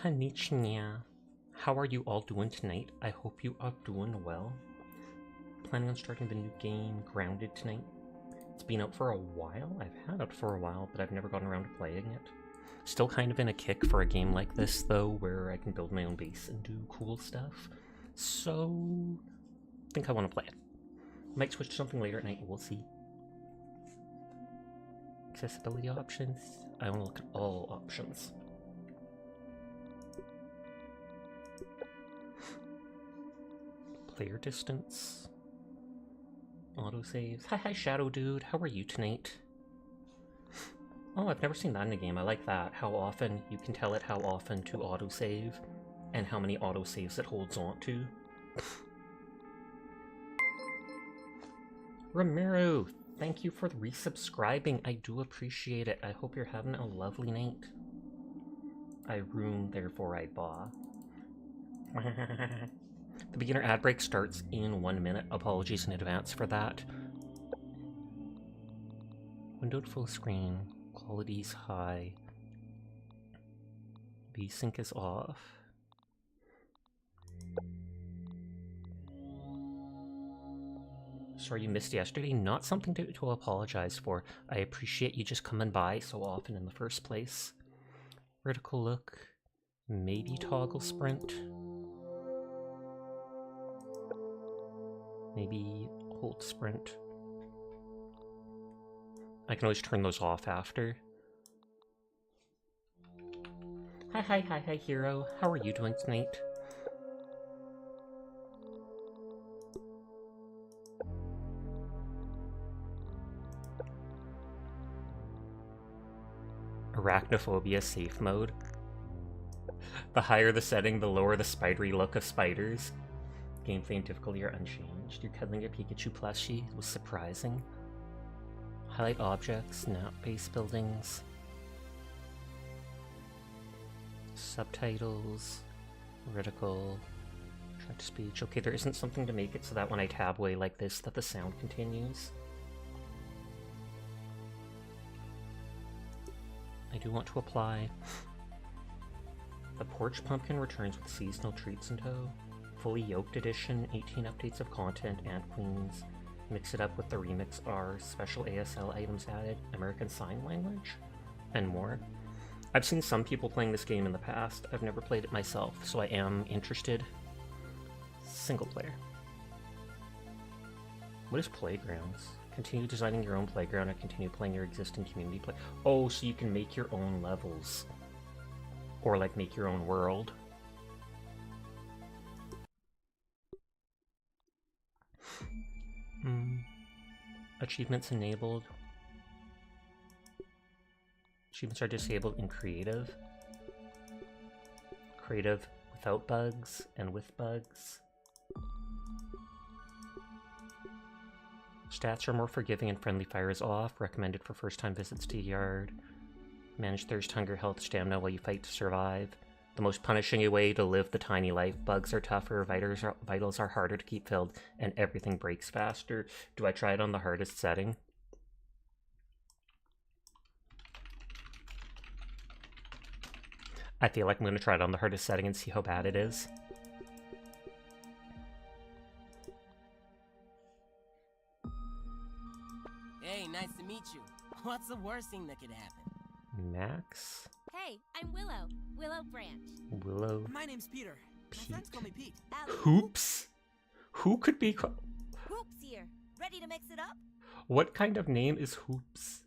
Konnichiwa. How are you all doing tonight? I hope you are doing well. Planning on starting the new game, Grounded, tonight. It's been out for a while. I've had it for a while, but I've never gotten around to playing it. Still kind of in a kick for a game like this, though, where I can build my own base and do cool stuff. So, I think I want to play it. Might switch to something later at night, we'll see. Accessibility options. I want to look at all options. Player distance. Autosaves. Hi, Shadow Dude. How are you tonight? Oh, I've never seen that in a game. I like that. How often, you can tell it how often to autosave, and how many autosaves it holds on to. Ramiro, thank you for resubscribing. I do appreciate it. I hope you're having a lovely night. I room, therefore I baw. The beginner ad break starts in 1 minute. Apologies in advance for that. Windowed full screen. Quality's high. VSync is off. Sorry you missed yesterday. Not something to apologize for. I appreciate you just coming by so often in the first place. Vertical look. Maybe toggle sprint. Maybe hold sprint. I can always turn those off after. Hi, hero. How are you doing tonight? Arachnophobia safe mode. The higher the setting, the lower the spidery look of spiders. Gameplay and difficulty are unchanged. You're cuddling a Pikachu plushie. It was surprising. Highlight objects, snap base buildings. Subtitles. Vertical. Track to speech. Okay, there isn't something to make it so that when I tab away like this, that the sound continues. I do want to apply. The Porch Pumpkin returns with seasonal treats in tow. Fully Yoked Edition, 18 updates of content, and Queens. Mix it up with the Remix R, special ASL items added, American Sign Language, and more. I've seen some people playing this game in the past. I've never played it myself, so I am interested. Single player. What is Playgrounds? Continue designing your own playground and continue playing your existing community play. Oh, so you can make your own levels. Or like make your own world. Achievements enabled. Achievements are disabled in creative. Creative without bugs and with bugs. Stats are more forgiving and friendly fire is off. Recommended for first-time visits to yard. Manage thirst, hunger, health, stamina while you fight to survive. The most punishing way to live the tiny life. Bugs are tougher, vitals are harder to keep filled, and everything breaks faster. Do I try it on the hardest setting? I feel like I'm going to try it on the hardest setting and see how bad it is. Hey, nice to meet you. What's the worst thing that could happen? Max? Hey, I'm Willow. Willow Branch. Willow. My name's Peter. My friends call me Pete. Hoops? Who could be Hoops here. Ready to mix it up? What kind of name is Hoops?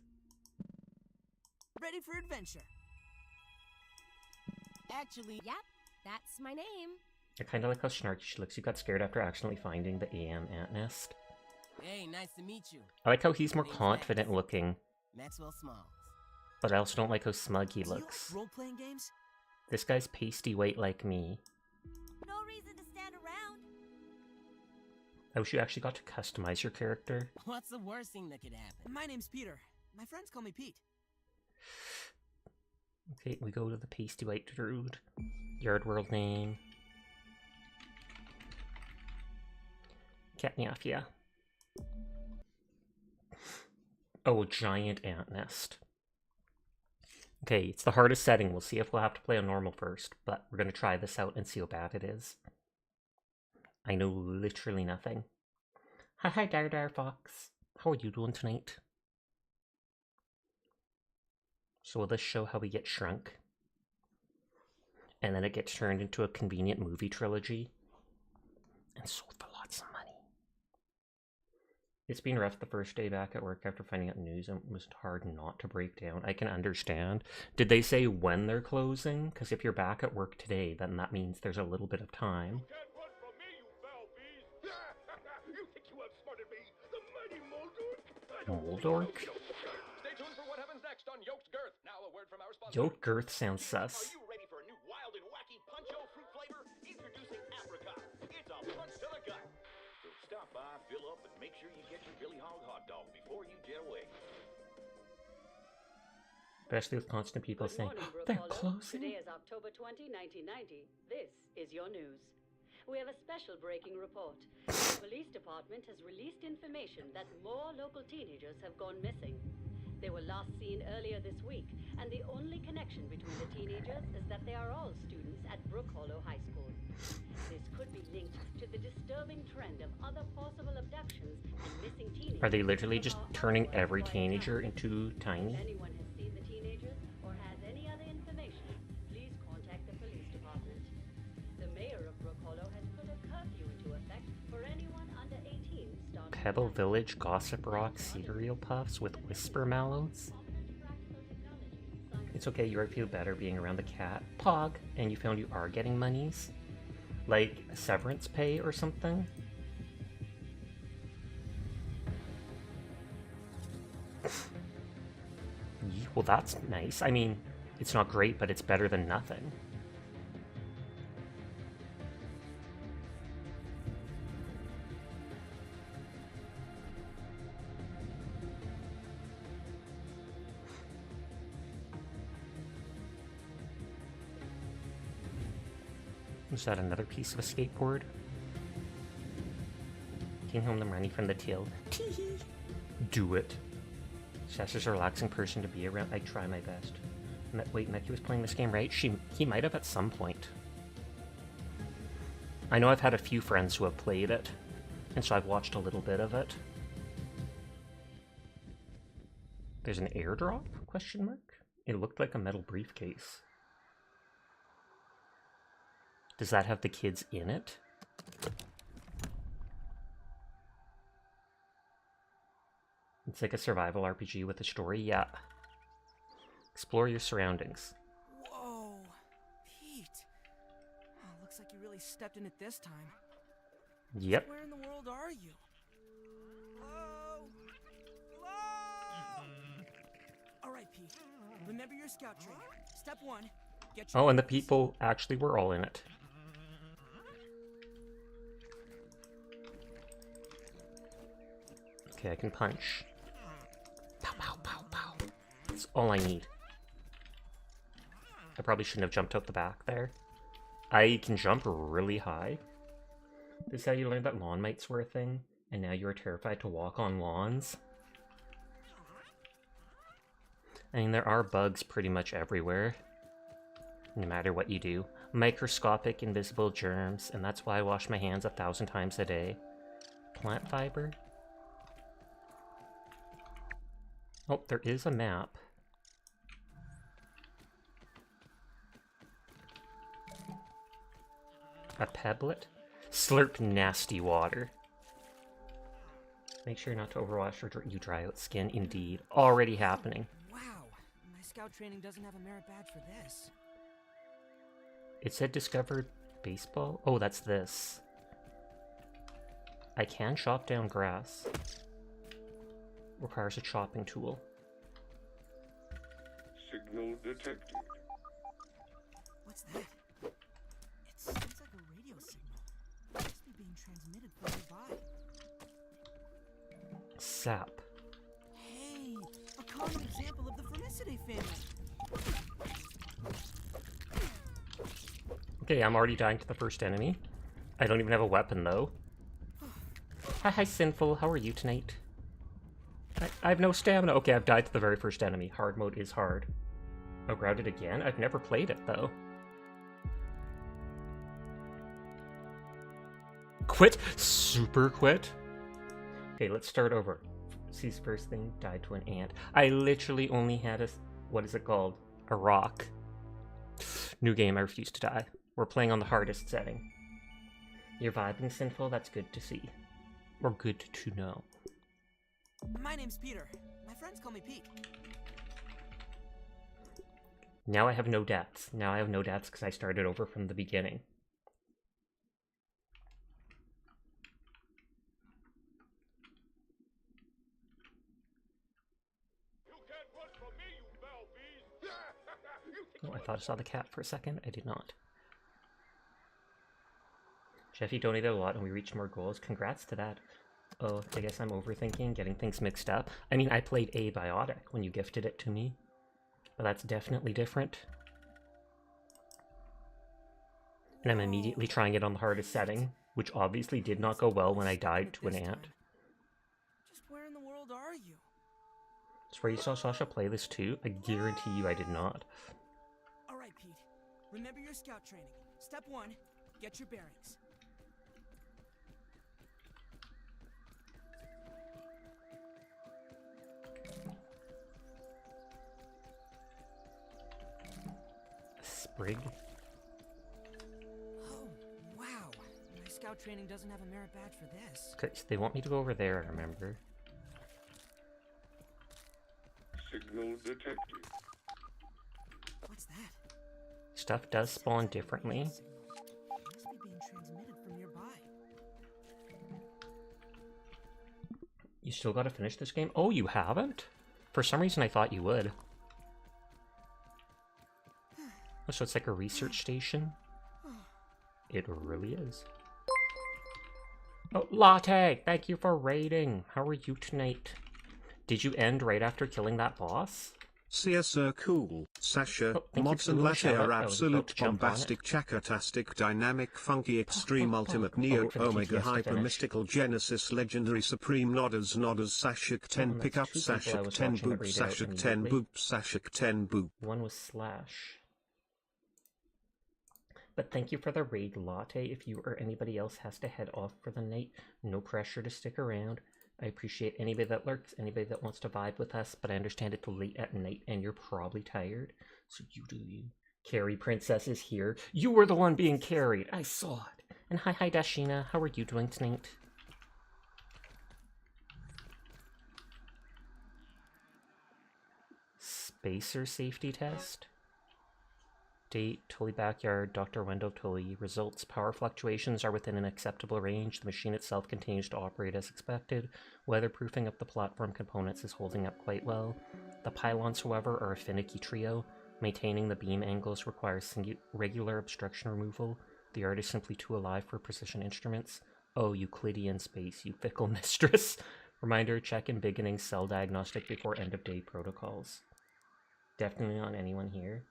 Ready for adventure. Actually, Yep, that's my name. I kind of like how snarky she looks. You got scared after accidentally finding the AM ant nest. hey, nice to meet you. I like how he's more confident looking, Maxwell Smalls. but I also don't like how smug he Do you looks. like role-playing games? This guy's pasty white like me. No reason to stand around. I wish you actually got to customize your character. What's the worst thing that could happen? My name's Peter. My friends call me Pete. Okay, we go to the pasty white druid. Yard world name. Catnafia. Oh, giant ant nest. Okay, it's the hardest setting. We'll see if we'll have to play on normal first, but we're going to try this out and see how bad it is. I know literally nothing. Hi, Dar Fox. How are you doing tonight? So will this show how we get shrunk? And then it gets turned into a convenient movie trilogy and sold for lots of money. It's been rough the first day back at work after finding out news, and it was hard not to break down. I can understand. Did they say when they're closing? Because if you're back at work today, then that means there's a little bit of time. You can't run from me, you foul beast! You think you outsmarted me? The mighty Moldork? Moldork? Stay tuned for what happens next on Yoked Girth. Now a word from our sponsor. Yoked Girth sounds sus. Are you ready for a new wild and wacky puncho fruit flavor? Introducing Apricot. It's a punch to the gut. So stop by, fill up, and make sure you get your Billy Hog hot dog before you jet away. Especially with constant people saying, they're closing. Today is October 20, 1990. This is your news. We have a special breaking report. The police department has released information that more local teenagers have gone missing. They were last seen earlier this week, and the only connection between the teenagers is that they are all students at Brook Hollow High School. This could be linked to the disturbing trend of other possible abductions and missing teenagers. Are they literally just turning every teenager into tiny? If anyone has seen the teenagers or has any other information, please contact the police department. The mayor of Brook Hollow has put a curfew into effect for anyone under 18 starting Pebble Village Gossip Rock cereal puffs with whisper mallows? It's okay, you feel better being around the cat. Pog, and you found you are getting monies? Like severance pay or something? Well, that's nice. I mean, it's not great, but it's better than nothing. Is that another piece of a skateboard? Taking home the money from the till. Tee-hee. Do it. Sasha's a relaxing person to be around. I try my best. Wait, Mickey was playing this game, right? He might have at some point. I know I've had a few friends who have played it, and so I've watched a little bit of it. There's an airdrop? Question mark? It looked like a metal briefcase. Does that have the kids in it? It's like a survival RPG with a story, yeah. Explore your surroundings. Whoa, Pete. Oh, looks like you really stepped in it this time. Yep. Where in the world are you? Hello? Hello? All right, Pete. Remember your scout training. Step 1. Get your Oh, and the people actually were all in it. Okay, I can punch. Pow, pow, pow, pow. That's all I need. I probably shouldn't have jumped out the back there. I can jump really high. This is how you learned that lawn mites were a thing, and now you are terrified to walk on lawns. I mean, there are bugs pretty much everywhere, no matter what you do. Microscopic, invisible germs, and that's why I wash my hands 1,000 times a day. Plant fiber? Oh, there is a map. A pebblet? Slurp nasty water. Make sure not to overwash or you dry out skin. Indeed. Already happening. Wow, my scout training doesn't have a merit badge for this. It said discovered baseball? Oh, that's this. I can chop down grass. Requires a chopping tool. Signal detected. What's that? It sounds like a radio signal. It must be being transmitted from nearby. Sap. Hey, a common example of the Formicidae family. Okay, I'm already dying to the first enemy. I don't even have a weapon, though. Hi, Sinful. How are you tonight? I have no stamina. Okay, I've died to the very first enemy. Hard mode is hard. Oh, grounded again? I've never played it, though. Quit? Super quit? Okay, let's start over. C's first thing, died to an ant. I literally only had a... What is it called? A rock. New game, I refuse to die. We're playing on the hardest setting. You're vibing, Sinful? That's good to see. Or good to know. My name's Peter. My friends call me Pete. Now I have no deaths. Now I have no deaths because I started over from the beginning. Oh, I thought I saw the cat for a second. I did not. Jeffy donated a lot and we reached more goals. Congrats to that. Oh, I guess I'm overthinking, getting things mixed up. I mean, I played Abiotic when you gifted it to me. But that's definitely different. And I'm immediately trying it on the hardest setting, which obviously did not go well when I died to an ant. Just where in the world are you? Swear you saw Sasha play this too? I guarantee you I did not. Alright, Pete. Remember your scout training. Step 1, get your bearings. Sprig? Oh, wow. My scout training doesn't have a merit badge for this. Okay, so they want me to go over there, I remember. Signal detected. What's that? Stuff does spawn differently. Must be being transmitted from nearby. You still gotta finish this game? Oh, you haven't? For some reason I thought you would. Oh, so it's like a research station? It really is. Oh, Latte! Thank you for raiding! How are you tonight? Did you end right after killing that boss? CSR cool. Sasha, Oh, thank you mods for and the latte shout-out. are I was about to absolute jump on it. bombastic, chakatastic, dynamic, funky, extreme, ultimate, neo, wait for the omega, TTS to hyper, finish. mystical, genesis, legendary, supreme, nodders, Sashik 10, and pick up, that's two people I Sashik was 10, watching that boop, read out Sashik 10, immediately. boop, Sashik 10, boop. One was Slash. But thank you for the raid, Latte. If you or anybody else has to head off for the night, no pressure to stick around. I appreciate anybody that lurks, anybody that wants to vibe with us, but I understand it's late at night and you're probably tired. So you do you. Carrie Princess is here. You were the one being carried. I saw it. And hi Dashina. How are you doing tonight? Spacer safety test. Date, Tully Backyard, Dr. Wendell Tully. Results, power fluctuations are within an acceptable range. The machine itself continues to operate as expected. Weatherproofing of the platform components is holding up quite well. The pylons, however, are a finicky trio. Maintaining the beam angles requires regular obstruction removal. The art is simply too alive for precision instruments. Oh, Euclidean space, you fickle mistress. Reminder, check in beginning cell diagnostic before end-of-day protocols. Definitely on anyone here.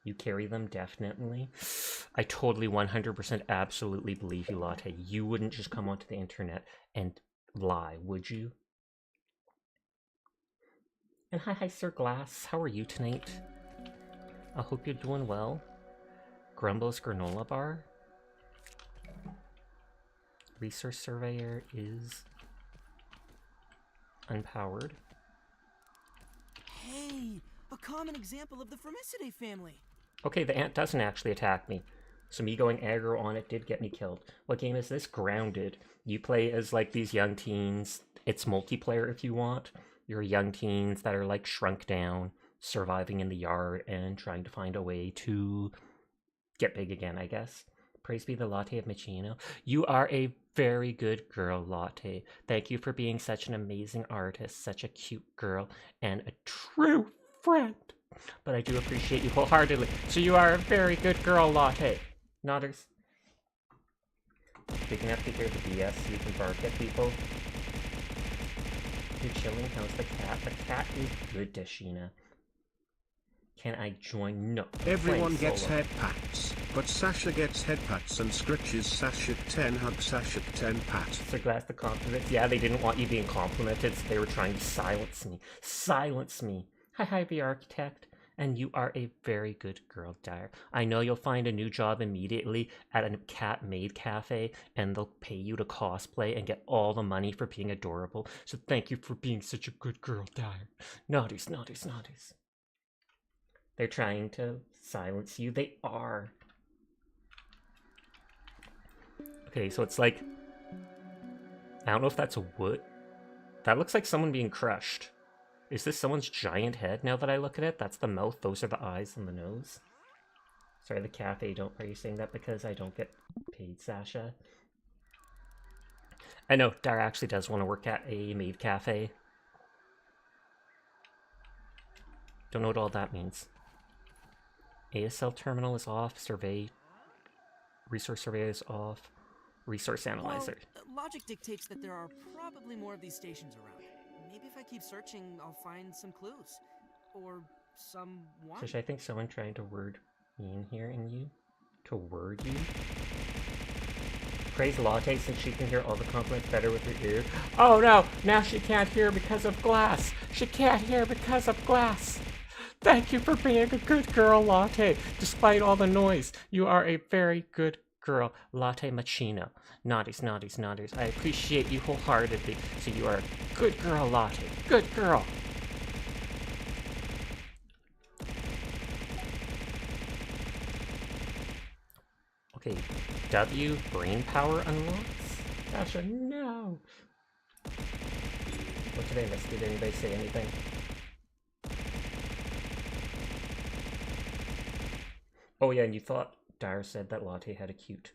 You carry them, definitely. I totally 100% absolutely believe you, Latte. You wouldn't just come onto the internet and lie, would you? And hi Sir Glass. How are you tonight? I hope you're doing well. Grumble's granola bar. Resource surveyor is unpowered. Hey, a common example of the Formicidae family. Okay, the ant doesn't actually attack me. So me going aggro on it did get me killed. What game is this? Grounded. You play as like these young teens. It's multiplayer if you want. You're young teens that are like shrunk down, surviving in the yard and trying to find a way to get big again, I guess. Praise be the Latte of Michino. You are a very good girl, Latte. Thank you for being such an amazing artist, such a cute girl, and a true friend. But I do appreciate you wholeheartedly. So you are a very good girl, Latte. Nodders. Big enough to hear the BS so you can bark at people. You're chilling. How's the cat? The cat is good, Dashina. Can I join? No. Everyone Playing gets solo. head pats, but Sasha gets head pats and scritches. Sashik 10, hug Sashik 10 pat. So glad the compliments. Yeah, they didn't want you being complimented, so they were trying to silence me. Silence me. Hi, the architect. And you are a very good girl, Dyer. I know you'll find a new job immediately at a cat maid cafe, and they'll pay you to cosplay and get all the money for being adorable. So thank you for being such a good girl, Dyer. Naughties, naughties, naughties. They're trying to silence you. They are. Okay, so it's like... I don't know if that's a wood. That looks like someone being crushed. Is this someone's giant head now that I look at it? That's the mouth, those are the eyes and the nose. Sorry, the cafe, are you saying that because I don't get paid, Sasha? I know, Dara actually does want to work at a maid cafe. Don't know what all that means. ASL terminal is off, resource survey is off, resource analyzer. Well, logic dictates that there are probably more of these stations around. Maybe if I keep searching, I'll find some clues. Or someone. Fish, I think someone trying to word me in here in you. To word you? Praise Latte since she can hear all the compliments better with her ear. Oh no! Now she can't hear because of glass! She can't hear because of glass! Thank you for being a good girl, Latte. Despite all the noise, you are a very good girl, Latte Machino. Naughties, naughties, naughties. I appreciate you wholeheartedly. So you are a good girl, Latte. Good girl. Okay, W, brain power unlocks? Sasha, no! What did I miss? Did anybody say anything? Oh yeah, and you thought Dara said that Latte had a cute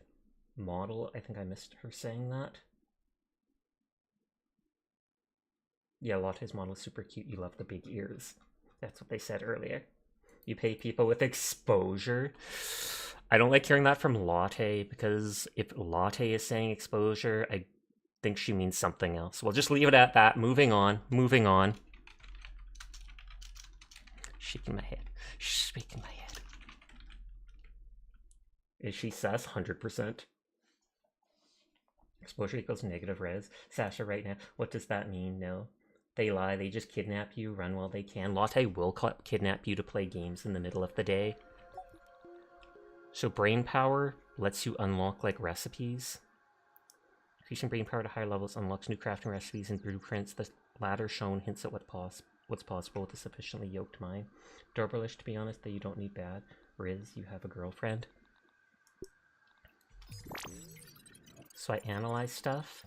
model. I think I missed her saying that. Yeah, Latte's model is super cute. You love the big ears. That's what they said earlier. You pay people with exposure. I don't like hearing that from Latte, because if Latte is saying exposure, I think she means something else. We'll just leave it at that. Moving on. Moving on. Shaking my head. Shaking my head. Is she sus? 100%. Exposure equals negative res. Sasha right now. What does that mean? No. They lie. They just kidnap you. Run while they can. Latte will kidnap you to play games in the middle of the day. So brain power lets you unlock like recipes. Increasing brain power to higher levels unlocks new crafting recipes and blueprints. The latter shown hints at what's possible with a sufficiently yoked mind. Dorbalish, to be honest, that you don't need bad. Riz, you have a girlfriend. So I analyze stuff.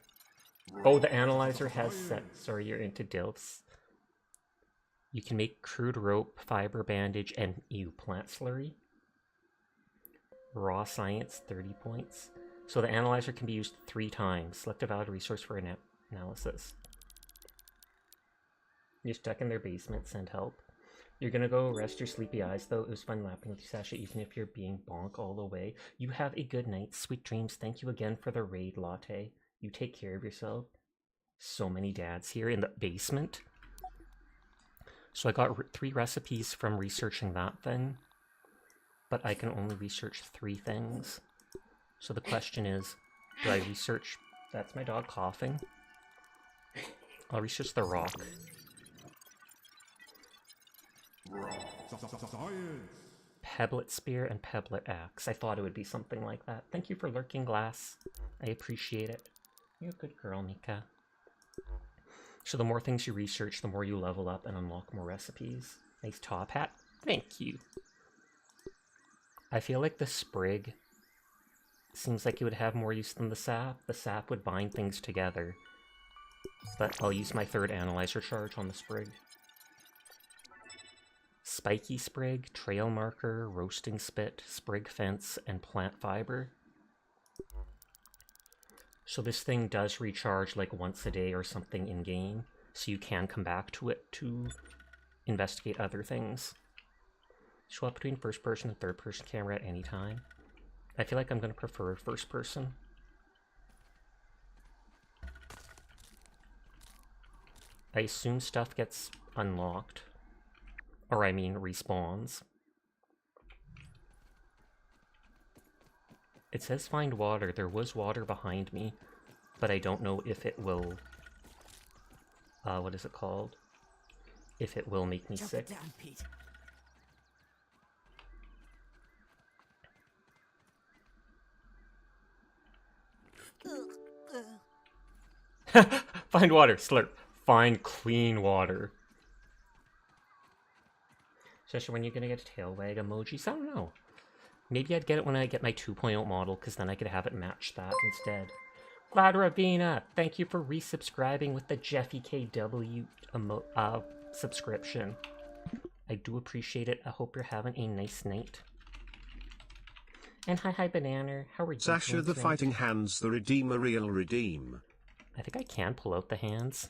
Oh, the analyzer has set. Sorry, you're into DILFs. You can make crude rope, fiber bandage, and plant slurry. Raw science, 30 points. So the analyzer can be used 3 times. Select a valid resource for analysis. You're stuck in their basement, send help. You're gonna go rest your sleepy eyes, though. It was fun lapping with you, Sasha, even if you're being bonk all the way. You have a good night. Sweet dreams. Thank you again for the raid, Latte. You take care of yourself. So many dads here in the basement. So I got 3 recipes from researching that thing. But I can only research 3 things. So the question is, do I research... That's my dog coughing. I'll research the rock. Pebblet spear and pebblet axe. I thought it would be something like that. Thank you for lurking, Glass. I appreciate it. You're a good girl, Mika. So the more things you research, the more you level up and unlock more recipes. Nice top hat. Thank you. I feel like the sprig seems like it would have more use than the sap. The sap would bind things together. But I'll use my 3rd analyzer charge on the sprig. Spiky sprig, trail marker, roasting spit, sprig fence, and plant fiber. So this thing does recharge like once a day or something in-game, so you can come back to it to investigate other things. Show up between first person and third person camera at any time. I feel like I'm going to prefer first person. I assume stuff gets unlocked. Or I mean respawns. It says find water. There was water behind me, but I don't know if it will... what is it called? If it will make me sick. Down, Pete. Find water, slurp. Find clean water. Sasha, when are you gonna get a tail wag emojis? I don't know. Maybe I'd get it when I get my 2.0 model, because then I could have it match that instead. Glad Ravina, thank you for resubscribing with the Jeffy KW subscription. I do appreciate it. I hope you're having a nice night. And hi Banana, how are you? Sasha the fighting hands, the redeemer real redeem. I think I can pull out the hands.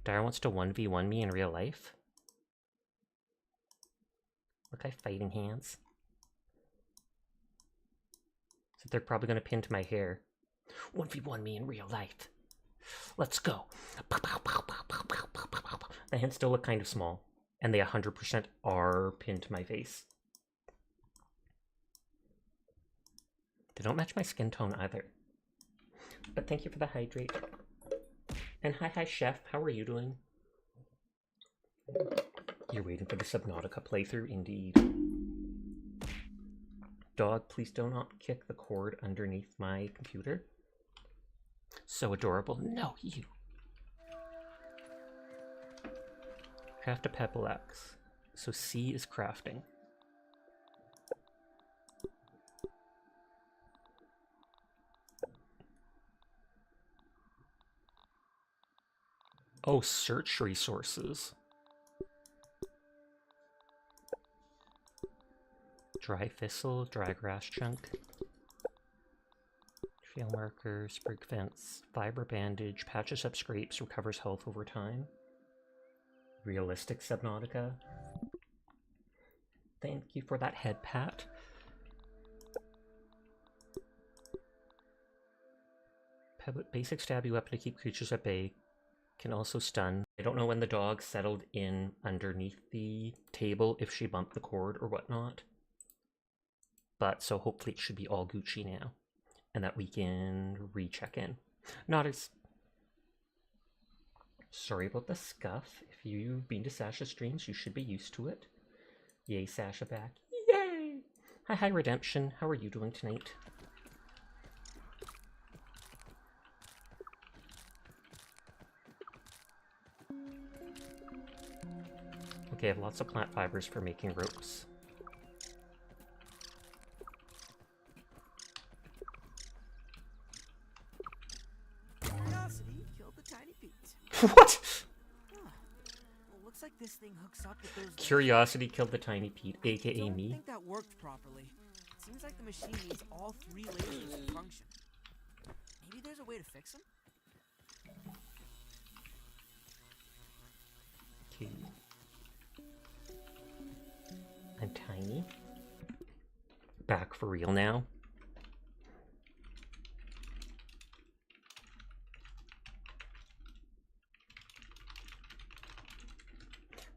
Dara wants to 1v1 me in real life. Look, I fighting hands. So they're probably going to pin to my hair. 1v1 me in real life. Let's go. The hands still look kind of small. And they 100% are pinned to my face. They don't match my skin tone either. But thank you for the hydrate. And hi Chef, how are you doing? You're waiting for the Subnautica playthrough, indeed. Dog, please do not kick the cord underneath my computer. So adorable. No, you. Craft a pebble axe. So C is crafting. Oh, search resources. Dry thistle, dry grass chunk. Trail marker, sprig fence, fiber bandage, patches up scrapes, recovers health over time. Realistic Subnautica. Thank you for that head pat. Basic stabby weapon to keep creatures at bay. Can also stun. I don't know when the dog settled in underneath the table, if she bumped the cord or whatnot. But so hopefully it should be all Gucci now. And that we can recheck in. Not as... Sorry about the scuff. If you've been to Sasha streams, you should be used to it. Yay, Sasha back. Yay! Hi Redemption. How are you doing tonight? Okay, I have lots of plant fibers for making ropes. Curiosity killed the tiny Pete. What? Well, looks like this thing hooks up with those. Curiosity killed the tiny Pete, aka I don't me. think that worked properly. It seems like the machine needs all three lasers to function. Maybe there's a way to fix them? Okay. I'm tiny. Back for real now.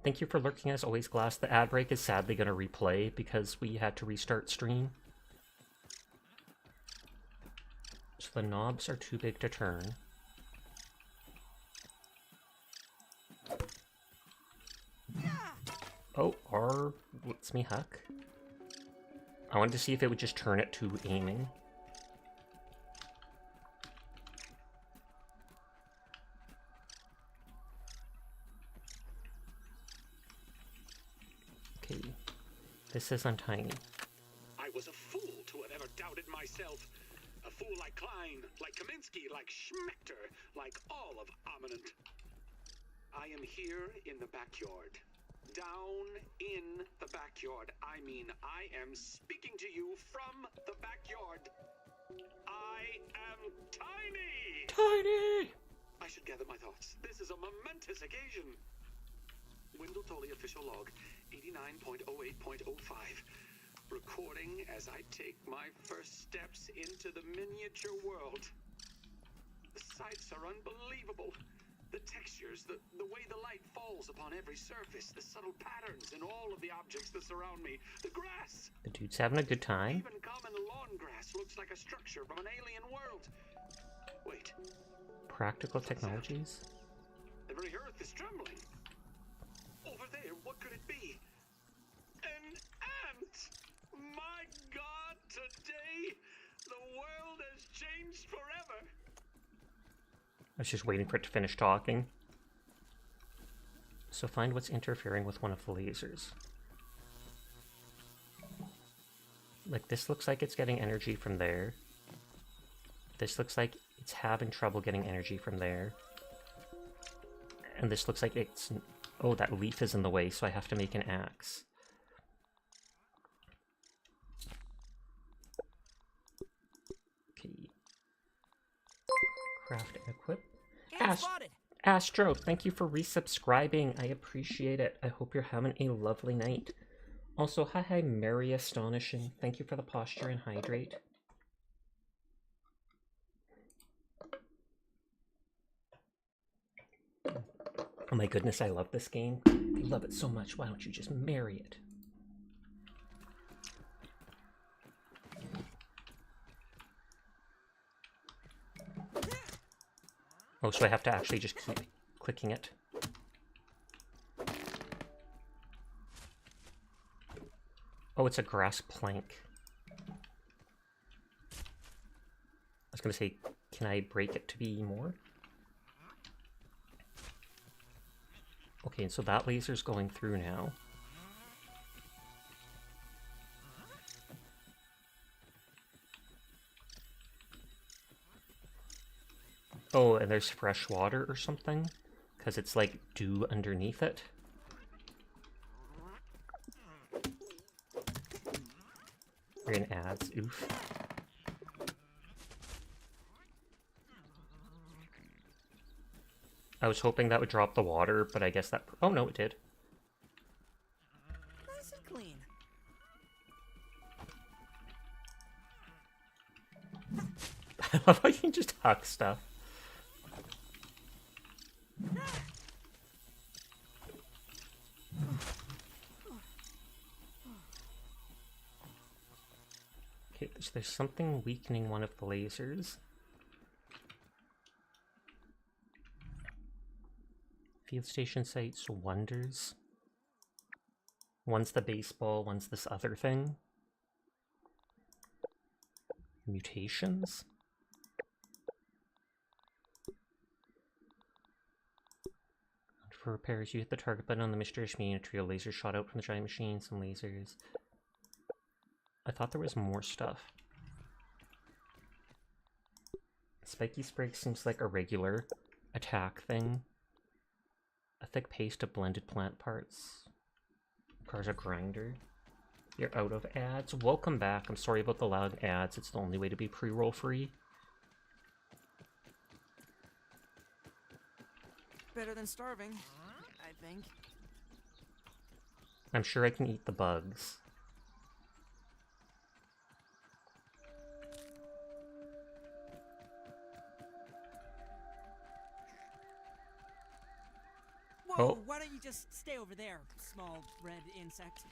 Thank you for lurking as always, Glass. The ad break is sadly going to replay because we had to restart stream. So the knobs are too big to turn. Oh, R lets me huck. I wanted to see if it would just turn it to aiming. Okay, this is I'm tiny. I was a fool to have ever doubted myself. A fool like Klein, like Kaminsky, like Schmechter, like all of Ominent. I am here in the backyard. Down in the backyard. I mean, I am speaking to you from the backyard. I am tiny! Tiny! I should gather my thoughts. This is a momentous occasion. Wendell Tully official log 89.08.05. Recording as I take my first steps into the miniature world. The sights are unbelievable. The textures, the way the light falls upon every surface, the subtle patterns in all of the objects that surround me, the grass. The dude's having a good time. Even common lawn grass looks like a structure from an alien world. Wait. Practical technologies? The very earth is trembling. Over there, what could it be? An ant! My God, today, the world has changed forever. was just waiting for it to finish talking. So find what's interfering with one of the lasers. Like, this looks like it's getting energy from there. This looks like it's having trouble getting energy from there. And this looks like it's... Oh, that leaf is in the way, so I have to make an axe. Okay. Craft and equip. Spotted. Astro, thank you for resubscribing. I appreciate it. I hope you're having a lovely night. Also, hi, Mary Astonishing. Thank you for the posture and hydrate. Oh my goodness, I love this game. I love it so much. Why don't you just marry it? Oh, so I have to actually just keep clicking it. Oh, it's a grass plank. I was gonna say, can I break it to be more? Okay, and so that laser's going through now. Oh, and there's fresh water or something? Because it's like dew underneath it. We're in ads, oof. I was hoping that would drop the water, but I guess that... Oh no, it did. Nice and clean. I love how you can just huck stuff. Okay, so there's something weakening one of the lasers. Field station sites wonders. One's the baseball, one's this other thing. Mutations? For repairs, you hit the target button on the mysterious machine, a trio of lasers shot out from the giant machine, some lasers. I thought there was more stuff. Spiky Sprig seems like a regular attack thing. A thick paste of blended plant parts. Requires a grinder. You're out of ads. Welcome back. I'm sorry about the loud ads. It's the only way to be pre-roll free. Better than starving, I think. I'm sure I can eat the bugs. Whoa, Oh. Why don't you just stay over there, small red insect?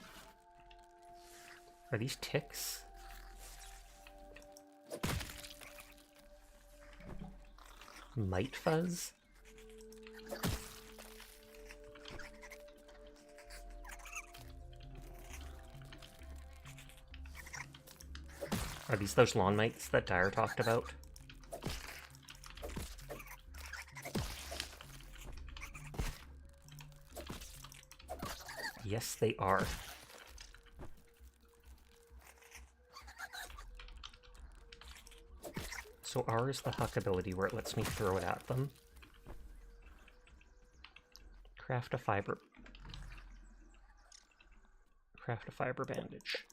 Are these ticks? Mite fuzz? Are these those lawn mites that Dyer talked about? Yes, they are. So R is the huck ability where it lets me throw it at them. Craft a fiber. Craft a fiber bandage.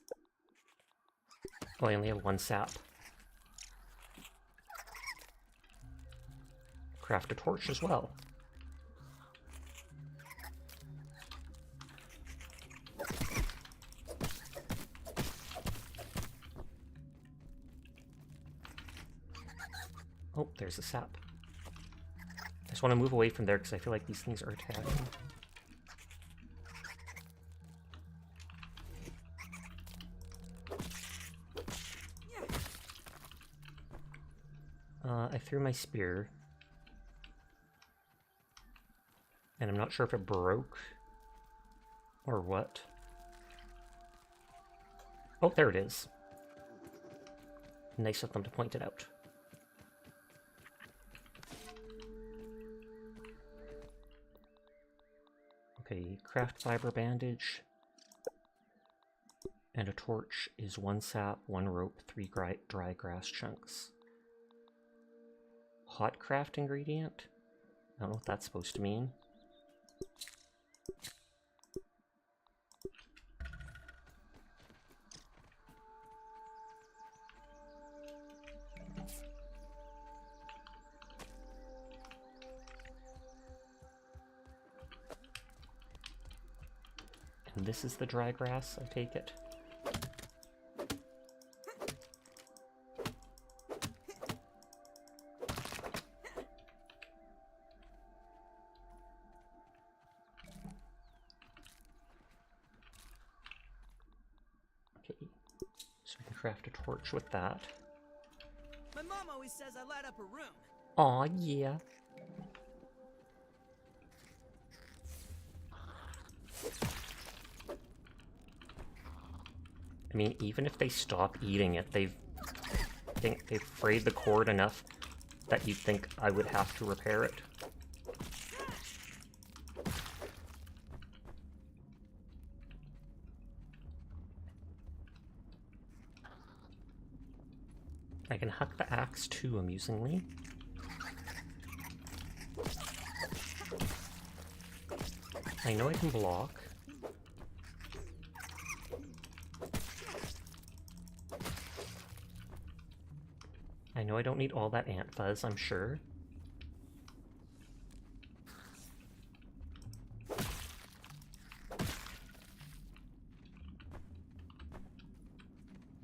Oh, I only have one sap. Craft a torch as well. Oh, there's the sap. I just want to move away from there because I feel like these things are attacking. I threw my spear. And I'm not sure if it broke or what. Oh, there it is. Nice of them to point it out. Okay, craft fiber bandage. And a torch is 1 sap, 1 rope, 3 dry grass chunks. Hot craft ingredient? I don't know what that's supposed to mean. And this is the dry grass, I take it. Okay, so we can craft a torch with that. My mom always says I light up a room. Aw, yeah. I mean, even if they stop eating it, they've frayed the cord enough that you'd think I would have to repair it. I can hack the axe too, amusingly. I know I can block. I know I don't need all that ant fuzz, I'm sure.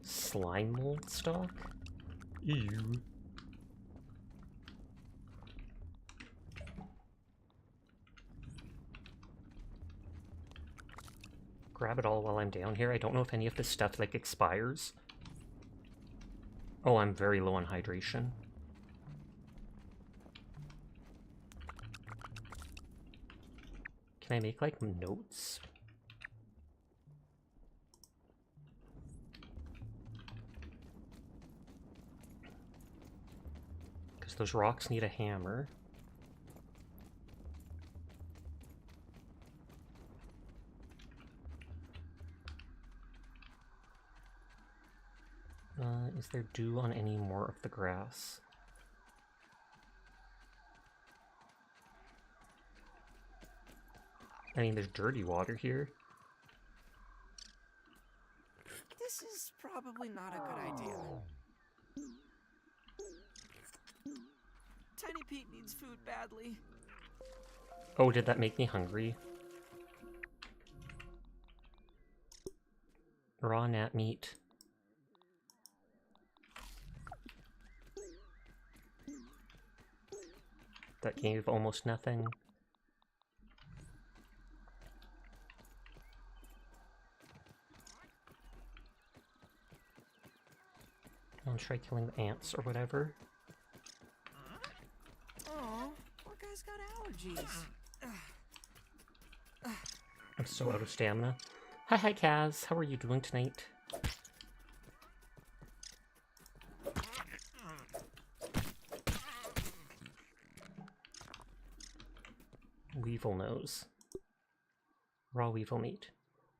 Slime mold stock? Ew. Grab it all while I'm down here. I don't know if any of this stuff, like, expires. Oh, I'm very low on hydration. Can I make, like, notes? Because those rocks need a hammer. Is there dew on any more of the grass? I mean, there's dirty water here. This is probably not a good idea. Tiny Pete needs food badly. Oh, did that make me hungry? Raw gnat meat. That gave almost nothing. I'll try killing the ants or whatever. Oh, poor guy's got allergies. I'm so out of stamina. Hi, Kaz. How are you doing tonight? Weevil nose. Raw weevil meat.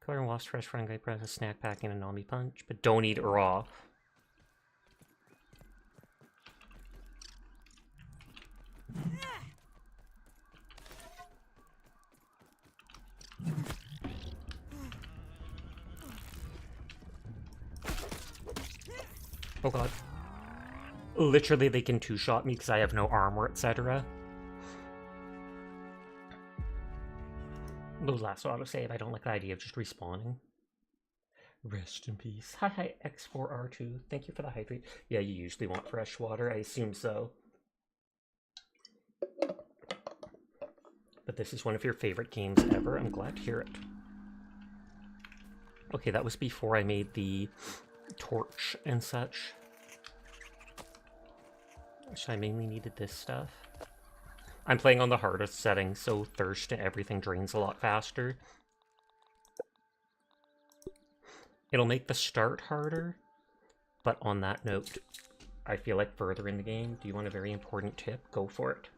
Color and wasp fresh fungi, press a snack pack in a Nami punch, but don't eat it raw. Oh god. Literally, they can two-shot me because I have no armor, etc. Those last autosave, I don't like the idea of just respawning. Rest in peace. Hi, X4R2. Thank you for the hydrate. Yeah, you usually want fresh water, I assume so. But this is one of your favorite games ever. I'm glad to hear it. Okay, that was before I made the torch and such. So I mainly needed this stuff. I'm playing on the hardest setting, so thirst and everything drains a lot faster. It'll make the start harder, but on that note, I feel like further in the game, do you want a very important tip? Go for it.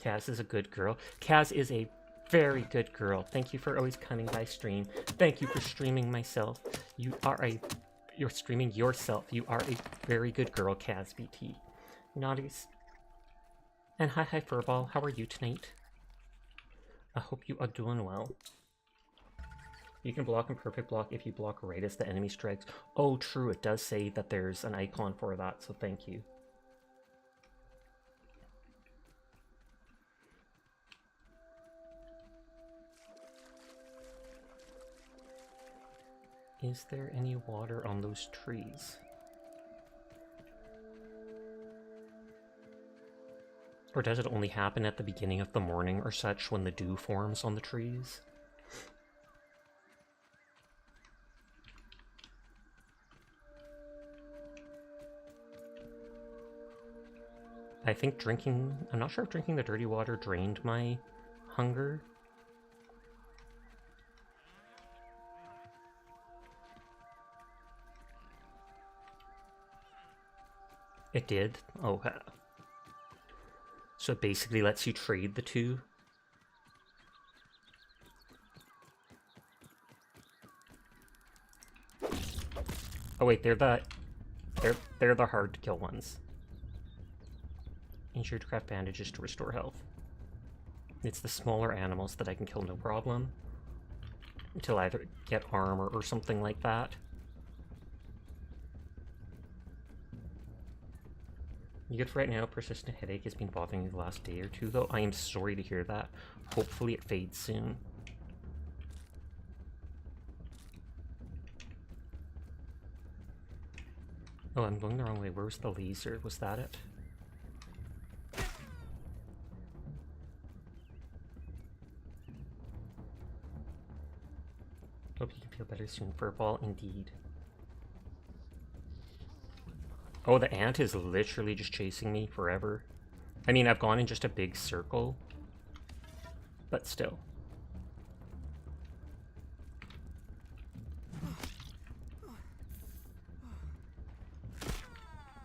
Kaz is a good girl. Kaz is a very good girl. Thank you for always coming by stream. Thank you for streaming myself. You're streaming yourself. You are a very good girl, CasBT. Naughties. And hi Furball, how are you tonight? I hope you are doing well. You can block in perfect block if you block right as the enemy strikes. Oh, true, it does say that there's an icon for that, so thank you. Is there any water on those trees? Or does it only happen at the beginning of the morning or such when the dew forms on the trees? I think I'm not sure if drinking the dirty water drained my hunger. It did? Okay. So it basically lets you trade the two. Oh wait, they're the hard to kill ones. Ensure to craft bandages to restore health. It's the smaller animals that I can kill no problem. Until I either get armor or something like that. You good for right now? Persistent headache has been bothering you the last day or two, though. I am sorry to hear that. Hopefully it fades soon. Oh, I'm going the wrong way. Where was the laser? Was that it? Hope you can feel better soon, Furball. Indeed. Oh, the ant is literally just chasing me forever. I mean, I've gone in just a big circle. But still.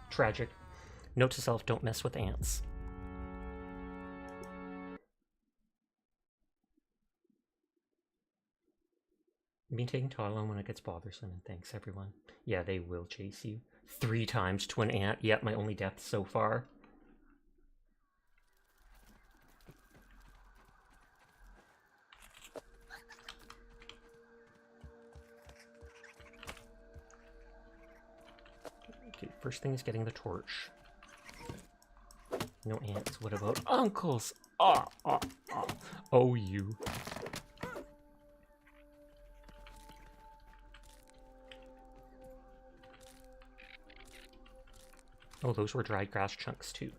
Tragic. Note to self, don't mess with ants. Been taking Tylenol when it gets bothersome, and thanks everyone. Yeah, they will chase you. 3 times to an ant. Yep, my only death so far. Okay, first thing is getting the torch. No ants. What about uncles? Oh, you. Oh, those were dried grass chunks too.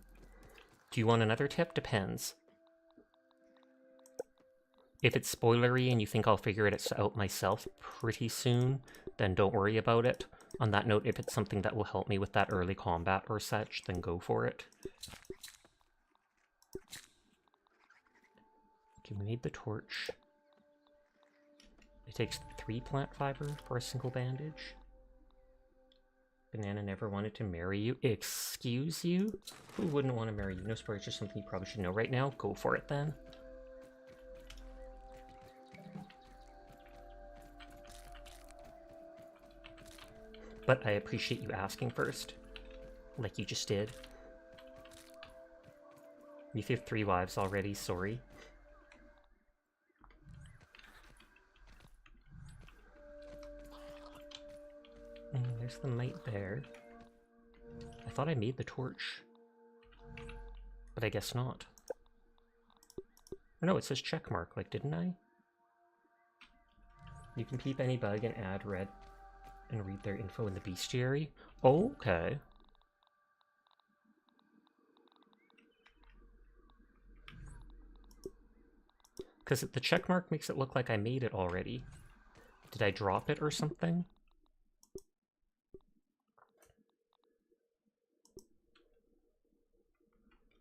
Do you want another tip? Depends. If it's spoilery and you think I'll figure it out myself pretty soon, then don't worry about it. On that note, if it's something that will help me with that early combat or such, then go for it. Okay, we made the torch. It takes 3 plant fiber for a single bandage. Banana never wanted to marry you. Excuse you? Who wouldn't want to marry you? No spoilers, just something you probably should know right now. Go for it then. But I appreciate you asking first. Like you just did. You have 3 wives already, sorry. There's the mite there. I thought I made the torch. But I guess not. Or no, it says check mark, like, didn't I? You can peep any bug and add red and read their info in the bestiary. Oh, okay. Because the check mark makes it look like I made it already. Did I drop it or something?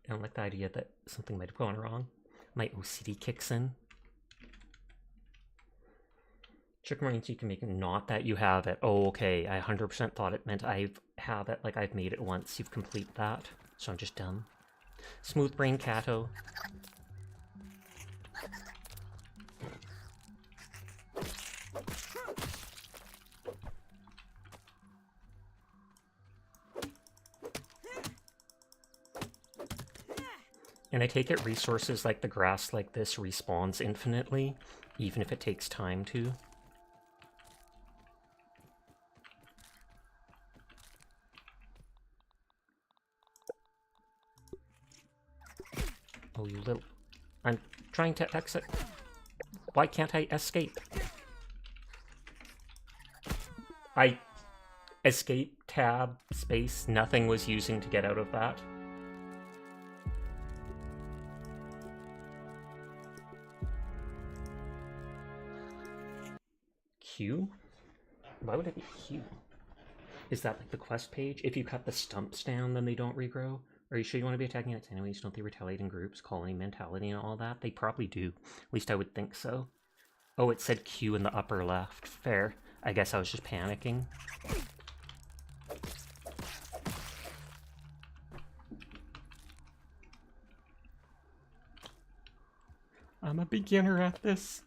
I don't like the idea that something might have gone wrong. My OCD kicks in. Check mark means you can make it, not that you have it. Oh, okay. I 100% thought it meant I have it, like I've made it once. You've completed that. So I'm just dumb. Smooth brain Cato. And I take it resources like the grass like this respawns infinitely, even if it takes time to. Oh, you little... I'm trying to exit. Why can't I escape? I... Escape, tab, space, nothing was using to get out of that. Q? Why would it be Q? Is that like the quest page? If you cut the stumps down, then they don't regrow? Are you sure you want to be attacking its enemies? Don't they retaliate in groups, colony mentality and all that? They probably do. At least I would think so. Oh, it said Q in the upper left. Fair. I guess I was just panicking. I'm a beginner at this.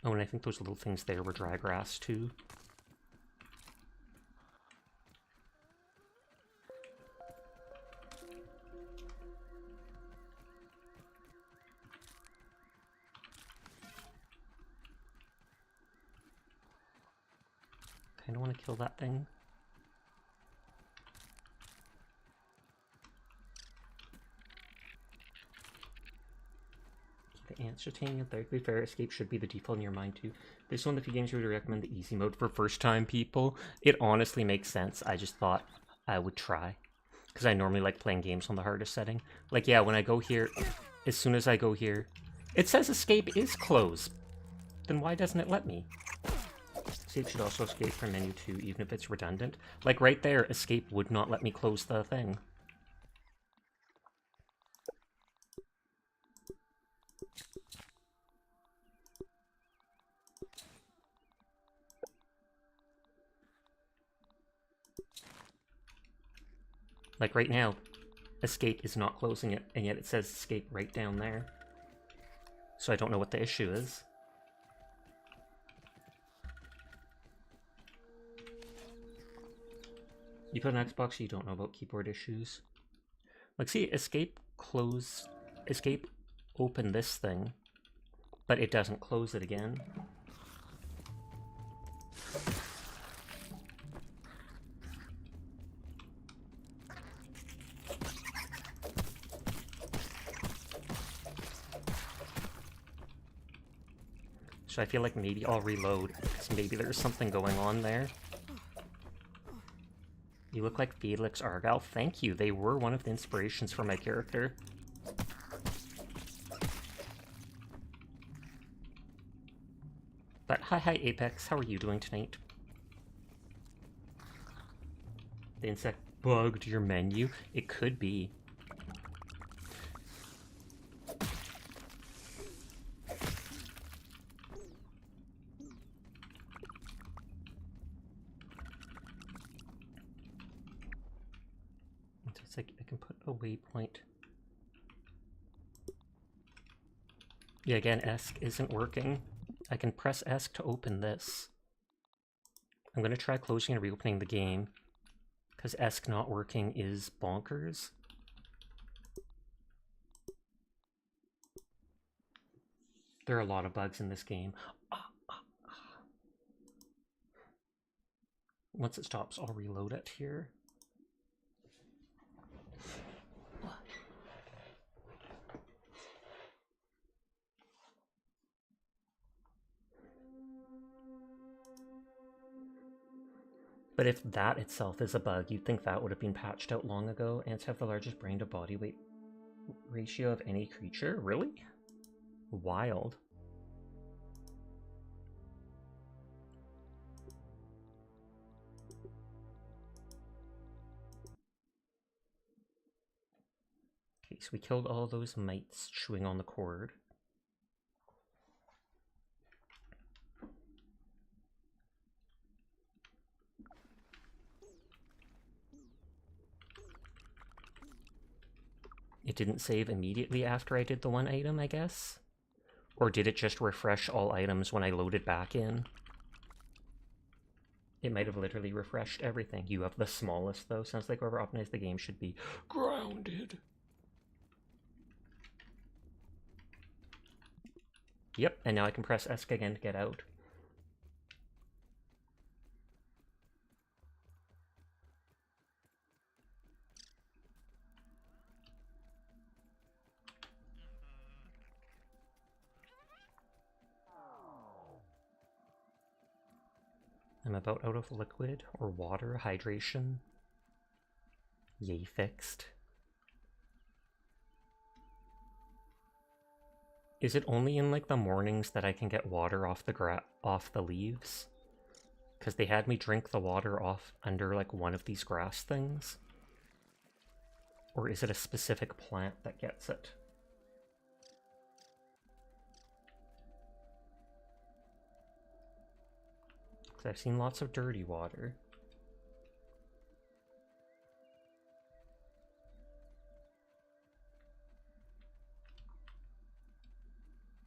Oh, and I think those little things there were dry grass too. Kinda want to kill that thing. The ants should hang in theoretically fair. Escape should be the default in your mind too. This is one of the few games you would recommend the easy mode for first time people. It honestly makes sense. I just thought I would try. Because I normally like playing games on the hardest setting. Like, yeah, when I go here, as soon as I go here, it says escape is closed. Then why doesn't it let me? Escape should also escape from menu too, even if it's redundant. Like right there, escape would not let me close the thing. Like right now, escape is not closing it, and yet it says escape right down there. So I don't know what the issue is. You put an Xbox, you don't know about keyboard issues. Like, see, escape, close, escape, open this thing, but it doesn't close it again. So I feel like maybe I'll reload, because maybe there's something going on there. You look like Felix Argyle. Thank you. They were one of the inspirations for my character. But hi Apex, how are you doing tonight? The insect bugged your menu? It could be. It's like I can put a waypoint. Yeah, again, ESC isn't working. I can press ESC to open this. I'm going to try closing and reopening the game, because ESC not working is bonkers. There are a lot of bugs in this game. Once it stops, I'll reload it here. But if that itself is a bug, you'd think that would have been patched out long ago. Ants have the largest brain to body weight ratio of any creature? Really? Wild. Okay, so we killed all those mites chewing on the cord. It didn't save immediately after I did the one item, I guess? Or did it just refresh all items when I loaded back in? It might have literally refreshed everything. You have the smallest, though. Sounds like whoever optimized the game should be grounded. Yep, and now I can press ESC again to get out. I'm about out of liquid or water hydration. Yay, fixed. Is it only in like the mornings that I can get water off the leaves? Because they had me drink the water off under like one of these grass things. Or is it a specific plant that gets it? Because I've seen lots of dirty water.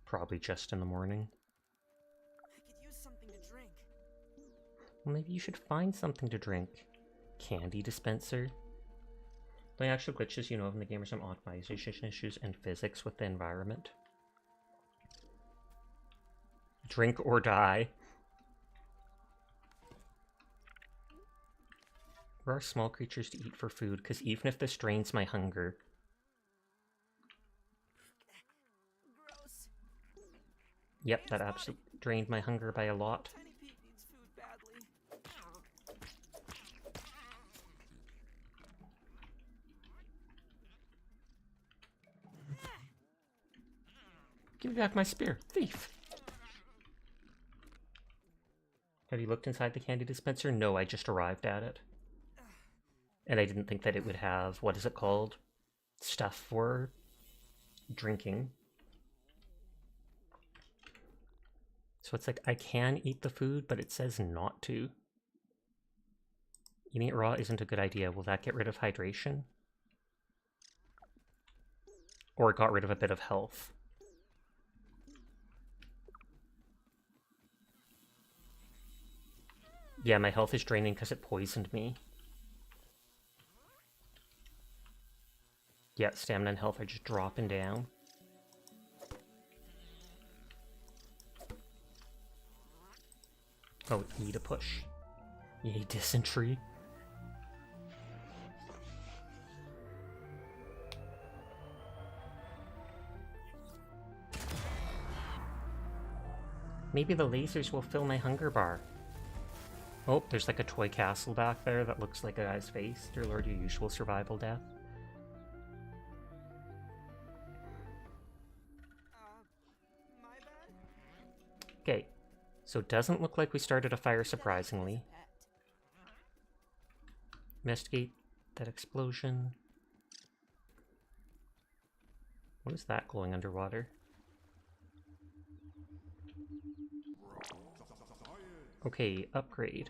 Probably just in the morning. I could use something to drink. Well, maybe you should find something to drink. Candy dispenser. The actual glitches you know of in the game are some optimization issues and physics with the environment. Drink or die. There are small creatures to eat for food, because even if this drains my hunger... Gross. Yep, that absolutely drained my hunger by a lot. Tiny Pete needs food badly. Give me back my spear, thief! Have you looked inside the candy dispenser? No, I just arrived at it. And I didn't think that it would have, what is it called? Stuff for drinking. So it's like, I can eat the food, but it says not to. Eating it raw isn't a good idea. Will that get rid of hydration? Or it got rid of a bit of health? Yeah, my health is draining because it poisoned me. Yeah, stamina and health are just dropping down. Oh, E to push. Yay, dysentery. Maybe the lasers will fill my hunger bar. Oh, there's like a toy castle back there that looks like a guy's face. Dear Lord, your usual survival death. My bad? Okay, so it doesn't look like we started a fire surprisingly. Investigate that explosion. What is that glowing underwater? Okay, upgrade.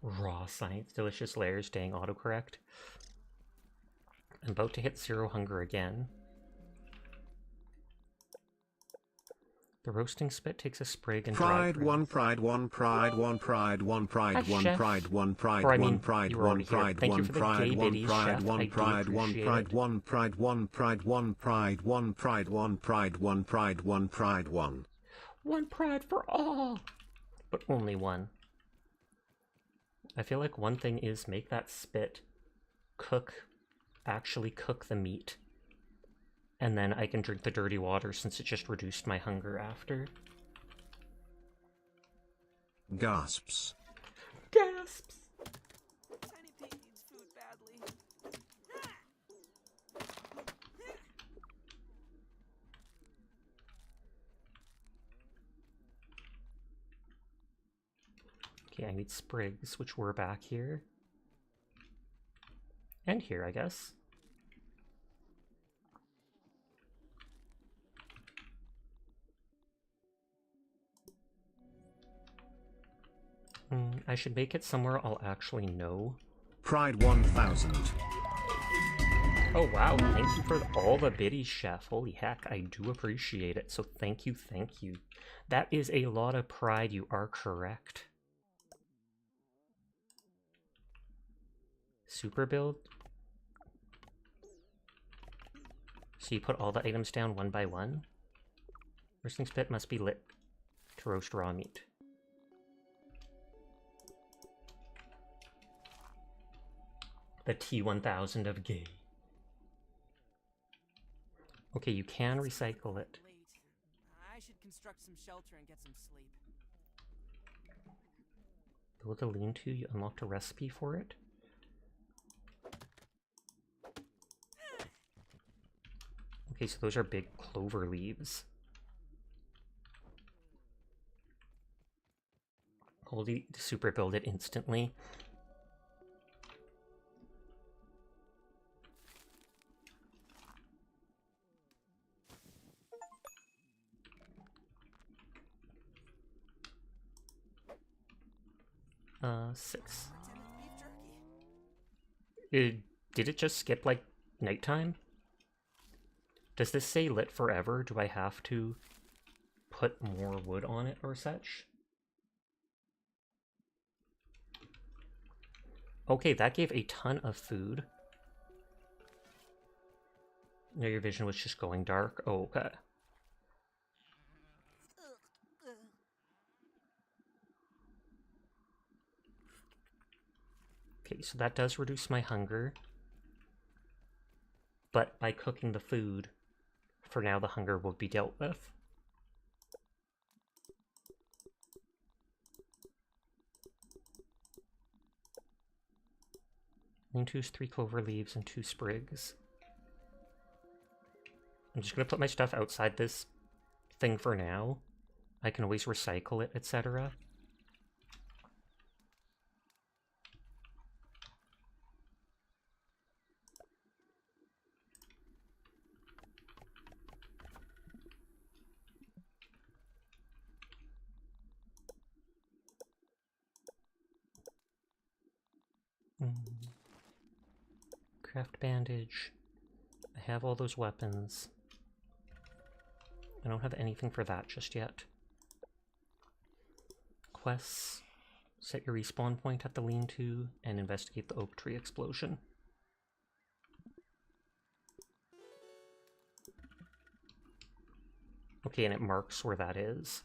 Raw science, delicious layers, dang autocorrect. I'm about to hit 0 hunger again. The roasting spit takes a sprig and Pride one, pride one, pride one, pride one, pride one, pride one, pride one, pride one, pride one, pride one, pride one, pride one, pride one, pride one, pride one, pride one, pride one, pride one, pride one, pride one. One pride for all, but only one. I feel like one thing is make that spit actually cook the meat. And then I can drink the dirty water since it just reduced my hunger after. Gasps. Gasps! Tiny Pete needs food badly. Okay, I need sprigs, which were back here. And here, I guess. I should make it somewhere I'll actually know. Pride 1000. Oh wow, thank you for all the biddies, chef. Holy heck, I do appreciate it. So thank you, thank you. That is a lot of pride, you are correct. Super build? So you put all the items down one by one? Roasting spit must be lit to roast raw meat. The T1000 of gay. Okay, you can recycle it. Late. I should construct some shelter and get some sleep. Build a lean-to, you unlocked a recipe for it? Okay, so those are big clover leaves. Hold the super build it instantly. Six. Did it just skip, like, nighttime? Does this say lit forever? Do I have to put more wood on it or such? Okay, that gave a ton of food. No, your vision was just going dark. Oh, okay. Okay, so that does reduce my hunger. But by cooking the food, for now the hunger will be dealt with. Lean-to's 3 clover leaves and 2 sprigs. I'm just gonna put my stuff outside this thing for now. I can always recycle it, etc. Craft bandage. I have all those weapons. I don't have anything for that just yet. Quests. Set your respawn point at the lean-to and investigate the oak tree explosion. Okay, and it marks where that is.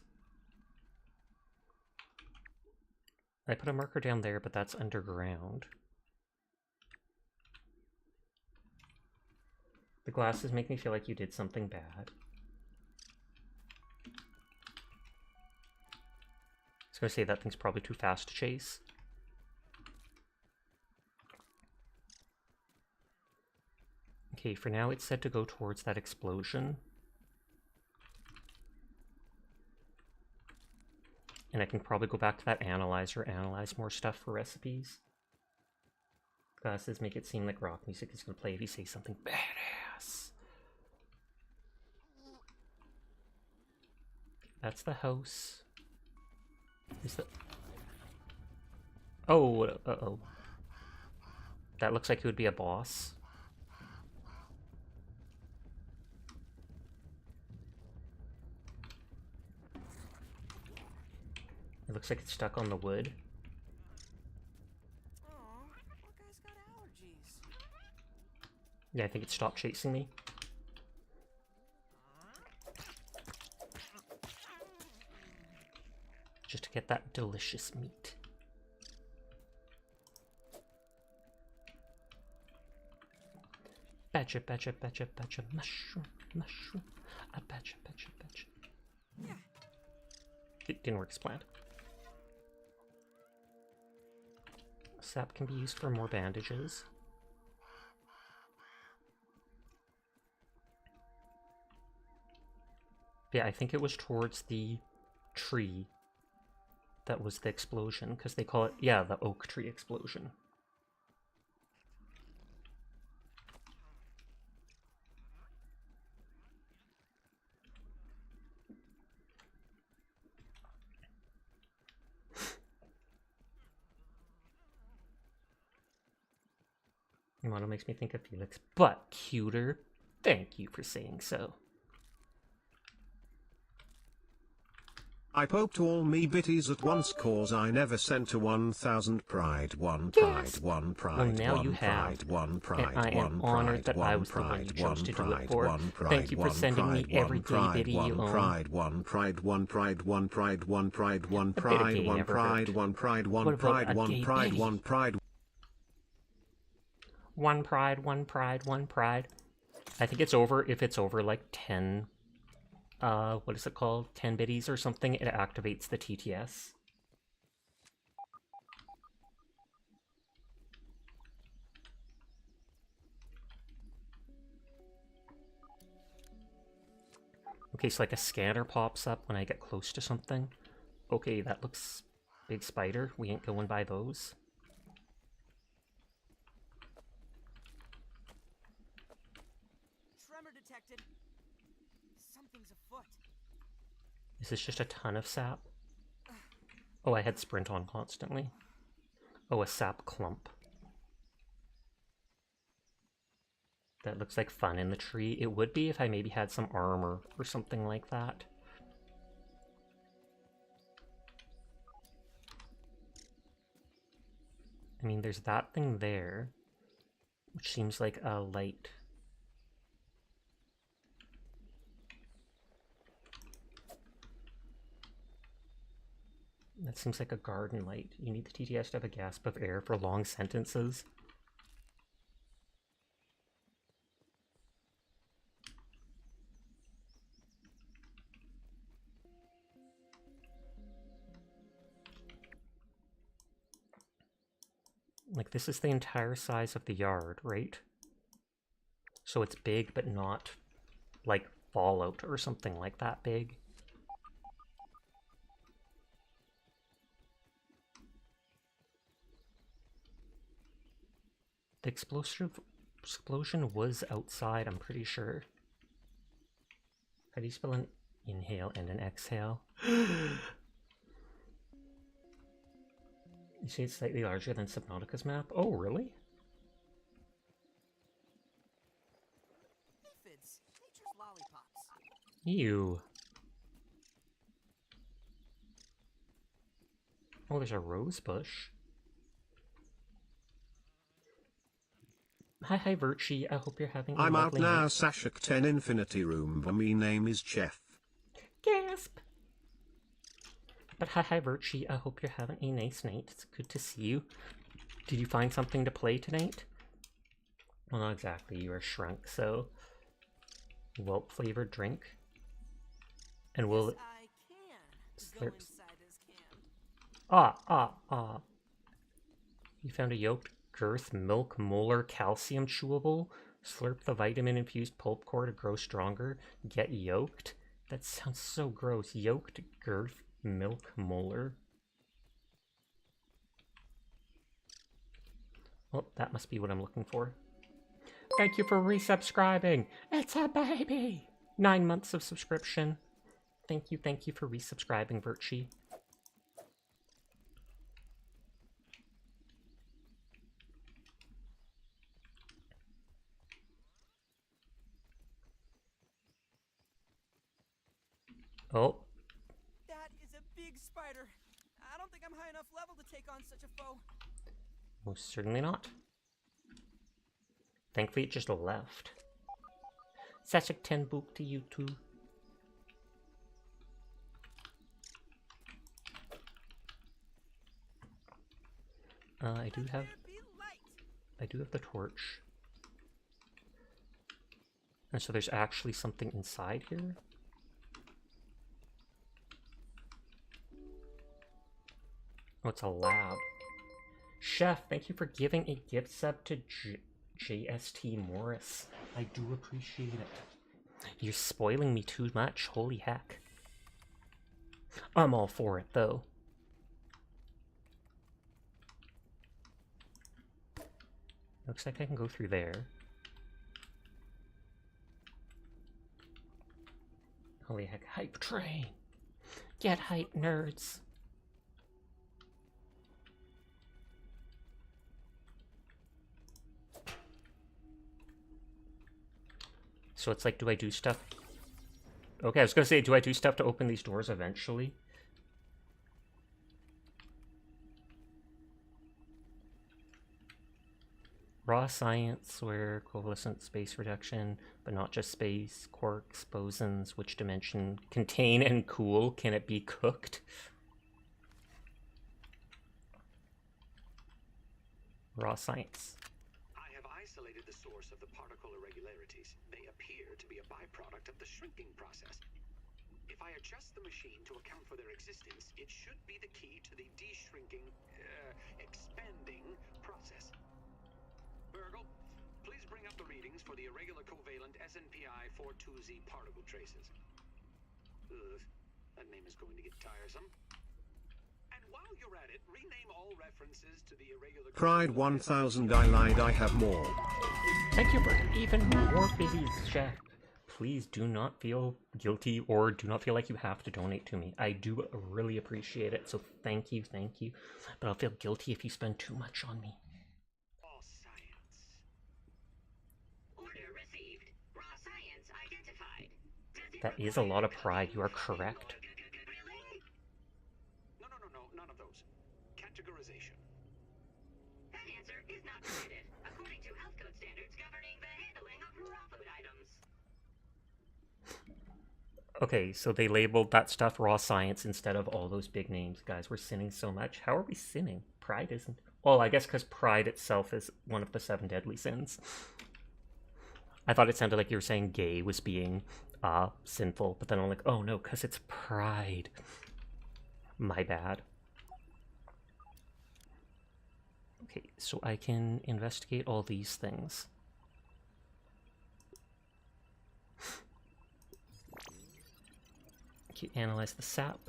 I put a marker down there, but that's underground. The glasses make me feel like you did something bad. I was gonna say that thing's probably too fast to chase. Okay, for now it's said to go towards that explosion. And I can probably go back to that analyzer, analyze more stuff for recipes. Glasses make it seem like rock music is gonna play if you say something badass. That's the house. Is the... Oh, uh-oh. That looks like it would be a boss. It looks like it's stuck on the wood. Aw, poor guy's got allergies. Yeah, I think it stopped chasing me. Just to get that delicious meat. Betcha, betcha, betcha, betcha, mushroom, mushroom. A betcha, betcha, betcha. Yeah. It didn't work as planned. Sap can be used for more bandages. Yeah, I think it was towards the tree that was the explosion, because they call it, yeah, the oak tree explosion. Model makes me think of Felix, but cuter. Thank you for saying so. I poped all me bitties at once cause I never sent to 1000 pride, 1 pride, 1 pride, Well, now 1 you pride, have, 1 pride, and I am 1 honored pride, that 1 I was the one you pride, chose 1 to do it pride, for. 1 pride, Thank you for 1 sending me pride, every 1 gay pride, biddy 1 you own. pride, 1 pride, 1 pride, 1 pride, 1 pride, 1 A bit of pride, gay 1 never pride, hurt. 1 pride, What 1 about pride, a 1 gay pride, biddy? 1 pride. 1 pride, 1 pride, 1 pride. I think it's over if it's over like 10, what is it called? 10 biddies or something, it activates the TTS. Okay, so like a scanner pops up when I get close to something. Okay, that looks big spider. We ain't going by those. Tremor detected. Something's afoot. Is this just a ton of sap? Oh, I had sprint on constantly. Oh, a sap clump. That looks like fun in the tree. It would be if I maybe had some armor or something like that. I mean, there's that thing there, which seems like a light. That seems like a garden light. You need the TTS to have a gasp of air for long sentences. Like, this is the entire size of the yard, right? So it's big, but not, like, Fallout or something like that big. The explosion was outside, I'm pretty sure. How do you spell an inhale and an exhale? You say it's slightly larger than Subnautica's map? Oh, really? Aphids, nature's lollipops. Ew. Oh, there's a rose bush. Hi, Virtue. I hope you're having a I'm out lovely now, night. Sashak 10 Infinity Room. Me name is Chef. Gasp! But hi, Virtue. I hope you're having a nice night. It's good to see you. Did you find something to play tonight? Well, not exactly. You are shrunk, so... Whelp flavored drink. And we'll... Yes, I can go inside this can. You found a yolked girth milk molar calcium chewable? Slurp the vitamin-infused pulp core to grow stronger. Get yolked? That sounds so gross. Yolked girth milk molar. Well, that must be what I'm looking for. Thank you for resubscribing. It's a baby. 9 months of subscription. Thank you for resubscribing, Virtue. Oh. That is a big spider. I don't think I'm high enough level to take on such a foe. Most certainly not. Thankfully, it just left. Sashik 10 boop to you too. I do have the torch. And so there's actually something inside here. Oh, it's a lab. Chef, thank you for giving a gift sub to JST Morris. I do appreciate it. You're spoiling me too much, holy heck. I'm all for it, though. Looks like I can go through there. Holy heck, hype train! Get hype, nerds! So it's like, do I do stuff? Okay, I was gonna say, do I do stuff to open these doors eventually? Raw science, where coalescent space reduction, but not just space, quarks, bosons, which dimension contain and cool? Can it be cooked? Raw science. I have isolated the source of the particle irregularities. They appear to be a byproduct of the shrinking process. If I adjust the machine to account for their existence, it should be the key to the de-shrinking, expanding process. Burgle, please bring up the readings for the irregular covalent SNPI 42Z particle traces. Ugh, that name is going to get tiresome. And while you're at it, rename all references to the irregular... Pride 1000, I lied, I have more. Thank you for even more biddies, chat. Please do not feel guilty or do not feel like you have to donate to me. I do really appreciate it, so thank you. But I'll feel guilty if you spend too much on me. All science. Order received. Raw science identified. That is a lot of pride, you are correct. No, none of those. Categorization. That answer is not permitted, according to health code standards governing the handling of raw food items. Okay, so they labeled that stuff raw science instead of all those big names. Guys, we're sinning so much. How are we sinning? Pride isn't. Well, I guess because pride itself is one of the 7 deadly sins. I thought it sounded like you were saying gay was being sinful, but then I'm like, oh no, because it's pride. My bad. Okay, so I can investigate all these things. Okay, analyze the sap.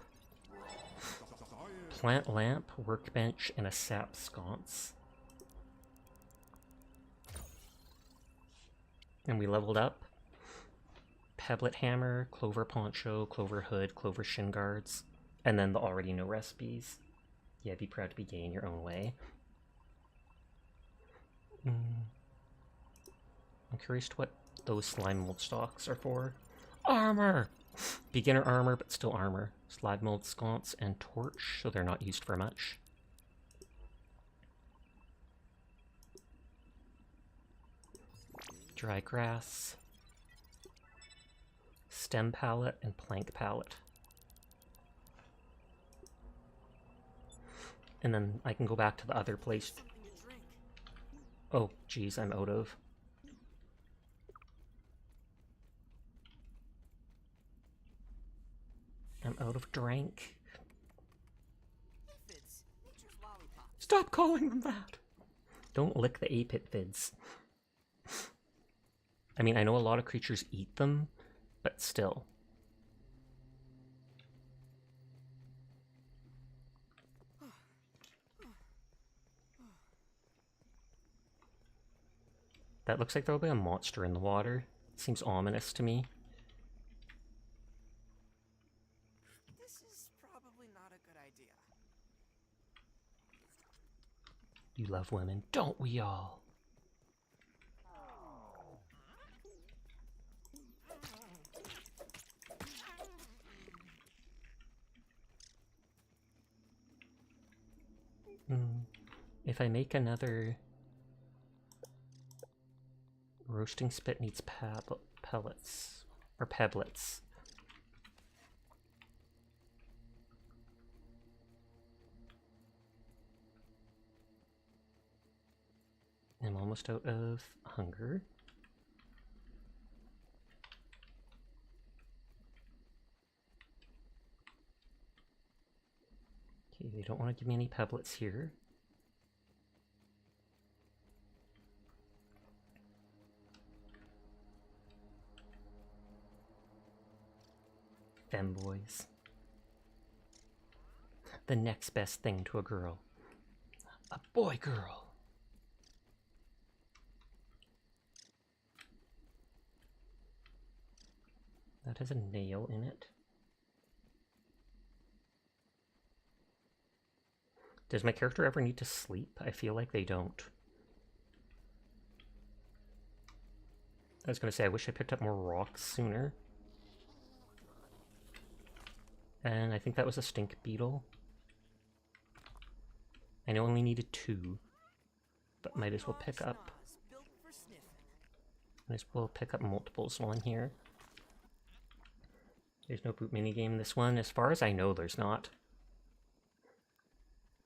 Plant lamp, workbench, and a sap sconce. And we leveled up. Pebblet hammer, clover poncho, clover hood, clover shin guards, and then the already know recipes. Yeah, be proud to be gay in your own way. I'm curious to what those slime mold stalks are for. Armor! Beginner armor, but still armor. Slime mold sconce and torch, so they're not used for much. Dry grass. Stem palette and plank palette. And then I can go back to the other place. Oh, geez, I'm out of. I'm out of drink. Stop calling them that! Don't lick the aphids. I mean, I know a lot of creatures eat them, but still. That looks like there'll be a monster in the water. It seems ominous to me. This is probably not a good idea. You love women, don't we all? If I make another... Roasting spit needs pellets. Or pebblets. I'm almost out of hunger. Okay, they don't want to give me any pebblets here. Femboys. The next best thing to a girl. A boy girl. That has a nail in it. Does my character ever need to sleep? I feel like they don't. I was going to say, I wish I picked up more rocks sooner. And I think that was a stink beetle. I know I only needed 2, but might as well pick up. Might as well pick up multiples while I'm here. There's no boot minigame in this one. As far as I know, there's not.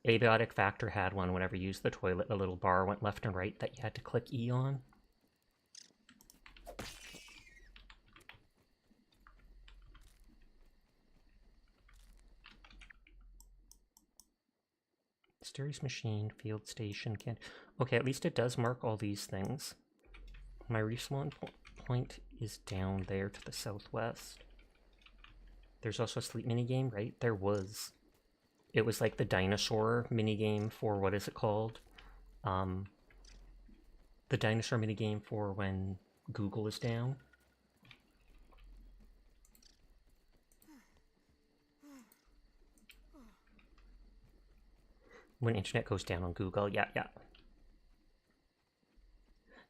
Abiotic Factor had one whenever you used the toilet. A little bar went left and right that you had to click E on. Mysterious machine, field station, can. Okay, at least it does mark all these things. My respawn point is down there to the southwest. There's also a sleep minigame, right? There was. It was like the dinosaur minigame for, what is it called? The dinosaur minigame for when Google is down. When internet goes down on Google, yeah.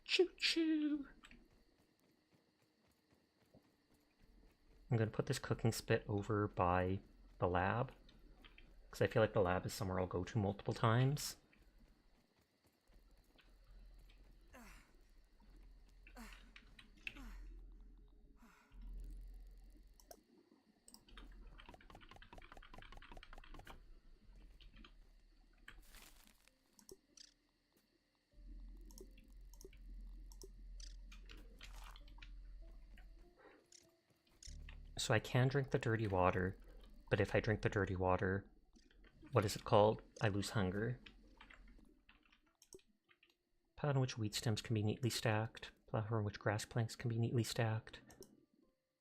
Choo-choo! I'm gonna put this cooking spit over by the lab, because I feel like the lab is somewhere I'll go to multiple times. So I can drink the dirty water, but if I drink the dirty water, what is it called? I lose hunger. Pad on which wheat stems can be neatly stacked. Platform on which grass planks can be neatly stacked.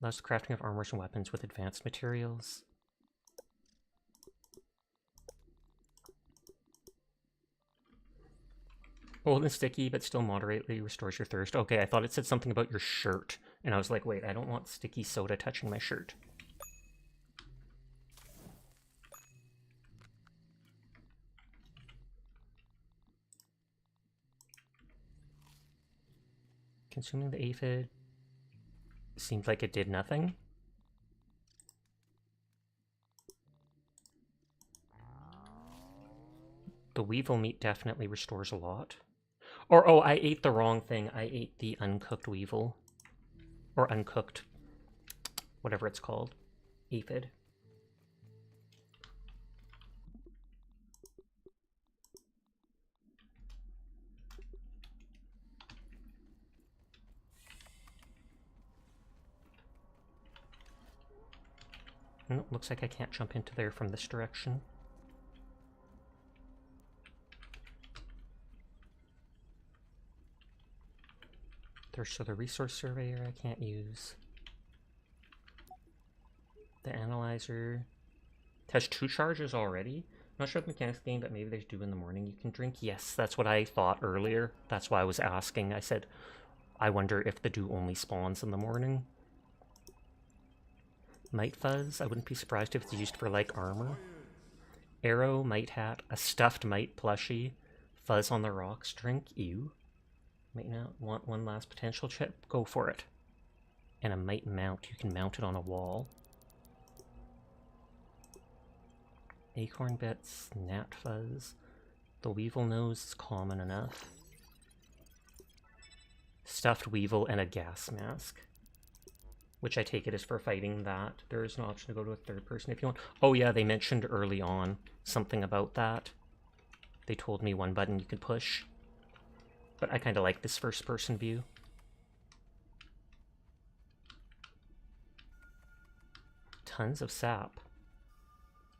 Allows the crafting of armors and weapons with advanced materials. Old and sticky, but still moderately restores your thirst. Okay, I thought it said something about your shirt. And I was like, wait, I don't want sticky soda touching my shirt. Consuming the aphid seems like it did nothing. The weevil meat definitely restores a lot. Or, oh, I ate the wrong thing. I ate the uncooked weevil. Or uncooked, whatever it's called. Aphid. Nope, looks like I can't jump into there from this direction. There's the resource surveyor I can't use. The analyzer has 2 charges already. Not sure if mechanics game, but maybe there's dew in the morning you can drink. Yes, that's what I thought earlier. That's why I was asking. I said, I wonder if the dew only spawns in the morning. Mite fuzz, I wouldn't be surprised if it's used for like armor. Arrow, mite hat, a stuffed mite plushie, fuzz on the rocks drink, ew. Might not want one last potential chip, go for it. And a mite mount, you can mount it on a wall. Acorn bits, gnat fuzz. The weevil nose is common enough. Stuffed weevil and a gas mask. Which I take it is for fighting that. There is an option to go to a third person if you want. Oh yeah, they mentioned early on something about that. They told me one button you could push. But I kind of like this first person view. Tons of sap.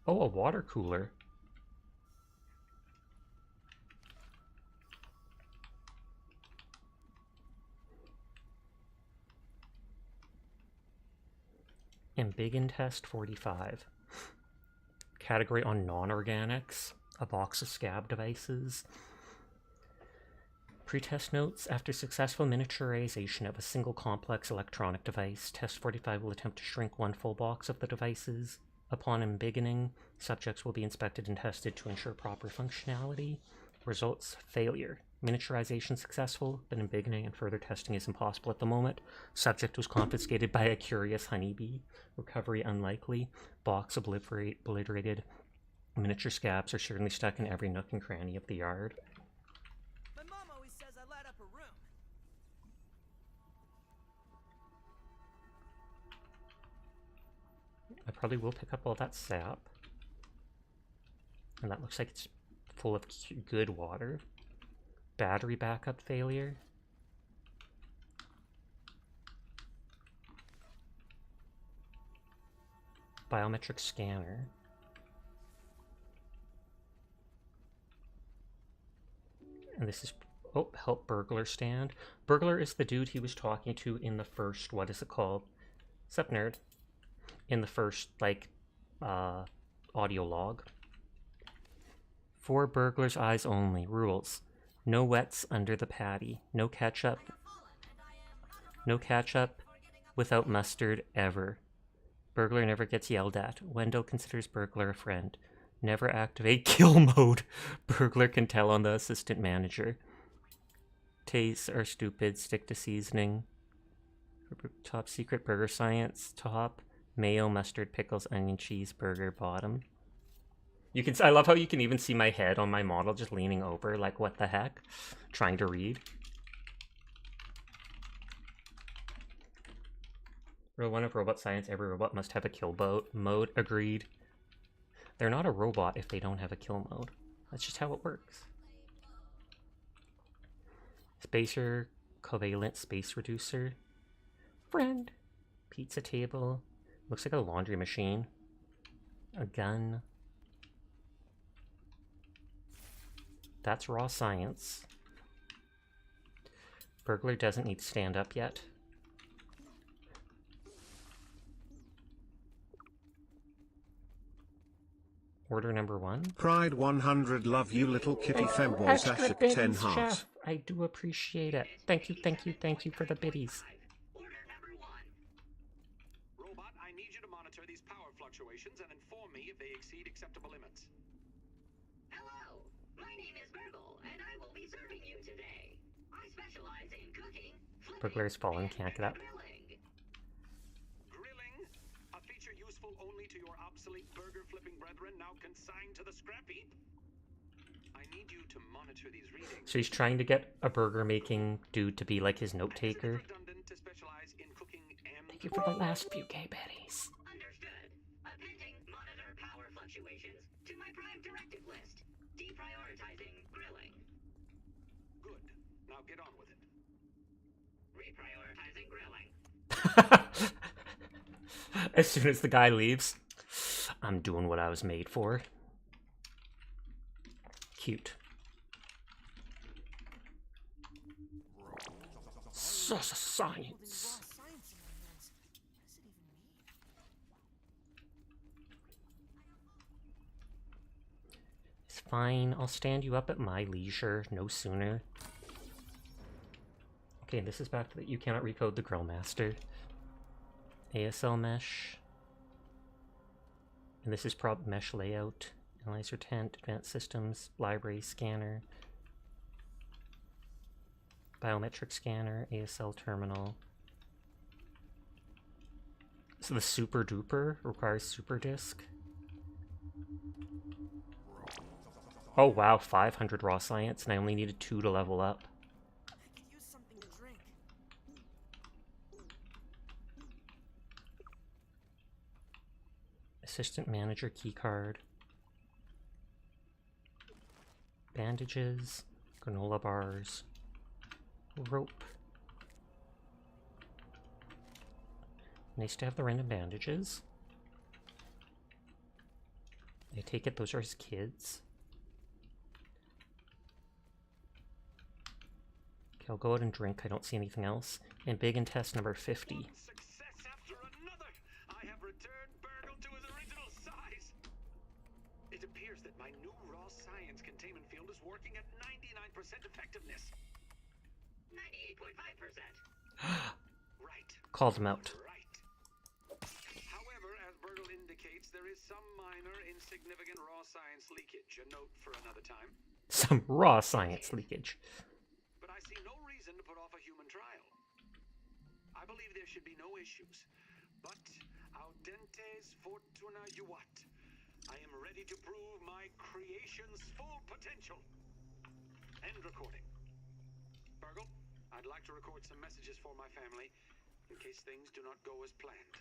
Oh, a water cooler. Embiggen test 45. Category on non-organics. A box of scab devices. Pre-test notes. After successful miniaturization of a single complex electronic device, Test 45 will attempt to shrink one full box of the devices. Upon embiggening, subjects will be inspected and tested to ensure proper functionality. Results: failure. Miniaturization successful, but embiggening and further testing is impossible at the moment. Subject was confiscated by a curious honeybee. Recovery unlikely. Box obliterated. Miniature scabs are certainly stuck in every nook and cranny of the yard. My mom always says I light up a room. I probably will pick up all that sap. And that looks like it's full of good water. Battery backup failure. Biometric scanner. And this is, oh, help burglar stand. Burglar is the dude he was talking to in the first, what is it called? Sup, nerd? In the first, like, audio log. For burglars' eyes only. Rules. No wets under the patty. No ketchup. No ketchup without mustard ever. Burglar never gets yelled at. Wendell considers burglar a friend. Never activate kill mode. Burglar can tell on the assistant manager. Tastes are stupid. Stick to seasoning. Top secret burger science. Top. Mayo, mustard, pickles, onion, cheese, burger, bottom. You can. I love how you can even see my head on my model just leaning over, like, what the heck? Trying to read. Rule 1 of robot science, every robot must have a kill mode. Agreed. They're not a robot if they don't have a kill mode. That's just how it works. Spacer, covalent space reducer. Friend. Pizza table. Looks like a laundry machine. A gun. That's raw science. Burglar doesn't need to stand up yet. Order number 1. Pride 100, love you little kitty femboys. Extra Asset 10 biddies, heart. chef. I do appreciate it. Thank you, thank you, thank you for the biddies. Order number 1. Robot, I need you to monitor these power fluctuations and inform me if they exceed acceptable limits. Hello, my name is Burgle, and I will be serving you today. I specialize in cooking, Burglar's fallen, can't get up. Grilling, a feature useful only to your obsolete burger-flipping brethren now consigned to the scrap heap. I need you to monitor these readings. So he's trying to get a burger making dude to be like his note taker. Thank you for the last few gay betties. Understood. Appending monitor power fluctuations to my prime directive list. Deprioritizing grilling. Good. Now get on with it. Reprioritizing grilling. As soon as the guy leaves, I'm doing what I was made for. Cute. Science. It's fine. I'll stand you up at my leisure, no sooner. Okay, this is back to the you cannot recode the Grill Master. ASL mesh. And this is prop mesh layout. Analyzer tent, advanced systems, library scanner. Biometric scanner, ASL terminal. So the super duper requires super disk. Oh wow, 500 raw science, and I only needed 2 to level up. I could use something to drink. Assistant manager keycard. Bandages, granola bars, rope. Nice to have the random bandages. I take it those are his kids. Okay, I'll go out and drink. I don't see anything else. And big in test number 50. One success after another. I have returned Burgle to his original size. It appears that my new raw science containment field is working at 99% effectiveness. 98.5%. Right. Called him out. Right. However, as Burgle indicates, there is some minor, insignificant raw science leakage. A note for another time. Some raw science leakage. issues. But audentes fortuna juvat. I am ready to prove my creation's full potential. End recording. Burgle, I'd like to record some messages for my family in case things do not go as planned.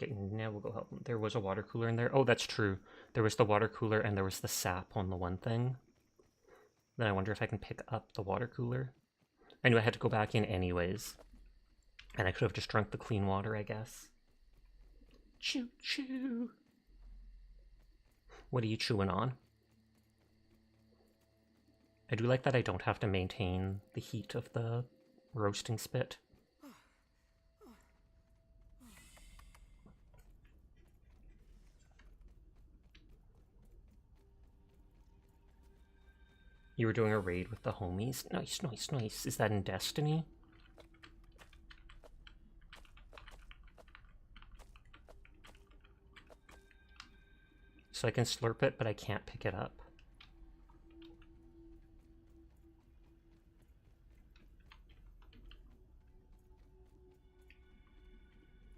Okay, now we'll go help them. There was a water cooler in there. Oh, that's true. There was the water cooler and there was the sap on the one thing. Then I wonder if I can pick up the water cooler. I knew I had to go back in anyways. And I could have just drunk the clean water, I guess. Choo choo. What are you chewing on? I do like that I don't have to maintain the heat of the roasting spit. You were doing a raid with the homies? Nice, nice, nice. Is that in Destiny? So I can slurp it, but I can't pick it up.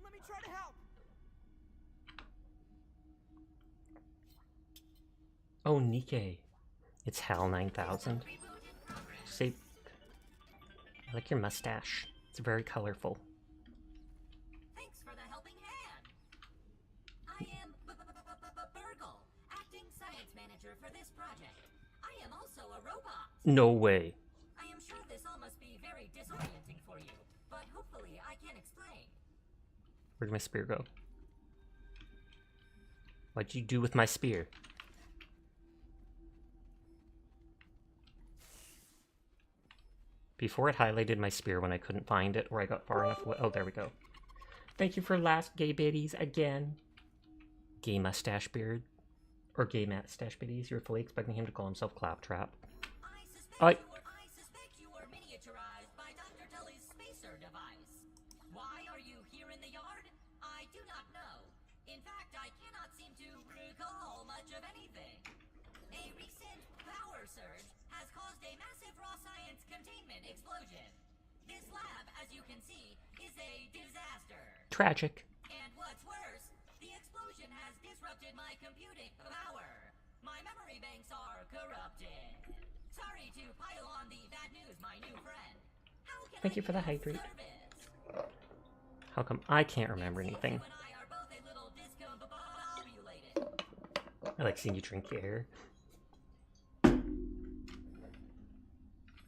Let me try to help. Oh, Nikkei. It's Hal 9000. Say, I like your mustache. It's very colorful. Thanks for the helping hand. I am Burgle, acting science manager for this project. I am also a robot. No way. I am sure this all must be very disorienting for you, but hopefully I can explain. Where'd my spear go? What'd you do with my spear? Before it highlighted my spear when I couldn't find it, or I got far enough away. Oh, there we go. Thank you for last gay biddies again. Gay mustache beard. Or gay mustache biddies. You're fully expecting him to call himself Claptrap. I suspect you were miniaturized by Dr. Tully's spacer device. Why are you here in the yard? I do not know. In fact, I cannot seem to recall much of anything. A recent power surge has caused a massive raw science containment explosion. This lab, as you can see, is a disaster. Tragic. And what's worse, the explosion has disrupted my computing power. My memory banks are corrupted. Sorry to pile on the bad news, my new friend. How can Thank you for the hydrate. How come I can't remember anything? I like seeing you drink the air.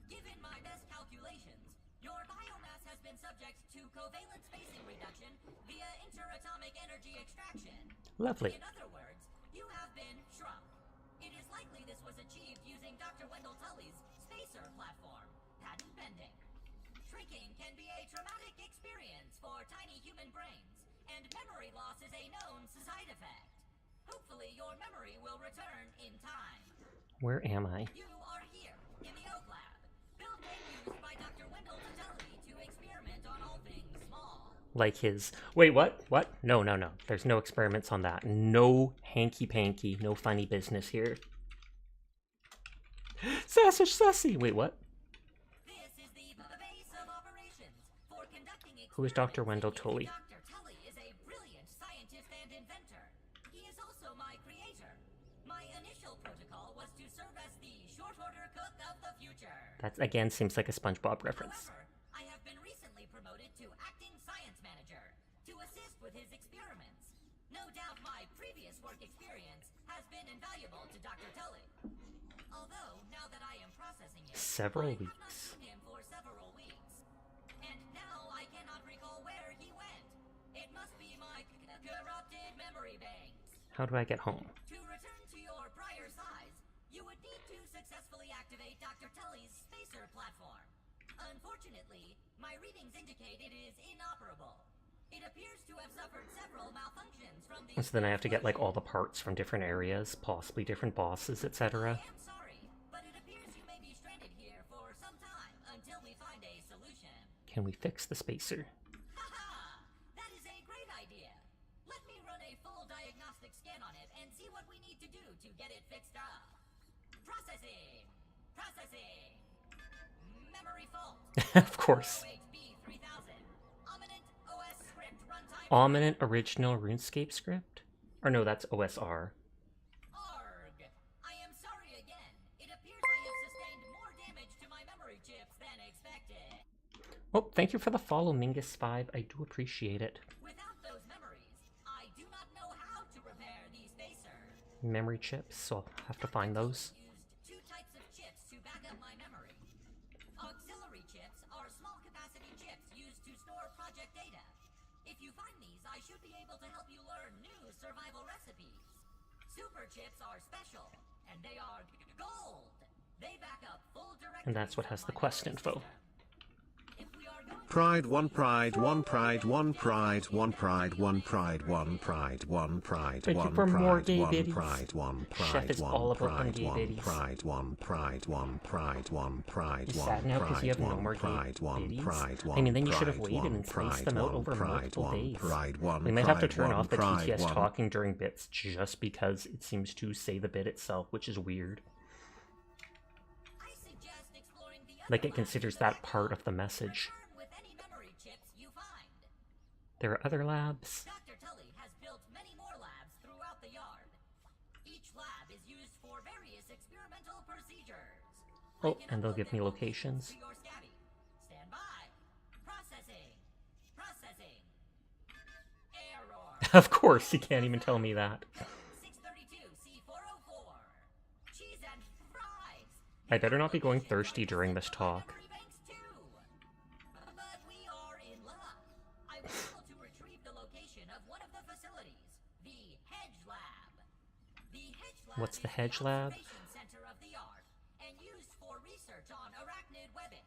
Given my best calculations, your biomass has been subject to covalent spacing reduction via interatomic energy extraction. Lovely. In other words, you have been shrunk. It is likely this was achieved using Dr. Wendell Tully's spacer platform, patent pending. Shrinking can be a traumatic experience for tiny human brains, and memory loss is a known side effect. Hopefully your memory will return in time. Where am I? You are here, in the Oak Lab, built and used by Dr. Wendell Tully to experiment on all things small. Like his... Wait, what? What? No, no, no. There's no experiments on that. No hanky-panky, no funny business here. Sassy, sassy! Wait, what? This is the base of operations for conducting experiments. Who is Dr. Wendell Tully? Dr. Tully is a brilliant scientist and inventor. He is also my creator. My initial protocol was to serve as the short order cook of the future. That, again, seems like a SpongeBob reference. However, I have been recently promoted to acting science manager to assist with his experiments. No doubt my previous work experience has been invaluable to Dr. Tully. Although, now that I am processing it, Several I have not weeks. seen him for several weeks. And now I cannot recall where he went. It must be my corrupted memory banks. How do I get home? To return to your prior size, you would need to successfully activate Dr. Tully's spacer platform. Unfortunately, my readings indicate it is inoperable. It appears to have suffered several malfunctions from the... So then I have to get, like, all the parts from different areas, possibly different bosses, etc. I am sorry, but it appears you may be stranded here for some time until we find a solution. Can we fix the spacer? Haha! That is a great idea. Let me run a full diagnostic scan on it and see what we need to do to get it fixed up. Processing! Processing! Memory fault. Of course. 408B3000. Ominent OS script runtime. Ominent original RuneScape script? Or no, that's OSR. Arg. I am sorry again. It appears I have sustained more damage to my memory chips than expected. Oh, thank you for the follow, Mingus5. I do appreciate it. Without those memories, I do not know how to repair the spacer. Memory chips, so I'll have to find those. Used two types of chips to back up my memory. Auxiliary chips are small capacity chips used to store project data. If you find these, I should be able to help you learn new survival recipes. Super chips are special, and they are gold. They back up full directories. And that's what has the quest info. Pride, one pride, one pride, one pride, one pride, one pride, one pride, one pride, Thank you one for more pride, gay one biddies. pride, one Chef pride, is one all about them pride, gay one biddies. pride, one pride, one pride, one pride, You're one sad now because you pride, have no one more gay pride, one biddies? pride, I one mean, then you should have pride, waited one and spaced pride, them out one over pride, multiple one days. pride, one We might have to pride, turn one off the pride, TTS one. talking during bits just because it seems to say the bit itself, which is weird. I suggest exploring the other Like it labs considers in the that back part hall. of the message. Return with any memory chips you find. There are other labs. Dr. Tully has built many more labs throughout the yard. Each lab is used for various experimental procedures. Oh, I can and they'll upload give me them locations. to your scabby. Stand by. Processing. Processing. Error. Of course, you can't even tell me that. 632 C404. Cheese and fries. I better not be going thirsty during this talk. Memory banks too. But we are in luck. I was able to retrieve the location of one of the facilities, the Hedge Lab. The Hedge Lab What's the is Hedge Lab? observation center of the yard and used for research on arachnid webbing.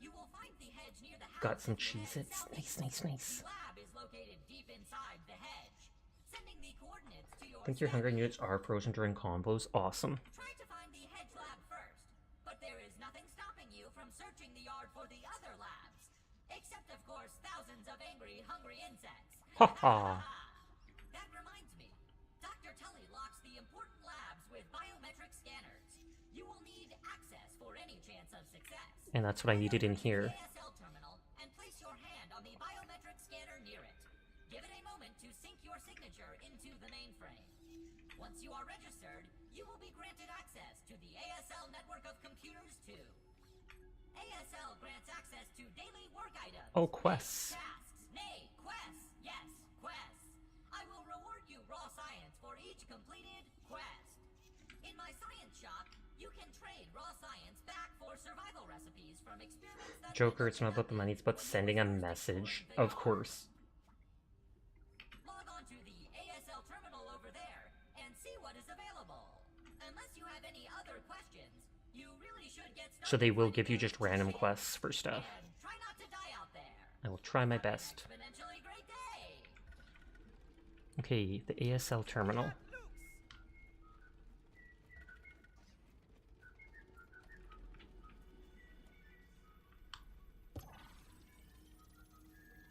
You will find the hedge near the house. Got some if you head Cheez-Its. southeast. Nice, nice, nice. The lab is located deep inside the hedge. Sending the coordinates to your I think your hunger scabby. units are frozen during combos. Awesome. Try to find the Hedge Lab first, but there is nothing stopping you from searching the yard for the other labs. Except, of course, thousands of angry, hungry insects. Ha ha. That reminds me. Dr. Tully locks the important labs with biometric scanners. You will need access for any chance of success. And that's what I needed in here. ASL terminal and place your hand on the biometric scanner near it. Give it a moment to sync your signature into the mainframe. Once you are registered, you will be granted access to the ASL network of computers too. ASL grants access to daily work items. Oh, quests. Tasks. Nay, quests. Yes, quests. I will reward you raw science for each completed quest. In my science shop, you can trade raw science back for survival recipes from experiments that Joker, it's not about the money, it's about sending a message. Of course. Log on to the ASL terminal over there and see what is available. Unless you have any other questions, you really should get started. So they will give you just random quests for stuff. And try not to die out there. I will try my best. Exponentially great day. Okay, the ASL terminal.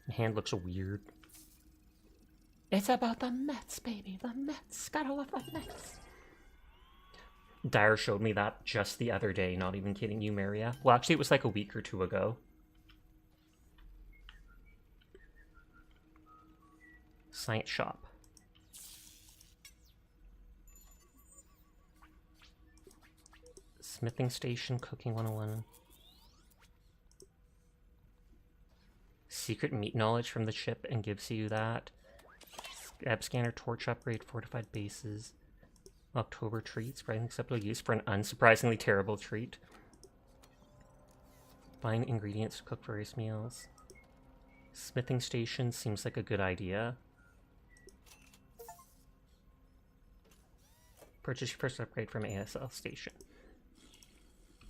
My hand looks weird. It's about the Mets, baby. The Mets. Gotta love the Mets. Dyer showed me that just the other day. Not even kidding you, Maria. Well, actually, it was like a week or two ago. Science shop. Smithing station, cooking 101. Secret meat knowledge from the ship and gives you that. Scab scanner, torch upgrade, fortified bases. October treat, surprisingly acceptable use for an unsurprisingly terrible treat. Find ingredients to cook various meals. Smithing station seems like a good idea. Purchase your first upgrade from ASL station.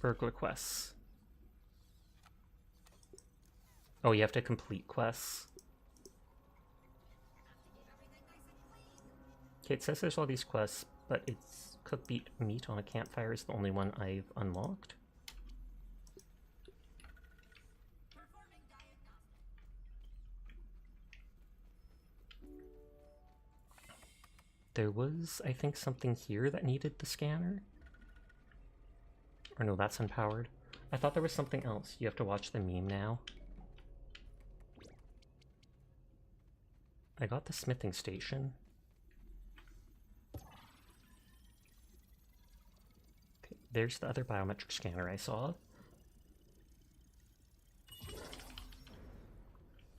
Burglar quests. Oh, you have to complete quests. Okay, it says there's all these quests, but it's cook beat meat on a campfire is the only one I've unlocked. There was, I think, something here that needed the scanner. Or no, that's unpowered. I thought there was something else. You have to watch the meme now. I got the smithing station. Okay, there's the other biometric scanner I saw.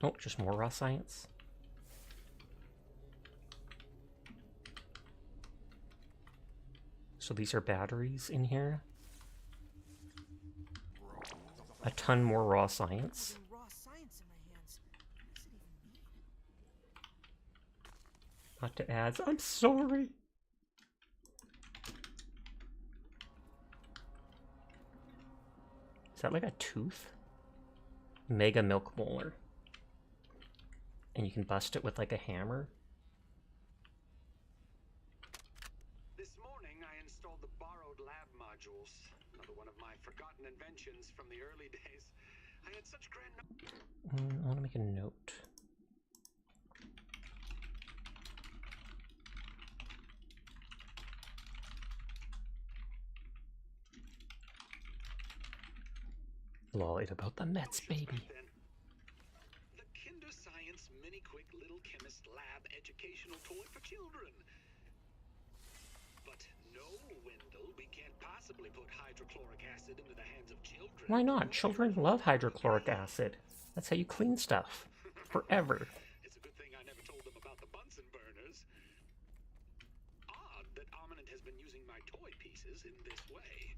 Oh, just more raw science. So these are batteries in here. A ton more raw science. Raw science in my hands. What does it even mean? Not to ads. I'm sorry. Is that like a tooth? Mega milk molar. And you can bust it with like a hammer. This morning I installed the borrowed lab modules. Another one of my forgotten inventions from the early days. I had such grand... I want to make a note. Lol, it's about the Mets, baby. The Kinder Science Mini Quick Little Chemist Lab educational toy for children. But no, Wendell, we can't possibly put hydrochloric acid into the hands of children. Why not? Children love hydrochloric acid. That's how you clean stuff. Forever. It's a good thing I never told them about the Bunsen burners. Odd that Armament has been using my toy pieces in this way.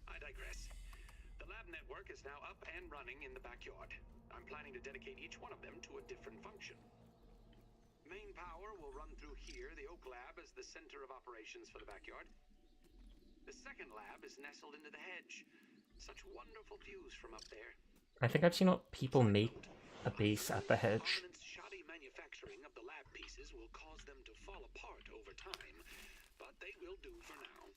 I digress. The lab network is now up and running in the backyard. I'm planning to dedicate each one of them to a different function. Main power will run through here, the Oak Lab as the center of operations for the backyard. The second lab is nestled into the hedge. Such wonderful views from up there. I think I've seen people make a base at the hedge. Armament's shoddy manufacturing of the lab pieces will cause them to fall apart over time, but they will do for now.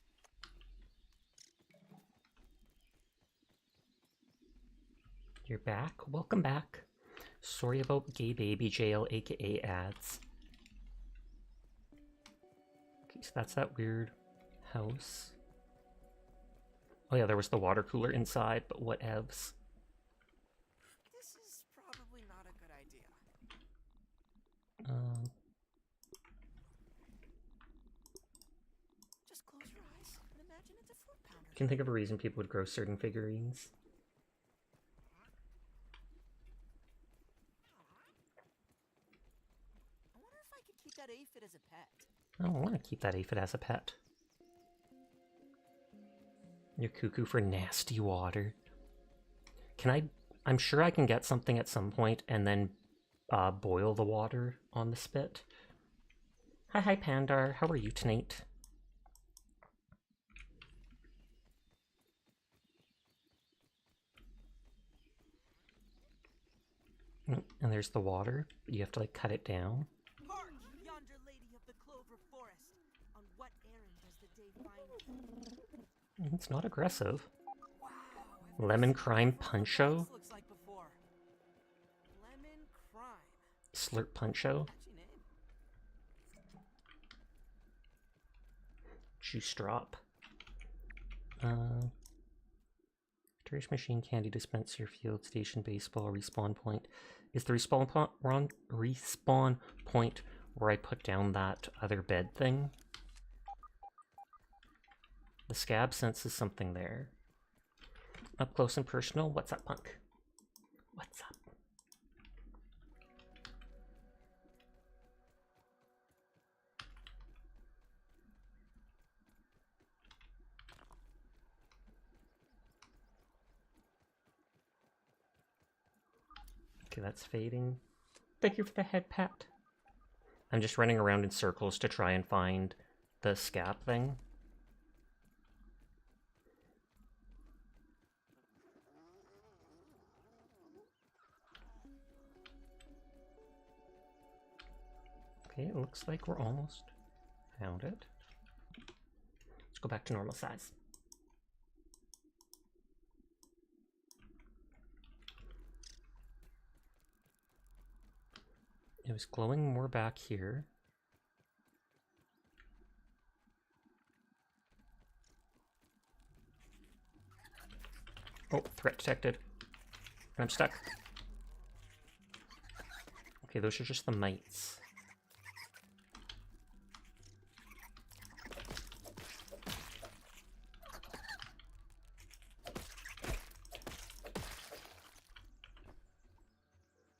You're back? Welcome back. Sorry about gay baby jail, aka ads. Okay, so that's that weird house. Oh yeah, there was the water cooler inside, but whatevs. This is probably not a good idea. Just close your eyes and imagine it's a fruit pounder. I can think of a reason people would grow certain figurines. I wonder if I could keep that aphid as a pet. I don't want to keep that aphid as a pet. You're cuckoo for nasty water. I'm sure I can get something at some point and then boil the water on the spit. Hi Pandar, how are you tonight? And there's the water. You have to like cut it down. Hark, yonder lady of the clover forest. On what errand does the day find you? It's not aggressive. Wow, Lemon crime puncho. this looks like before. Lemon crime. Slurp puncho. Catchy name. Juice drop. Trash machine, candy dispenser, field station, baseball, respawn point. Is the respawn point where I put down that other bed thing? The scab senses something there. Up close and personal. What's up, punk? What's up? Okay, that's fading. Thank you for the head pat. I'm just running around in circles to try and find the scab thing. Okay, it looks like we're almost found it. Let's go back to normal size. It was glowing more back here. Oh, threat detected. I'm stuck. Okay, those are just the mites.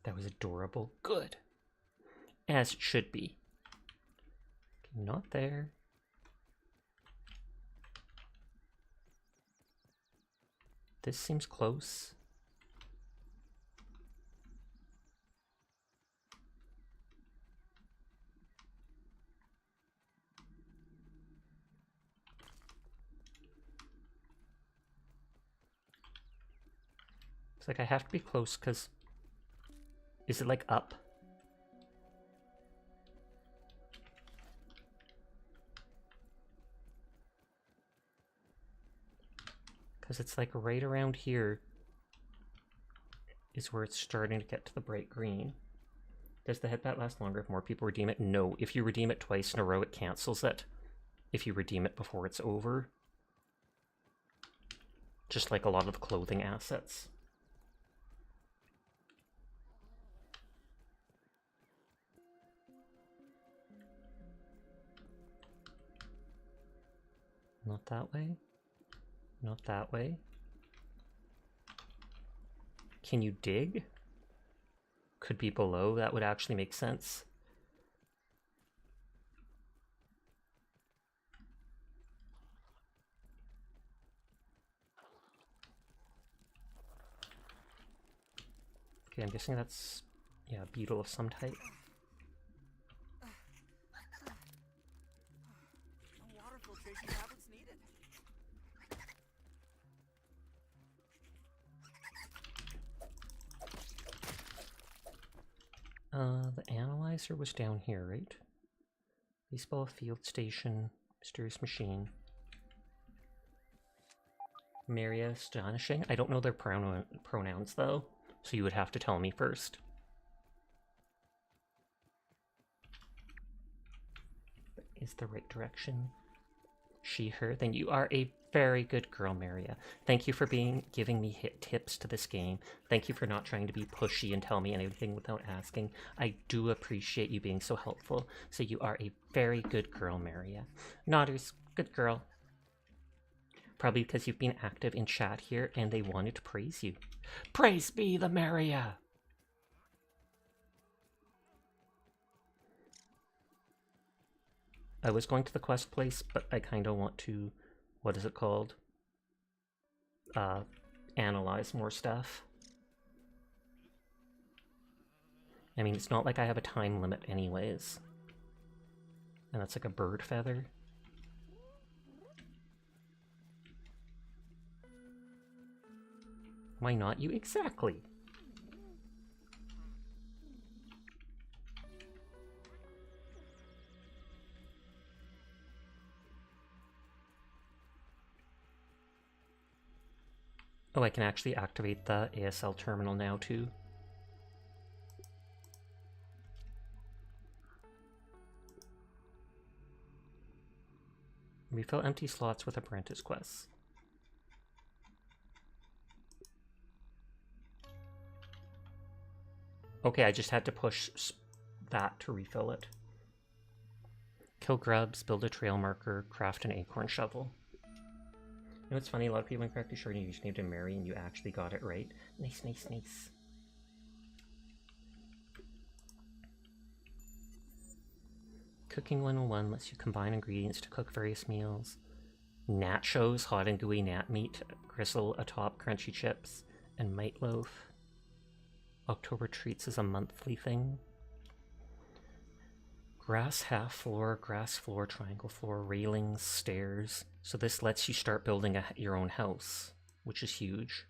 That was adorable. Good. As it should be. Okay, not there. This seems close. It's like I have to be close because... Is it like up? Because it's like right around here is where it's starting to get to the bright green. Does the headbat last longer if more people redeem it? No. If you redeem it twice in a row, it cancels it. If you redeem it before it's over. Just like a lot of the clothing assets. Not that way. Not that way. Can you dig? Could be below. That would actually make sense. Okay, I'm guessing that's, yeah, a beetle of some type. No water filtration tablets needed. The analyzer was down here, right? Baseball field station, mysterious machine. Maria, astonishing. I don't know their pronouns though, so you would have to tell me first. Is the right direction? She, her, then you are a very good girl, Maria. Thank you for giving me tips to this game. Thank you for not trying to be pushy and tell me anything without asking. I do appreciate you being so helpful. So you are a very good girl, Maria. Nodders, good girl. Probably because you've been active in chat here and they wanted to praise you. Praise be the Maria! I was going to the quest place, but I kind of want to, what is it called? Analyze more stuff. I mean, it's not like I have a time limit anyways. And that's like a bird feather. Why not you? Exactly. Oh, I can actually activate the ASL terminal now, too. Refill empty slots with apprentice quests. Okay, I just had to push that to refill it. Kill grubs, build a trail marker, craft an acorn shovel. You know what's funny? A lot of people incorrectly short your username to Mary and you actually got it right. Nice, nice, nice. Cooking 101 lets you combine ingredients to cook various meals. Nachos, hot and gooey nat meat, gristle atop crunchy chips, and mite loaf. October treats is a monthly thing. Grass half floor, grass floor, triangle floor, railings, stairs. So this lets you start building your own house, which is huge.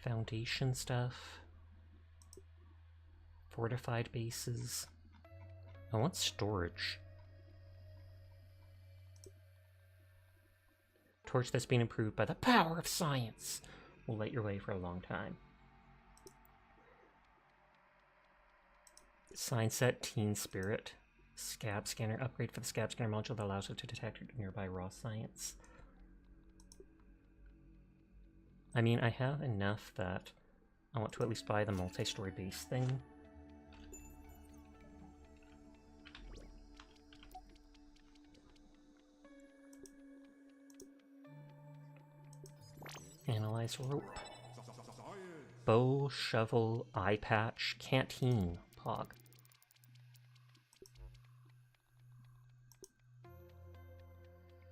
Foundation stuff. Fortified bases. I want storage. Torch that's been improved by the power of science will light your way for a long time. Sign set, teen spirit. Scab scanner. Upgrade for the scab scanner module that allows it to detect nearby raw science. I mean, I have enough that I want to at least buy the multi-story base thing. Analyze rope. Bow, shovel, eye patch, canteen, pog.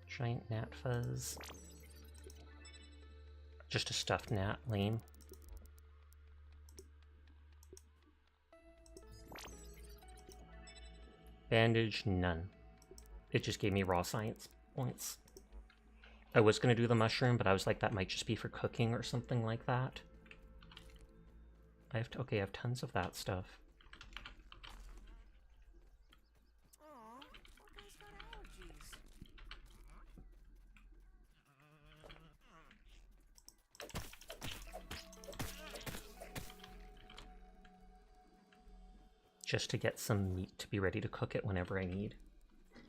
Giant gnat fuzz. Just a stuffed gnat, lame. Bandage, none. It just gave me raw science points. I was going to do the mushroom, but I was like, that might just be for cooking or something like that. I have to, okay, I have tons of that stuff. Aw, poor guy's got allergies. Just to get some meat to be ready to cook it whenever I need.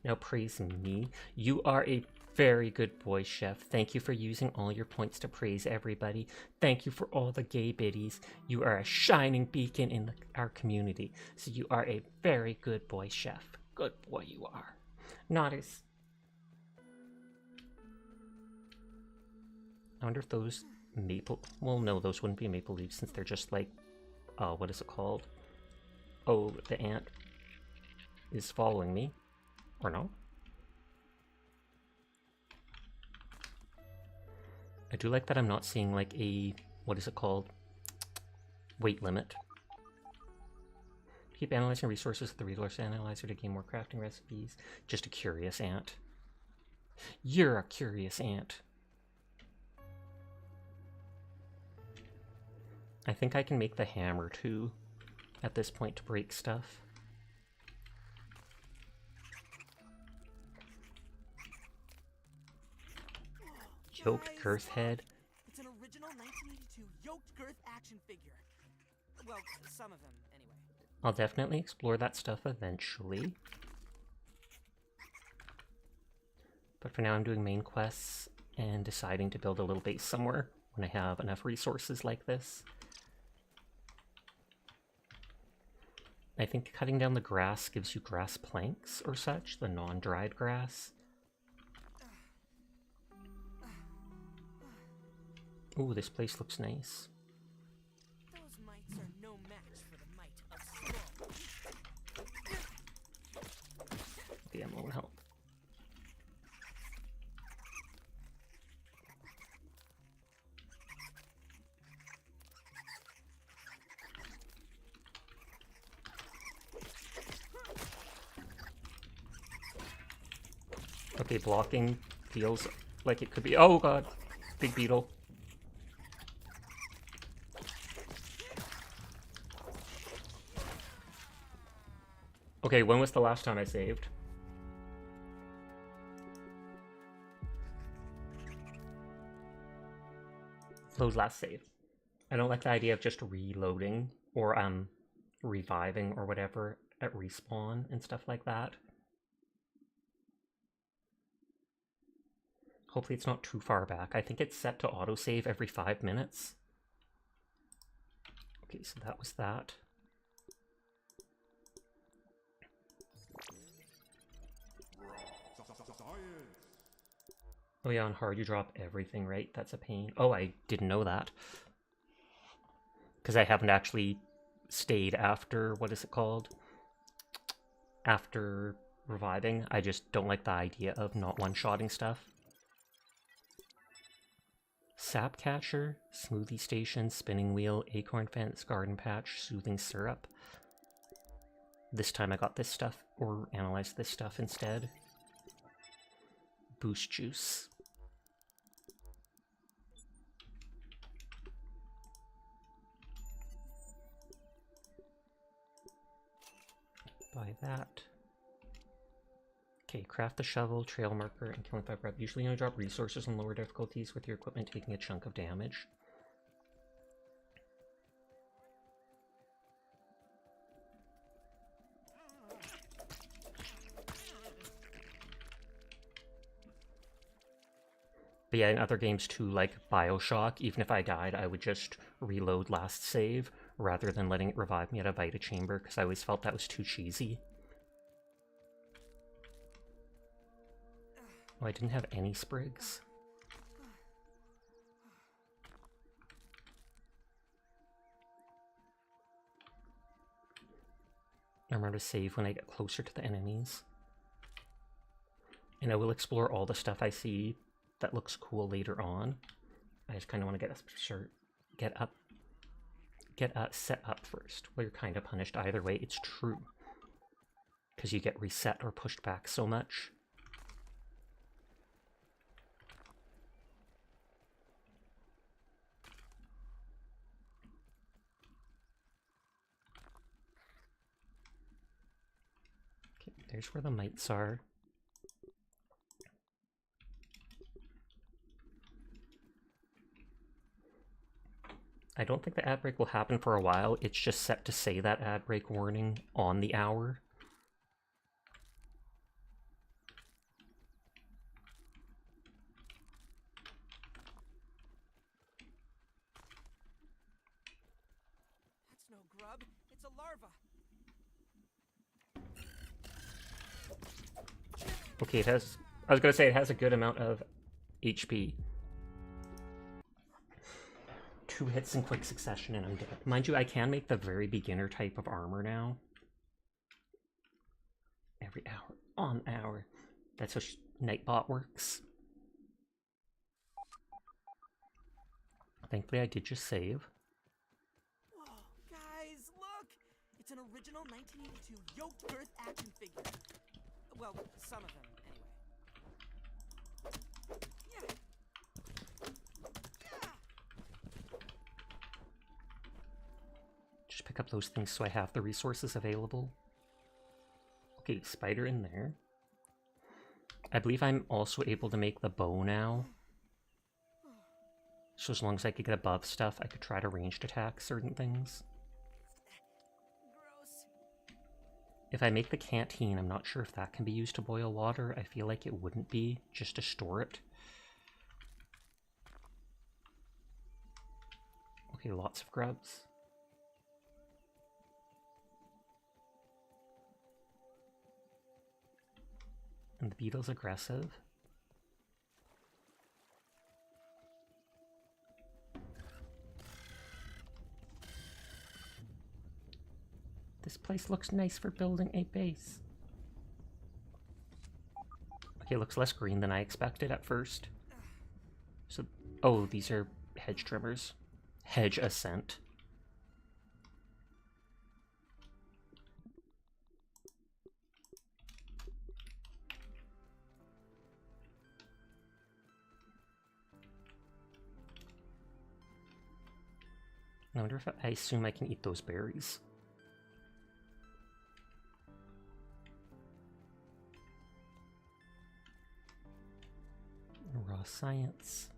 Now praise me. You are a very good boy, chef. Thank you for using all your points to praise everybody. Thank you for all the gay biddies. You are a shining beacon in our community. So you are a very good boy, chef. Good boy you are. Not as... I wonder if those maple... Well, no, those wouldn't be maple leaves since they're just like... what is it called? Oh, the ant is following me. Or no? I do like that I'm not seeing like a, what is it called? Weight limit. Keep analyzing resources with the resource analyzer to gain more crafting recipes. Just a curious ant. You're a curious ant. I think I can make the hammer too at this point to break stuff. Yoked girth head. It's an original 1982 yoked girth action figure. Well, some of them, anyway. I'll definitely explore that stuff eventually. But for now I'm doing main quests and deciding to build a little base somewhere when I have enough resources like this. I think cutting down the grass gives you grass planks or such, the non-dried grass. Ooh, this place looks nice. Those mites are no match for the might of Slow. The ammo will help. Okay, blocking feels like it could be... Oh god! Big beetle. Okay, when was the last time I saved? Flo's last save. I don't like the idea of just reloading or reviving or whatever at respawn and stuff like that. Hopefully it's not too far back. I think it's set to autosave every 5 minutes. Okay, so that was that. Oh yeah, on hard you drop everything, right? That's a pain. Oh, I didn't know that. Because I haven't actually stayed after, what is it called? After reviving. I just don't like the idea of not one-shotting stuff. Sap catcher, smoothie station, spinning wheel, acorn fence, garden patch, soothing syrup. This time I got this stuff, or analyzed this stuff instead. Boost juice. Buy that. Okay, craft the shovel, trail marker, and killing 5 rep. Usually you drop resources on lower difficulties with your equipment taking a chunk of damage. But yeah, in other games too, like Bioshock, even if I died, I would just reload last save rather than letting it revive me at a Vita Chamber, because I always felt that was too cheesy. Oh, I didn't have any sprigs. I remember to save when I get closer to the enemies. And I will explore all the stuff I see that looks cool later on. I just kind of want to get set up first. Well, you're kind of punished either way. It's true. Because you get reset or pushed back so much. Okay, there's where the mites are. I don't think the ad break will happen for a while. It's just set to say that ad break warning on the hour. That's no grub. It's a larva. Okay, it has... I was gonna say it has a good amount of HP. 2 hits in quick succession and I'm dead. Mind you, I can make the very beginner type of armor now. Every hour. On hour. That's how Nightbot works. Thankfully I did just save. Whoa, guys, look! It's an original 1982 yoked girth action figure. Well, some of them, anyway. Yeah. Just pick up those things so I have the resources available. Okay, spider in there. I believe I'm also able to make the bow now. So as long as I could get above stuff, I could try to ranged attack certain things. Gross. If I make the canteen, I'm not sure if that can be used to boil water. I feel like it wouldn't be, just to store it. Okay, lots of grubs. And the beetle's aggressive. This place looks nice for building a base. Okay, it looks less green than I expected at first. So, oh, these are hedge trimmers. Hedge ascent. I wonder if I assume I can eat those berries. Raw science.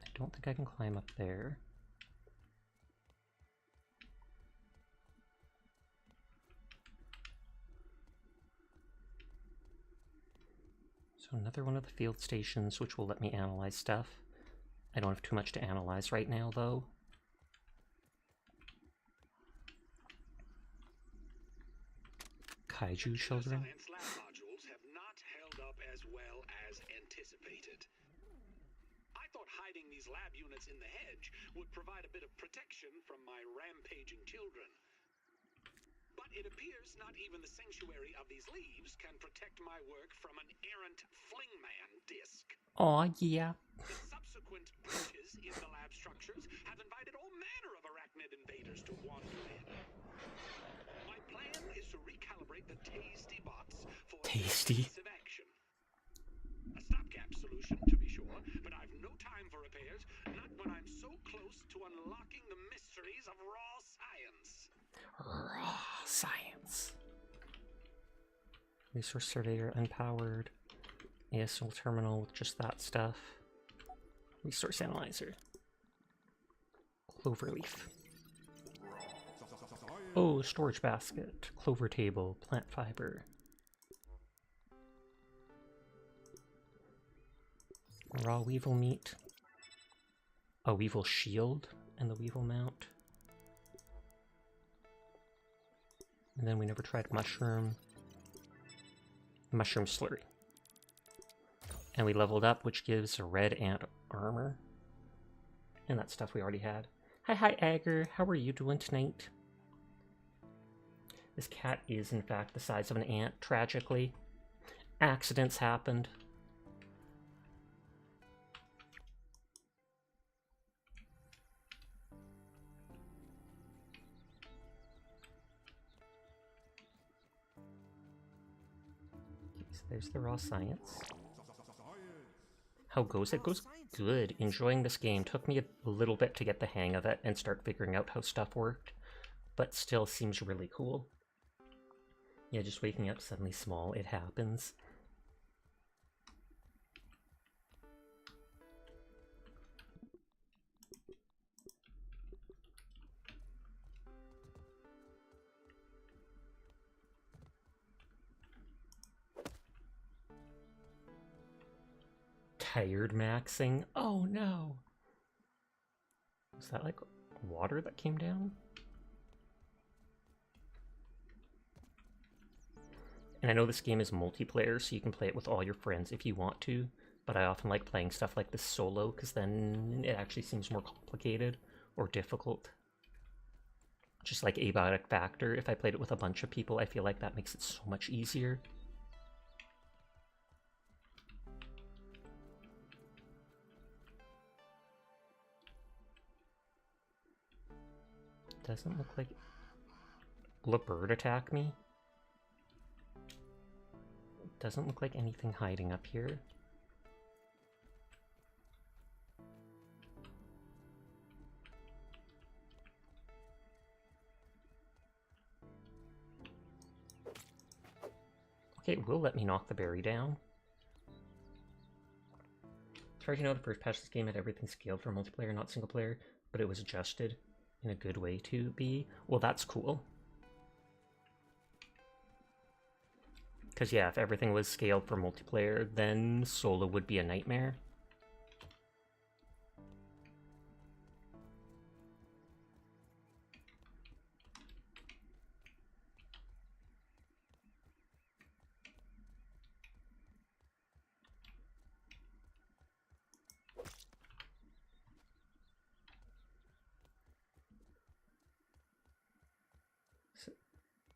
I don't think I can climb up there. So another one of the field stations, which will let me analyze stuff. I don't have too much to analyze right now, though. Kaiju children. Science lab modules have not held up as well as anticipated. I thought hiding these lab units in the hedge would provide a bit of protection from my rampaging children. But it appears not even the sanctuary of these leaves can protect my work from an errant flingman disc. Aw, yeah. The subsequent breaches in the lab structures have invited all manner of arachnid invaders to wander in. My plan is to recalibrate the tasty bots for defensive action. A stopgap solution, to be sure, but I've no time for repairs, not when I'm so close to unlocking the mysteries of raw science. Raw science. Resource surveyor unpowered. ASL terminal with just that stuff. Resource analyzer. cloverleaf. Oh, storage basket, clover table, plant fiber. Raw weevil meat. A weevil shield and the weevil mount. And then we never tried mushroom slurry. And we leveled up, which gives a red ant armor. And that stuff we already had. Hi, Agar. How are you doing tonight? This cat is, in fact, the size of an ant, tragically. Accidents happened. So there's the raw science. How goes it? Goes good. Enjoying this game. Took me a little bit to get the hang of it and start figuring out how stuff worked, but still seems really cool. Yeah, just waking up suddenly small. It happens. Tired maxing? Oh no! Is that like water that came down? And I know this game is multiplayer, so you can play it with all your friends if you want to, but I often like playing stuff like this solo, because then it actually seems more complicated or difficult. Just like Abiotic Factor, if I played it with a bunch of people, I feel like that makes it so much easier. Doesn't look like... Will a bird attack me? Doesn't look like anything hiding up here. Okay, it will let me knock the berry down. As far as you know, the first patch of this game had everything scaled for multiplayer, not single player, but it was adjusted in a good way to be. Well, that's cool. Because yeah, if everything was scaled for multiplayer, then solo would be a nightmare.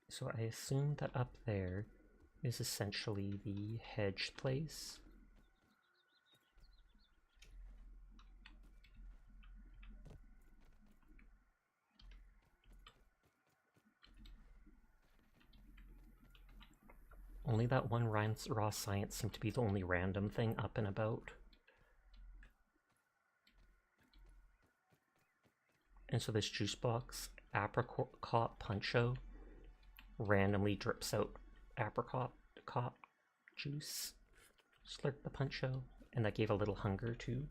So I assume that up there is essentially the hedge place. Only that one raw science seemed to be the only random thing up and about. And so this juice box, apricot puncho, randomly drips out apricot juice. Slurp the puncho, and that gave a little hunger too.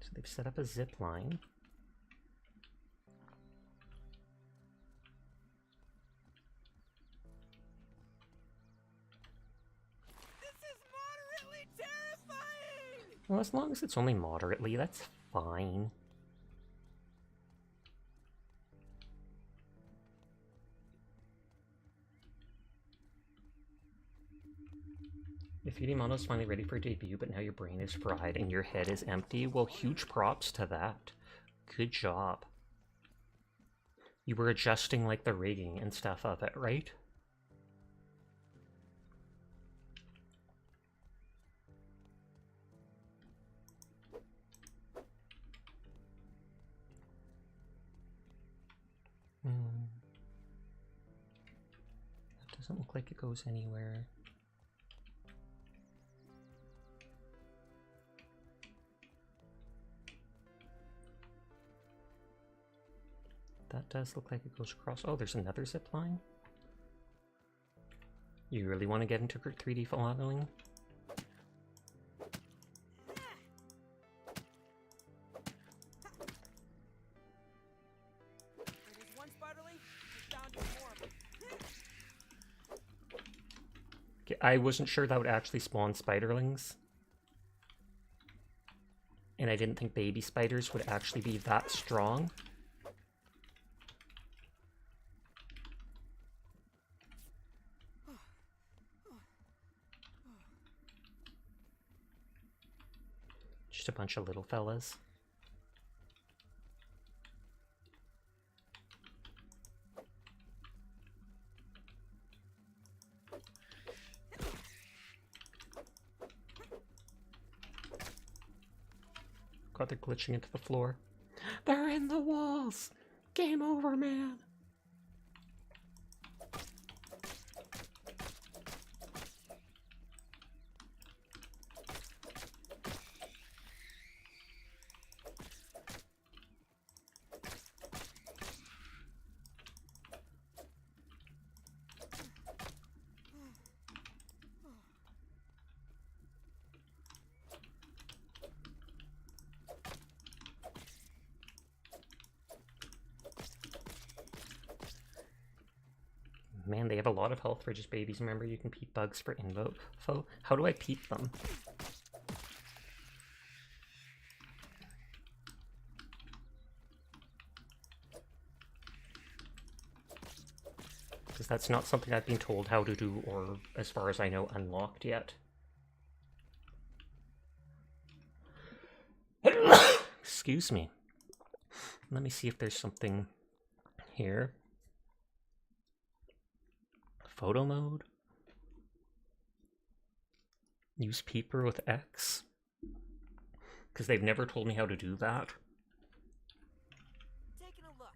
So they've set up a zip line. This is moderately terrifying! Well, as long as it's only moderately, that's fine. If Yudimono's finally ready for debut, but now your brain is fried and your head is empty, well, huge props to that. Good job. You were adjusting, like, the rigging and stuff of it, right? That doesn't look like it goes anywhere. That does look like it goes across. Oh, there's another zip line. You really want to get into 3D modeling? I wasn't sure that would actually spawn spiderlings. And I didn't think baby spiders would actually be that strong. Just a bunch of little fellas. God, they're glitching into the floor. They're in the walls! Game over, man! Man, they have a lot of health for just babies. Remember, you can peep bugs for info. How do I peep them? Because that's not something I've been told how to do, or, as far as I know, unlocked yet. Excuse me. Let me see if there's something here. Photo mode? Use peeper with X? Because they've never told me how to do that. Taking a look.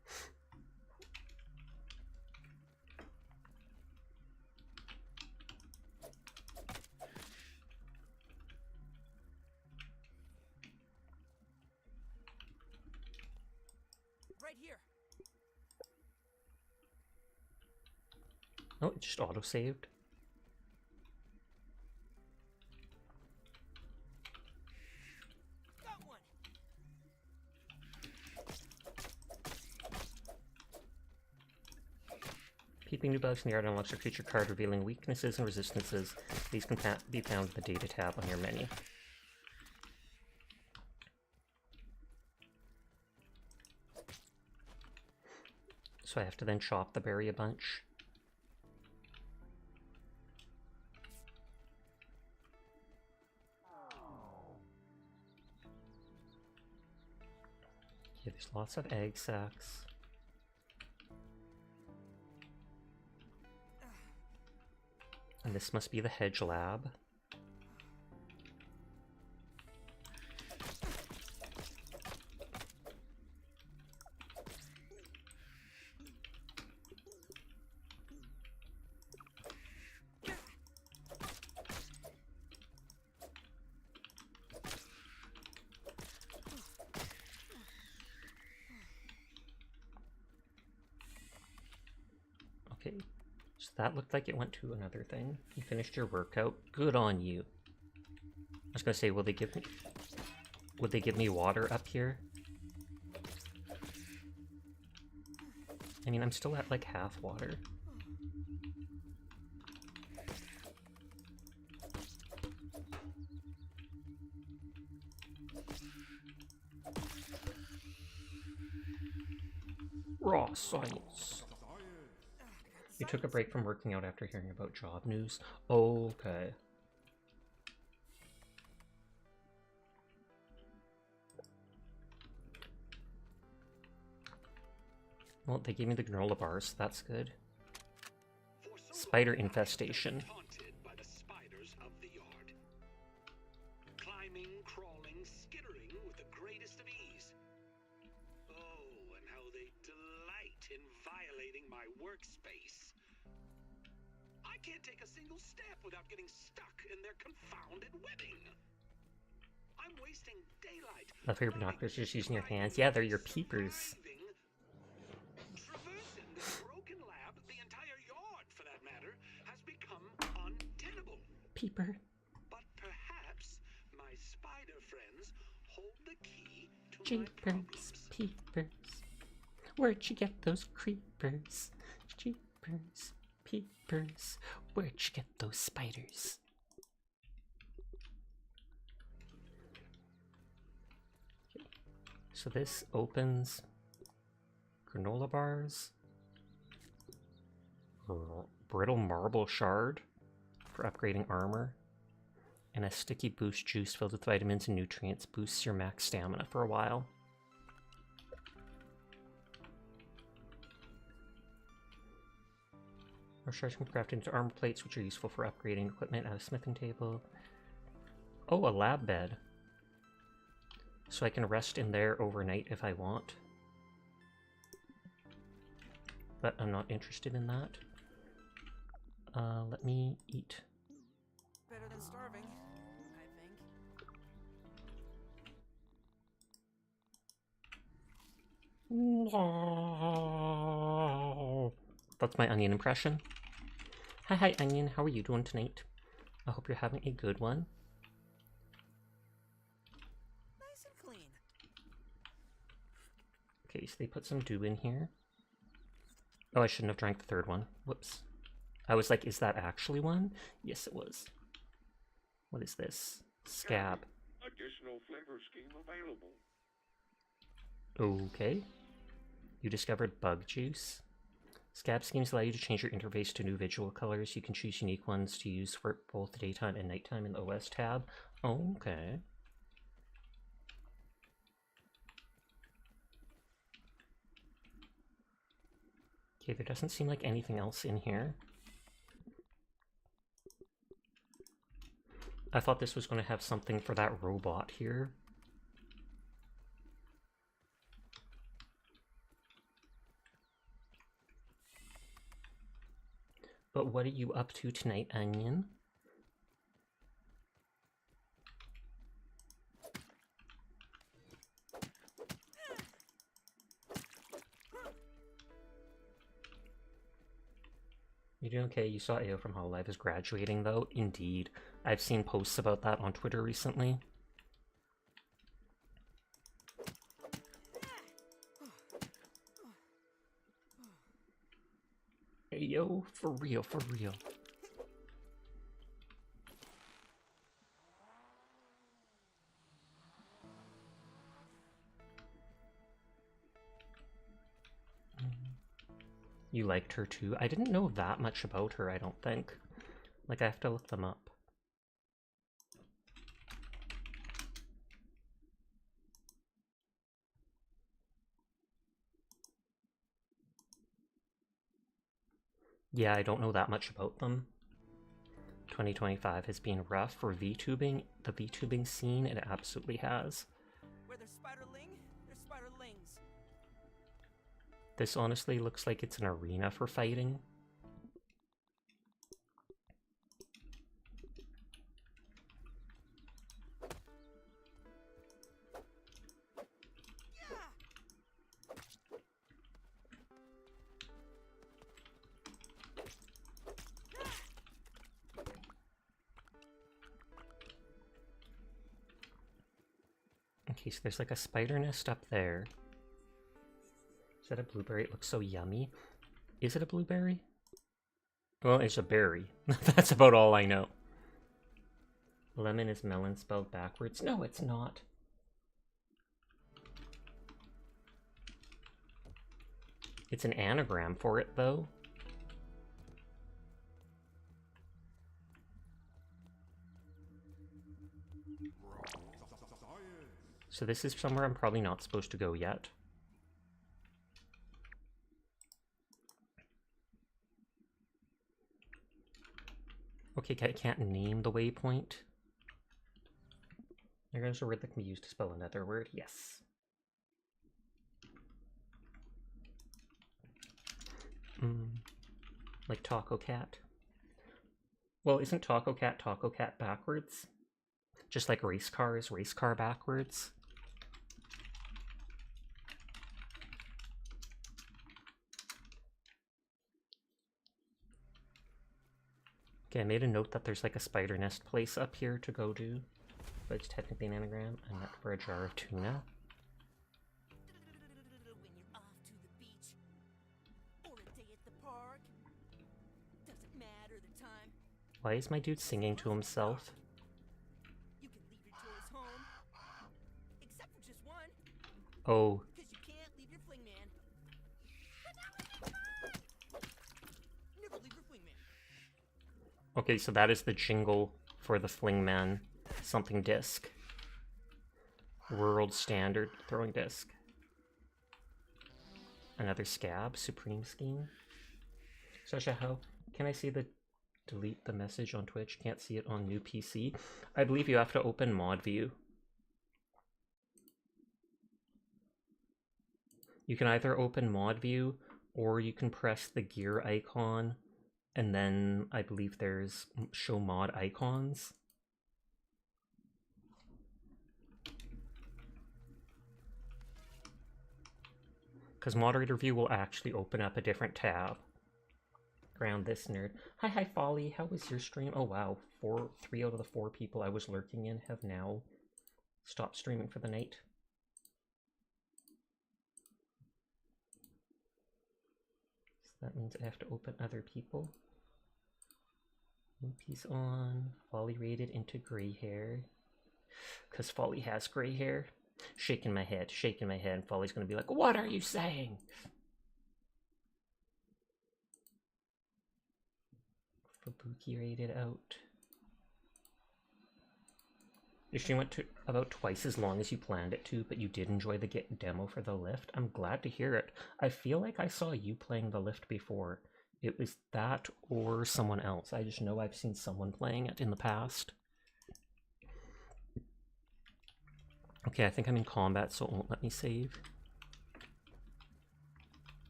Right here. Oh, it just auto-saved. Got one. Peeping new bugs in the yard unlocks your creature card, revealing weaknesses and resistances. These can be found in the data tab on your menu. So I have to then chop the berry a bunch. Yeah, there's lots of egg sacs. And this must be the hedge lab. Okay, so that looked like it went to another thing. You finished your workout. Good on you. I was gonna say, would they give me water up here? I mean, I'm still at like half water. Raw science. You took a break from working out after hearing about job news? Okay. Well, they gave me the granola bars, so that's good. Spider infestation. Haunted by the spiders of the yard. Climbing, crawling, skittering with the greatest of ease. Oh, and how they delight in violating my workspace. I can't take a single step without getting stuck in their confounded webbing. I'm wasting daylight. I figure binoculars just using your hands. Yeah, they're your peepers. Traversing this broken lab, the entire yard, for that matter, has become untenable. Peeper. But perhaps my spider friends hold the key to my Jeepers, problems. peepers. Where'd you get those creepers? Jeepers, Peepers, where'd you get those spiders? Okay. So this opens granola bars, brittle marble shard for upgrading armor, and a sticky boost juice filled with vitamins and nutrients boosts your max stamina for a while. Or shards can be crafted into armor plates, which are useful for upgrading equipment at a smithing table. Oh, a lab bed. So I can rest in there overnight if I want. But I'm not interested in that. Let me eat. Better than starving, I think. That's my onion impression. Hi, Onion. How are you doing tonight? I hope you're having a good one. Nice and clean. Okay, so they put some dew in here. Oh, I shouldn't have drank the third one. Whoops. I was like, is that actually one? Yes, it was. What is this? Scab. Additional flavor scheme available. Okay. You discovered bug juice. Scab schemes allow you to change your interface to new visual colors. You can choose unique ones to use for both daytime and nighttime in the OS tab. Okay. Okay, there doesn't seem like anything else in here. I thought this was going to have something for that robot here. But what are you up to tonight, Onion? You doing okay? You saw AO from Hololive is graduating, though? Indeed. I've seen posts about that on Twitter recently. Hey, yo, for real, for real. You liked her too? I didn't know that much about her, I don't think. Like, I have to look them up. Yeah, I don't know that much about them. 2025 has been rough for VTubing. The VTubing scene, it absolutely has. Where there's spiderling, there's spiderlings. This honestly looks like it's an arena for fighting. Okay, so there's like a spider nest up there. Is that a blueberry? It looks so yummy. Is it a blueberry? Well, it's a berry. That's about all I know. Lemon is melon spelled backwards. No, it's not. It's an anagram for it, though. So this is somewhere I'm probably not supposed to go yet. Okay, I can't name the waypoint. There goes a word that can be used to spell another word. Yes. Like Taco Cat. Well, isn't Taco Cat backwards? Just like race car is race car backwards. Okay, I made a note that there's like a spider nest place up here to go to. But it's technically an anagram. I'm not for a jar of tuna. When you're off to the beach or a day at the park. Why is my dude singing to himself? You can leave your toys home. Except for just one. Oh. Because you can't leave your fling man. Never leave your fling man. Okay, so that is the jingle for the Fling Man something disc. World standard throwing disc. Another scab, Supreme Scheme. Sasha, how can I see the delete the message on Twitch? Can't see it on new PC. I believe you have to open mod view. You can either open mod view or you can press the gear icon and then I believe there's show mod icons. Because moderator view will actually open up a different tab. Ground this nerd. Hi Folly, how was your stream? Oh wow, 3 out of the 4 people I was lurking in have now stopped streaming for the night. So that means I have to open other people. New piece on. Folly rated into gray hair. Because Folly has gray hair. Shaking my head, and Folly's gonna be like, what are you saying? Fubuki rated out. Your stream went to about twice as long as you planned it to, but you did enjoy the demo for the lift. I'm glad to hear it. I feel like I saw you playing the lift before. It was that or someone else. I just know I've seen someone playing it in the past. Okay, I think I'm in combat, so it won't let me save.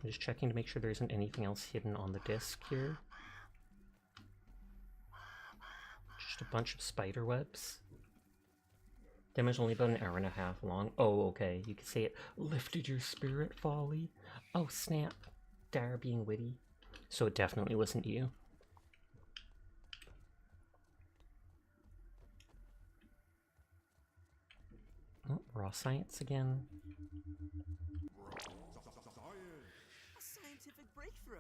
I'm just checking to make sure there isn't anything else hidden on the disc here. Just a bunch of spider webs. Demo's only about an hour and a half long. Oh, okay. You could say it lifted your spirit, Folly. Oh, snap. Dara being witty. So it definitely wasn't you. Oh, raw science again. A scientific breakthrough.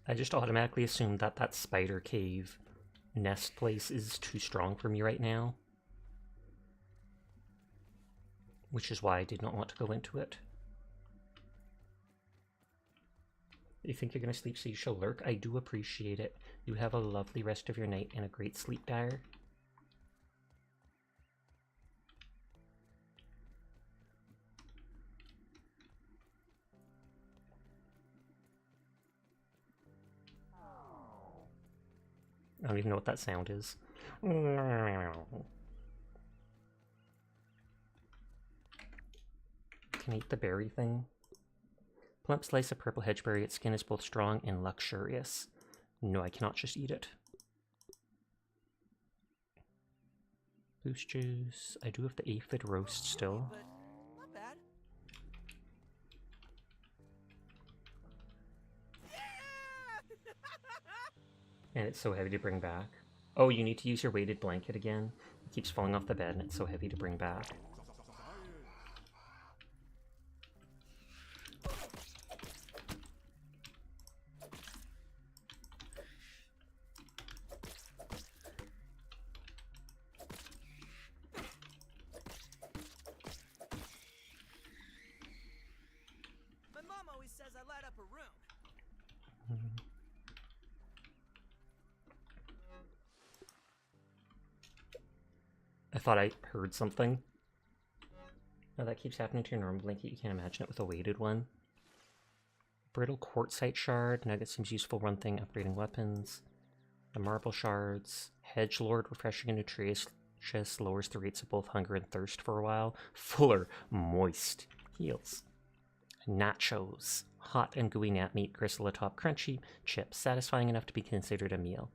I just automatically assumed that that spider cave nest place is too strong for me right now. Which is why I did not want to go into it. You think you're going to sleep so you shall lurk? I do appreciate it. You have a lovely rest of your night and a great sleep, Dyer. I don't even know what that sound is. Can I eat the berry thing? Plump slice of purple hedgeberry. Its skin is both strong and luxurious. No, I cannot just eat it. Boost juice. I do have the aphid roast still. But not bad. And it's so heavy to bring back. Oh, you need to use your weighted blanket again. It keeps falling off the bed and it's so heavy to bring back. My mom always says I light up a room. I thought I heard something. No, that keeps happening to your normal blanket. You can't imagine it with a weighted one. Brittle quartzite shard. Nugget seems useful. One thing, upgrading weapons. The marble shards. Hedgelord, refreshing and nutritious. Lowers the rates of both hunger and thirst for a while. Fuller, moist. Heals. Nachos. Hot and gooey nat meat. Gristle atop crunchy. Chips. Satisfying enough to be considered a meal.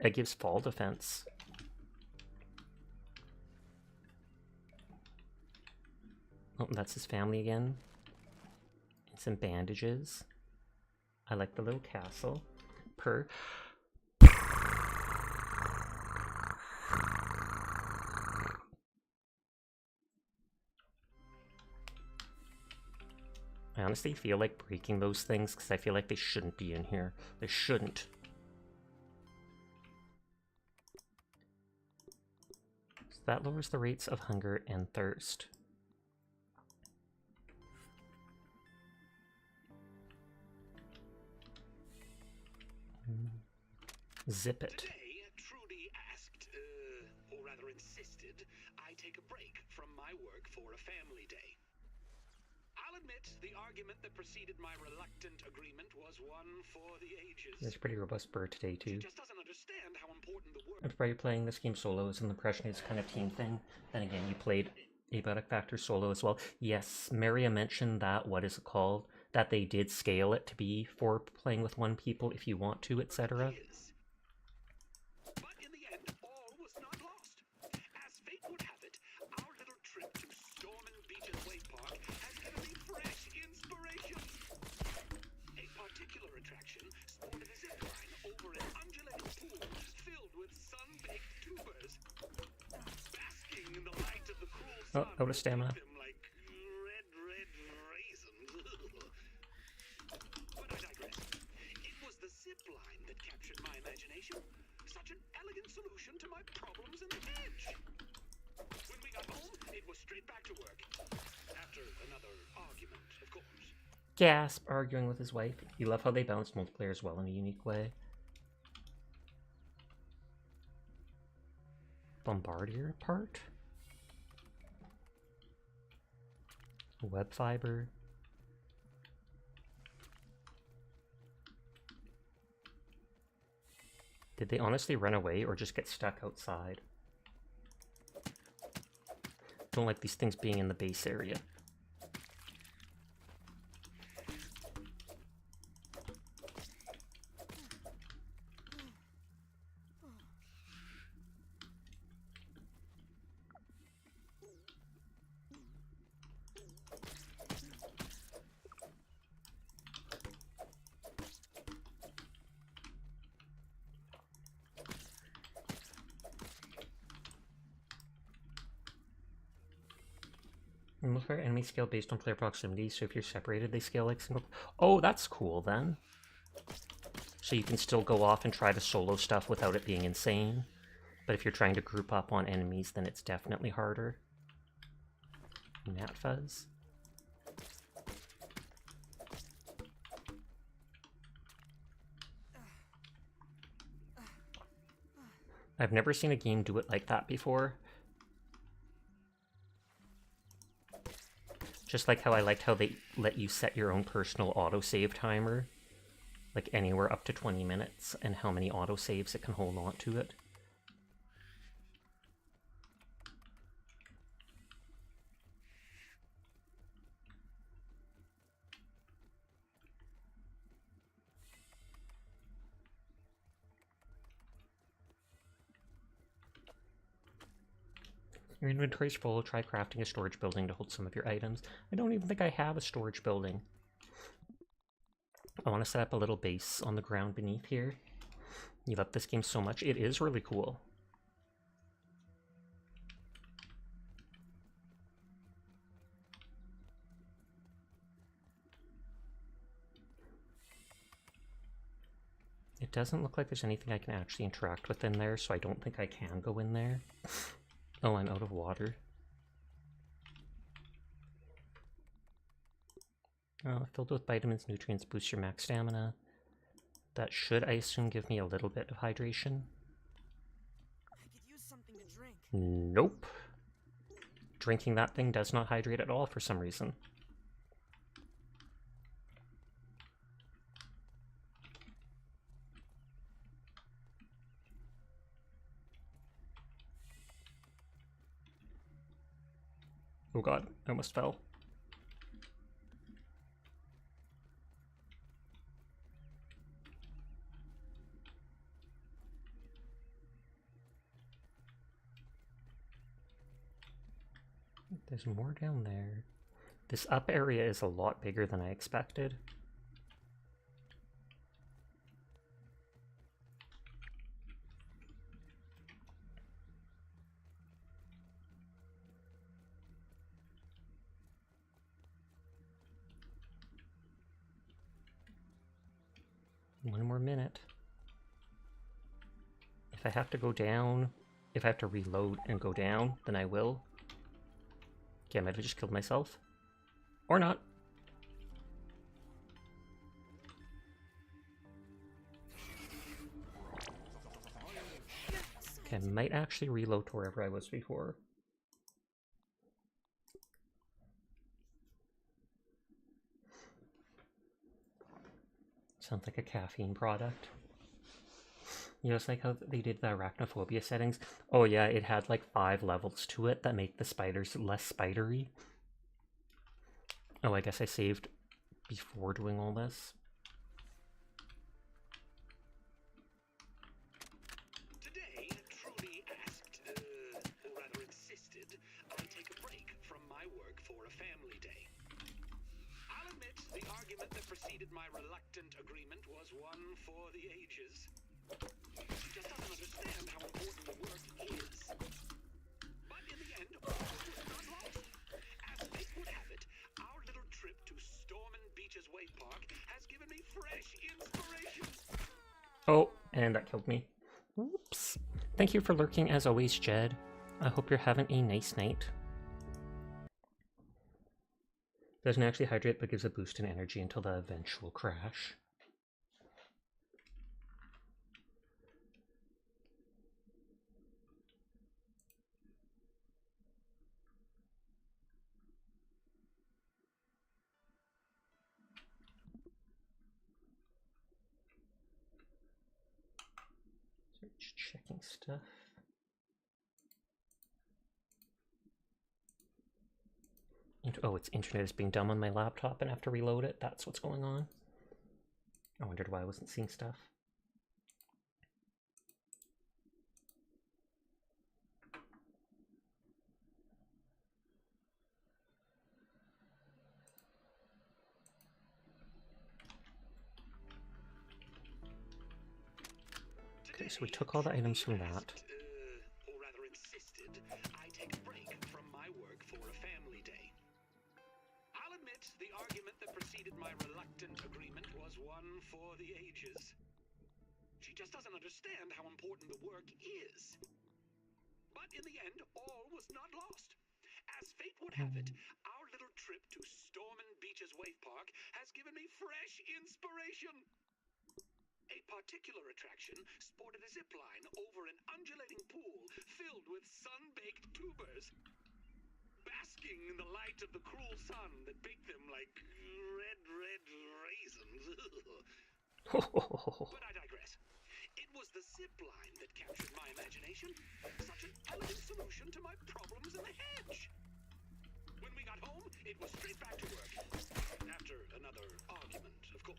It gives fall defense. Oh, that's his family again. And some bandages. I like the little castle. I I honestly feel like breaking those things because I feel like they shouldn't be in here. They shouldn't. So that lowers the rates of hunger and thirst. Zip it. Today, Trudy asked, or rather insisted, I take a break from my work for a family day. I'll admit, the argument that preceded my reluctant agreement was one for the ages. There's a pretty robust bird today, too. She just doesn't understand how important the work... Everybody playing this game solo is an impression is kind of team thing. Then again, you played Abiotic Factor solo as well. Yes, Maria mentioned that, what is it called? That they did scale it to be for playing with one people if you want to, etc. But in the end, all was not lost. As fate would have it, our little trip to Stormin Beach's Wave Park has given me fresh inspiration. A particular attraction sported a zip line over an undulating pool filled with sun-baked tubers. Basking in the light of the cruel sun, out of stamina. like red raisins. But I digress. It was the zip line that captured my imagination. Such an elegant solution to my problems in the hedge. When we got home, it was straight back to work. After another argument, of course. Gasp, arguing with his wife. You love how they balanced multiplayer as well in a unique way. Bombardier part? Web fiber. Did they honestly run away or just get stuck outside? Don't like these things being in the base area. Multiplayer enemy scale based on player proximity, so if you're separated, they scale like single... Oh, that's cool, then. So you can still go off and try the solo stuff without it being insane. But if you're trying to group up on enemies, then it's definitely harder. Gnat fuzz. I've never seen a game do it like that before. Just like how I liked how they let you set your own personal autosave timer. Like anywhere up to 20 minutes, and how many autosaves it can hold on to it. Your inventory's full, try crafting a storage building to hold some of your items. I don't even think I have a storage building. I want to set up a little base on the ground beneath here. You love this game so much. It is really cool. It doesn't look like there's anything I can actually interact with in there, so I don't think I can go in there. Oh, I'm out of water. Filled with vitamins, nutrients, boosts your max stamina. That should, I assume, give me a little bit of hydration. I could use something to drink. Nope. Drinking that thing does not hydrate at all for some reason. Oh god, I almost fell. There's more down there. This up area is a lot bigger than I expected. One more minute. If I have to go down, if I have to reload and go down, then I will. Okay, I might have just killed myself. Or not. Okay, I might actually reload to wherever I was before. Sounds like a caffeine product. You know, it's like how they did the arachnophobia settings. Oh yeah, it had like 5 levels to it that make the spiders less spidery. Oh, I guess I saved before doing all this. Today, Trudy asked, or rather insisted, I take a break from my work for a family day. I'll admit the argument that preceded my reluctant agreement was one for the ages. She just doesn't understand how important the work is. But in the end, all was not lost. As fate would have it, our little trip to Storm and Beach's Wave Park has given me fresh inspiration. Oh, and that killed me. Oops. Thank you for lurking as always, Jed. I hope you're having a nice night. Doesn't actually hydrate, but gives a boost in energy until the eventual crash. Just checking stuff. Oh, its internet is being dumb on my laptop and I have to reload it. That's what's going on. I wondered why I wasn't seeing stuff. Okay, so we took all the items from that. Or rather insisted, I take a break from my work for a family day. I'll admit the argument that preceded my reluctant agreement was one for the ages. She just doesn't understand how important the work is. But in the end, all was not lost. As fate would have it, our little trip to Storm and Beach's Wave Park has given me fresh inspiration. A particular attraction sported a zip line over an undulating pool filled with sun-baked tubers, basking in the light of the cruel sun that baked them like red raisins. But I digress. It was the zip line that captured my imagination. Such an elegant solution to my problems in the hedge. When we got home, it was straight back to work. After another argument, of course.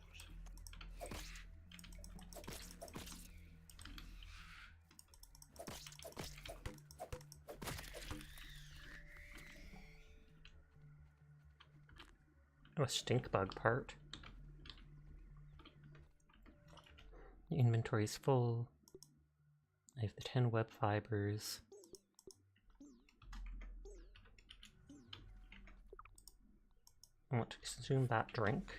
Oh, a stink bug part. The inventory's full. I have the 10 web fibers. I want to consume that drink.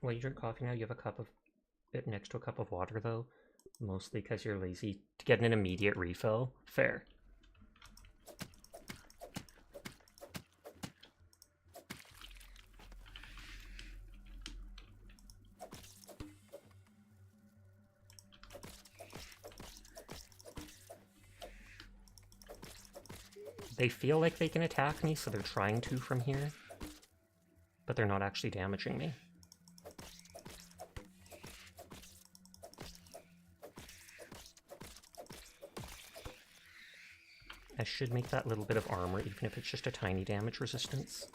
While you drink coffee now, you have a cup of it next to a cup of water though. Mostly because you're lazy to get an immediate refill. Fair. They feel like they can attack me, so they're trying to from here. But they're not actually damaging me. I should make that little bit of armor, even if it's just a tiny damage resistance.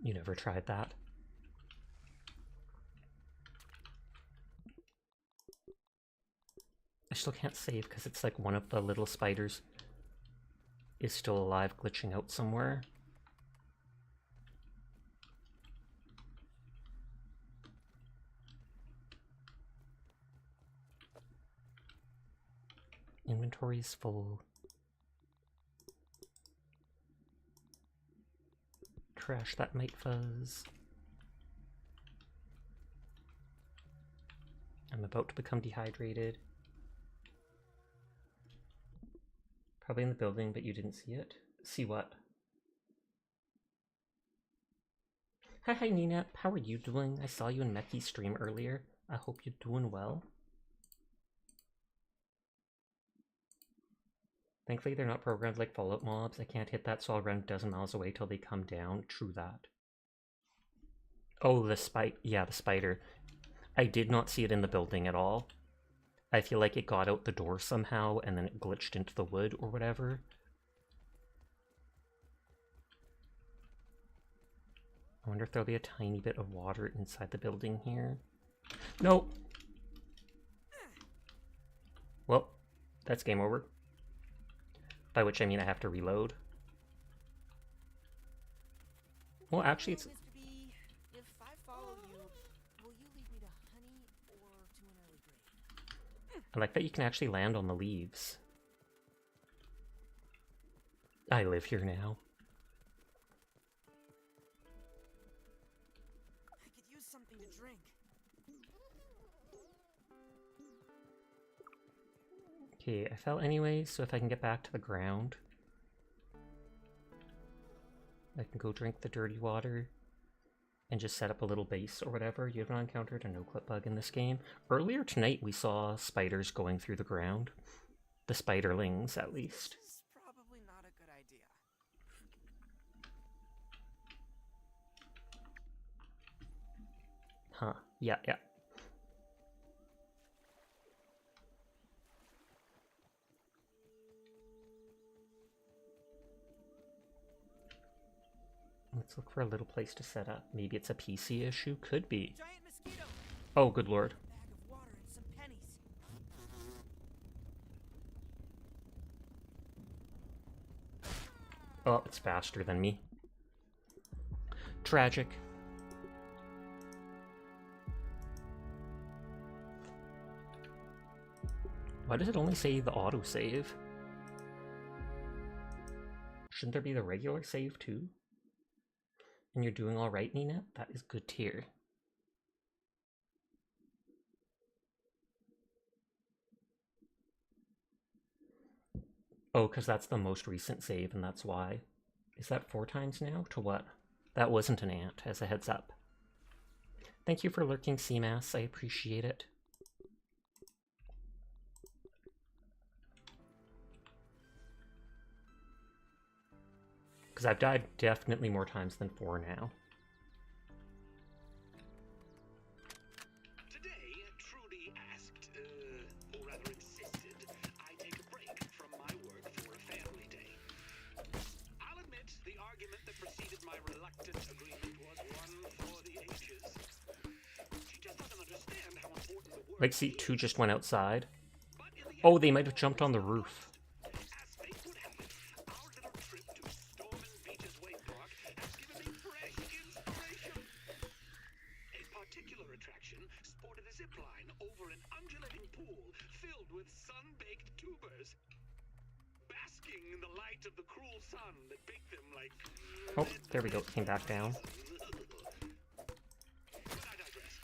You never tried that? I still can't save because it's like one of the little spiders is still alive, glitching out somewhere. inventory's full. Trash that mite fuzz. I'm about to become dehydrated. Probably in the building, but you didn't see it. See what? Hi Nina, how are you doing? I saw you in Meki's stream earlier. I hope you're doing well. Thankfully they're not programmed like Fallout mobs. I can't hit that, so I'll run a dozen miles away till they come down. True that. Oh, the spider. I did not see it in the building at all. I feel like it got out the door somehow and then it glitched into the wood or whatever. I wonder if there'll be a tiny bit of water inside the building here. Nope. Well, that's game over. By which I mean I have to reload. Well, actually it's... Mr. B, if I follow you, will you lead me to honey or to an early grave? I like that you can actually land on the leaves. I live here now. I could use something to drink. Okay, I fell anyway, so if I can get back to the ground, I can go drink the dirty water and just set up a little base or whatever. You have not encountered a no-clip bug in this game. Earlier tonight we saw spiders going through the ground. The spiderlings, at least. This is probably not a good idea. Huh, yeah. Let's look for a little place to set up. Maybe it's a PC issue? Could be. Giant mosquito. Oh, good lord. Bag of water and some pennies. Oh, it's faster than me. Tragic. Why does it only say the autosave? Shouldn't there be the regular save too? And you're doing alright, Nina? That is good to hear. Oh, because that's the most recent save, and that's why. Is that 4 times now? To what? That wasn't an ant, as a heads up. Thank you for lurking, CMAS. I appreciate it. Because I've died definitely more times than 4 now. Today, Trudy asked, or rather insisted, I take a break from my work for a family day. I'll admit, the argument that preceded my reluctant agreement was one for the ages. She just doesn't understand how important the work Like, see, 2 just went outside. but in the Oh, they might have jumped on the roof. As fate would have it, our little trip to Stormin Beach's Wake Park has given me fresh inspiration. A particular attraction sported a zip line over an undulating pool filled with sun-baked tubers, basking in the light of the cruel sun that baked them like... Oh, there we go. Came back down. But I digress.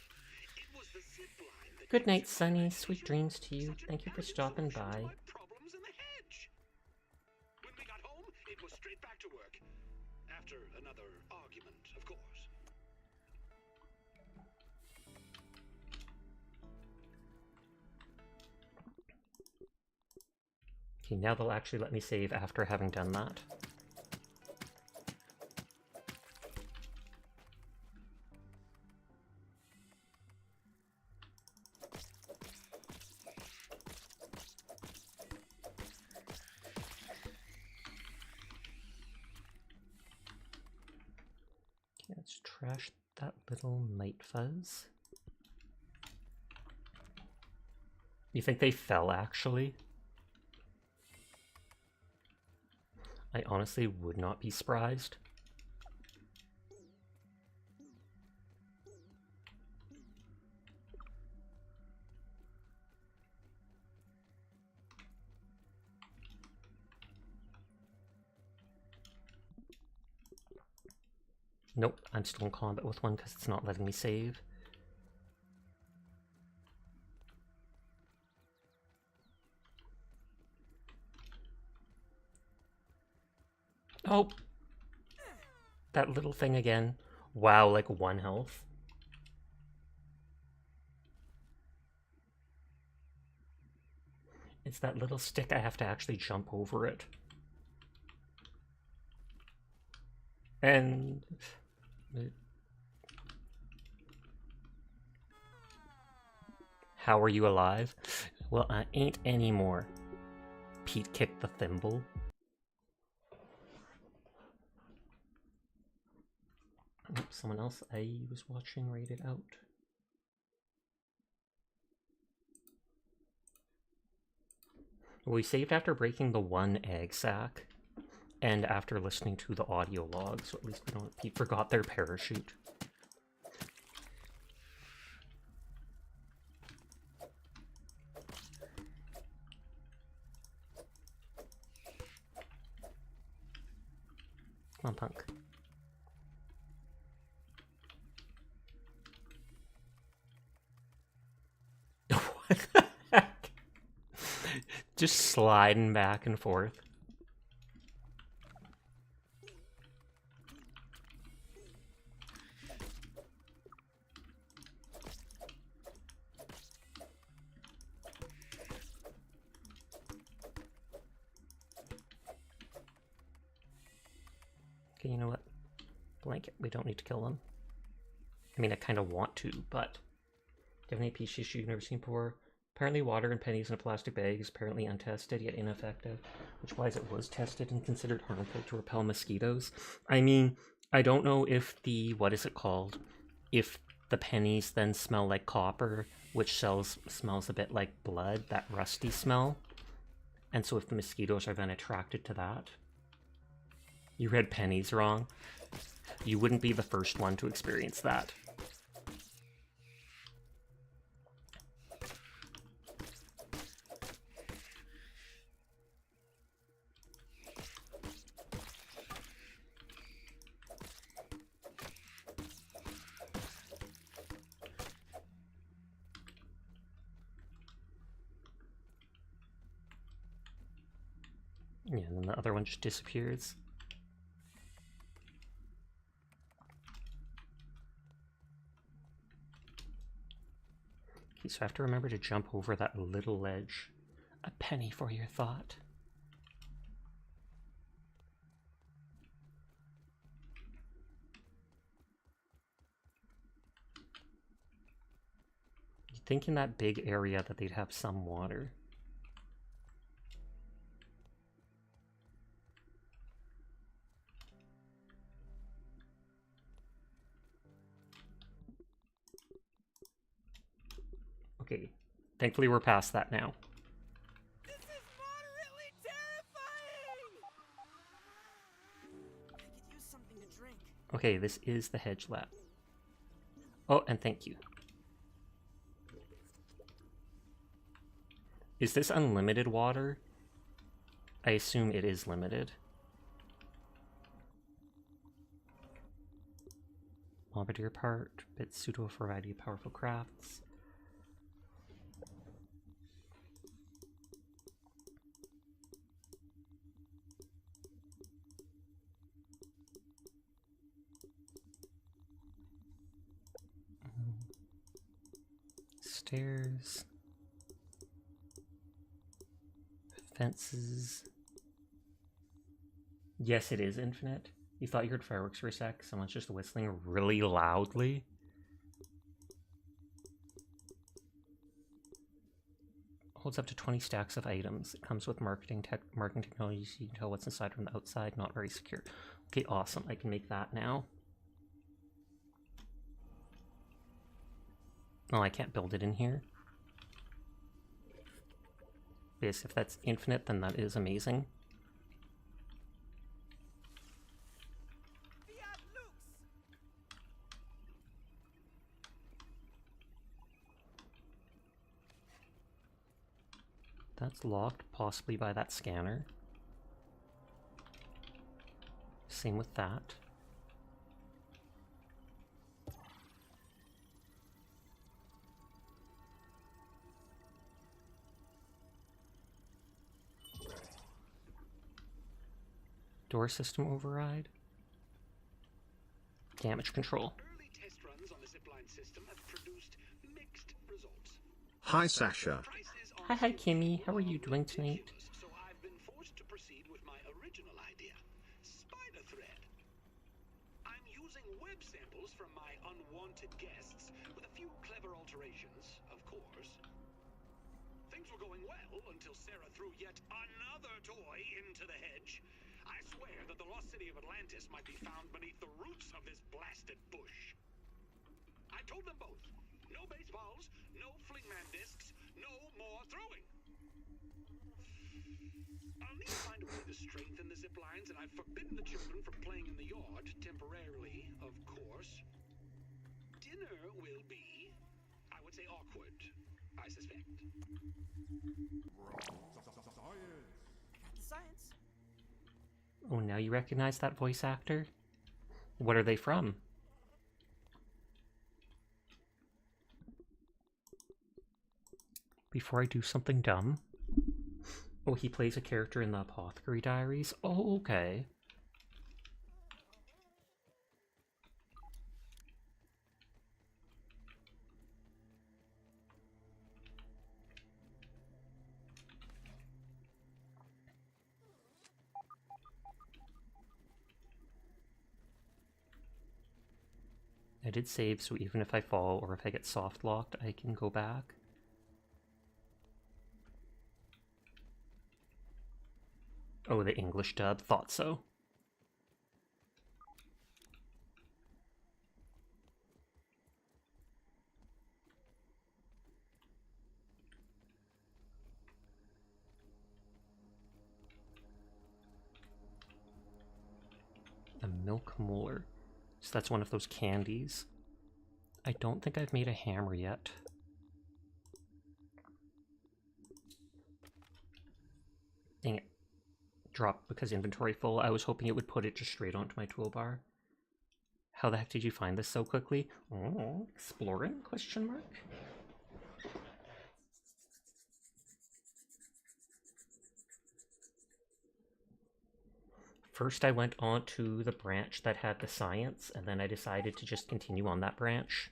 It was the zip line that Good night, Sunny. Sweet dreams to you. Thank you for stopping by. my problems in the hedge. When we got home, it was straight back to work. After another argument, of course. Okay, now they'll actually let me save after having done that. Okay, let's trash that little mite fuzz. You think they fell, actually? I honestly would not be surprised. Nope, I'm still in combat with one because it's not letting me save. Oh! That little thing again. Wow, like 1 health. It's that little stick, I have to actually jump over it. And... How are you alive? Well, I ain't anymore. Pete kicked the thimble. Oh, someone else I was watching rated out. We saved after breaking the 1 egg sack, and after listening to the audio log, so at least we don't. Pete forgot their parachute. Come on, punk. What the heck? Just sliding back and forth. Okay, you know what? Blanket. We don't need to kill them. I mean, I kind of want to, but... Do you have any peach tissue you've never seen before? Apparently water and pennies in a plastic bag is apparently untested yet ineffective, which why it was tested and considered harmful to repel mosquitoes. I mean, I don't know if the, what is it called? If the pennies then smell like copper, which smells a bit like blood, that rusty smell. And so if the mosquitoes are then attracted to that. You read pennies wrong. You wouldn't be the first one to experience that. Yeah, and then the other one just disappears. Okay, so I have to remember to jump over that little ledge. A penny for your thought. You'd think in that big area that they'd have some water. Okay, thankfully we're past that now. This is moderately terrifying! I could use something to drink. Okay, this is the hedge lab. Oh, and thank you. Is this unlimited water? I assume it is limited. Bombardier part, bit suitable for a variety of powerful crafts. Stairs. Fences. Yes, it is infinite. You thought you heard fireworks for a sec? Someone's just whistling really loudly. Holds up to 20 stacks of items. It comes with marketing technology, so you can tell what's inside from the outside. Not very secure. Okay, awesome. I can make that now. Oh, I can't build it in here. Yes, if that's infinite, then that is amazing. That's locked, possibly by that scanner. Same with that. Door system override. Damage control. Early test runs on the zipline system have produced mixed results. Hi, Sasha. Prices on Hi, Kimmy. How are you doing tonight? so I've been forced to proceed with my original idea, spider thread. I'm using web samples from my unwanted guests with a few clever alterations, of course. Things were going well until Sarah threw yet another toy into the hedge. I swear that the lost city of Atlantis might be found beneath the roots of this blasted bush. I told them both, no baseballs, no flingman discs, no more throwing. I'll need to find a way to strengthen the zip lines, and I've forbidden the children from playing in the yard, temporarily, of course. Dinner will be, I would say, awkward, I suspect. Got the science. Oh, now you recognize that voice actor? What are they from? Before I do something dumb. Oh, he plays a character in the Apothecary Diaries? Oh, okay. I did save, so even if I fall or if I get soft locked, I can go back. Oh, the English dub? Thought so. A milk molar. So that's one of those candies. I don't think I've made a hammer yet. Dang it. Dropped because inventory full. I was hoping it would put it just straight onto my toolbar. How the heck did you find this so quickly? Oh, exploring? Question mark? First I went on to the branch that had the science, and then I decided to just continue on that branch.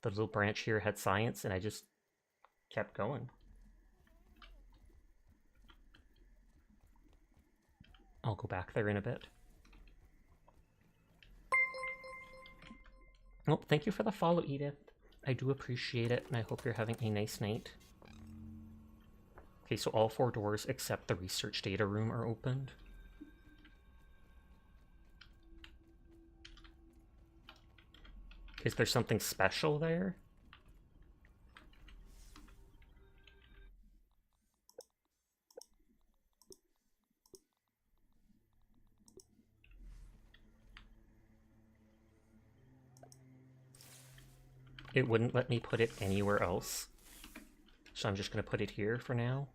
The little branch here had science, and I just kept going. I'll go back there in a bit. Oh, thank you for the follow, Edith. I do appreciate it, and I hope you're having a nice night. Okay, so all 4 doors except the research data room are opened. Is there something special there? It wouldn't let me put it anywhere else. So I'm just going to put it here for now.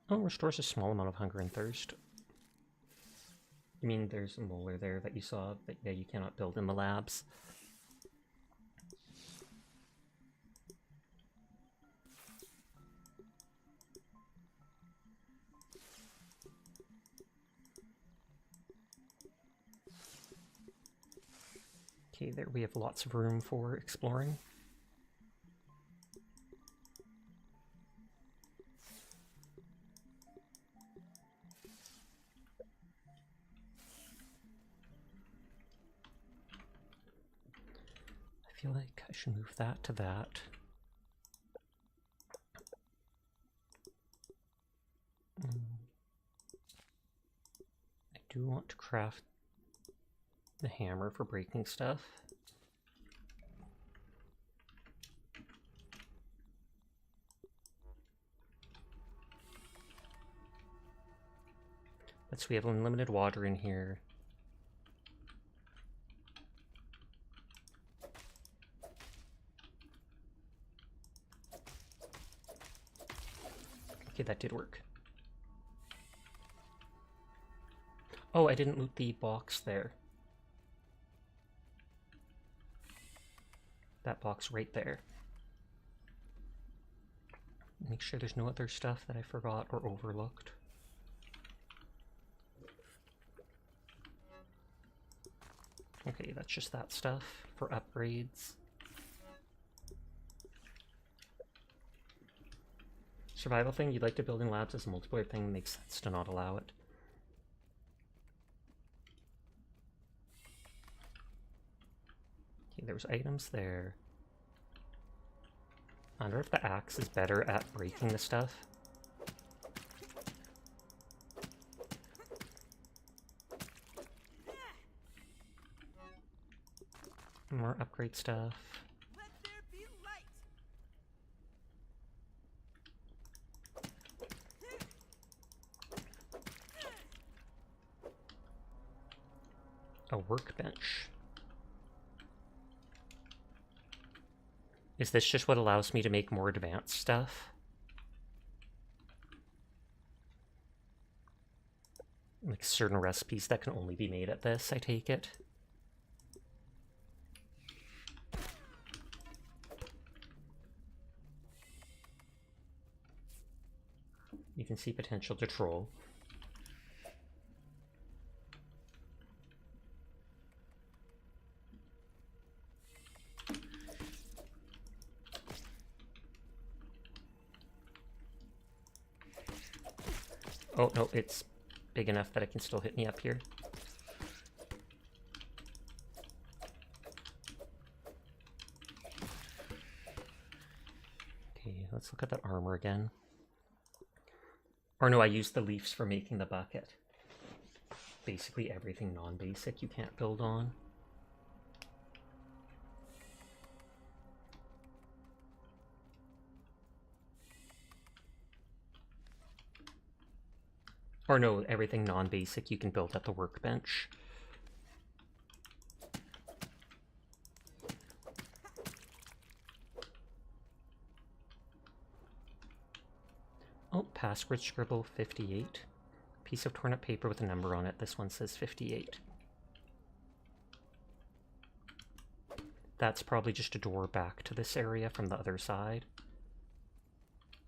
Oh, restores a small amount of hunger and thirst. You mean there's a molar there that you saw that yeah, you cannot build in the labs? Okay, there we have lots of room for exploring. I feel like I should move that to that. I do want to craft the hammer for breaking stuff. So we have unlimited water in here. Okay, that did work. Oh, I didn't loot the box there. That box right there. Make sure there's no other stuff that I forgot or overlooked. Okay, that's just that stuff for upgrades. Survival thing, you'd like to build in labs as a multiplayer thing, makes sense to not allow it. Okay, there's items there. I wonder if the axe is better at breaking the stuff. More upgrade stuff. Let there be light. A workbench. Is this just what allows me to make more advanced stuff? Like certain recipes that can only be made at this, I take it. You can see potential to troll. Oh, no, it's big enough that it can still hit me up here. Okay, let's look at that armor again. Or no, I used the leaves for making the bucket. Basically everything non-basic you can't build on. Or no, everything non-basic you can build at the workbench. Oh, password scribble 58. Piece of torn up paper with a number on it. This one says 58. That's probably just a door back to this area from the other side.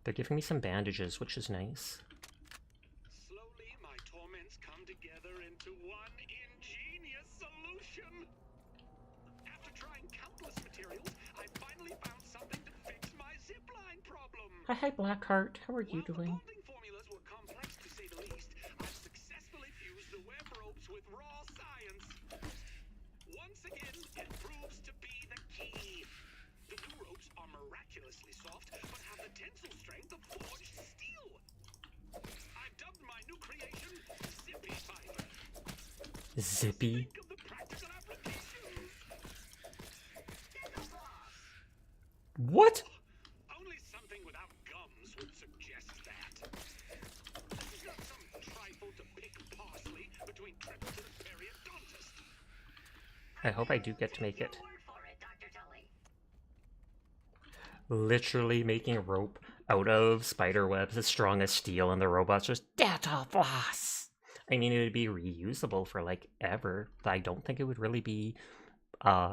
They're giving me some bandages, which is nice. Slowly, my torments come together into one ingenious solution. After trying countless materials, I finally found something to fix my zipline problem. Hi, Blackheart. How are you While doing? the bonding formulas were complex to say the least, I've successfully fused the web ropes with raw science. Once again, it proves to be the key. The new ropes are miraculously soft, but have the tensile strength of forged steel. I've dubbed my new creation Zippy Fiber. Zippy? Think of the practical applications. What? Only something without gums would suggest that. This is not some trifle to pick parsley between trips to the periodontist. I hope I do get to make it. Word for it, Dr. Tully. Literally making rope out of spider webs as strong as steel, and the robot's just dental floss. I mean, it would be reusable for like ever. I don't think it would really be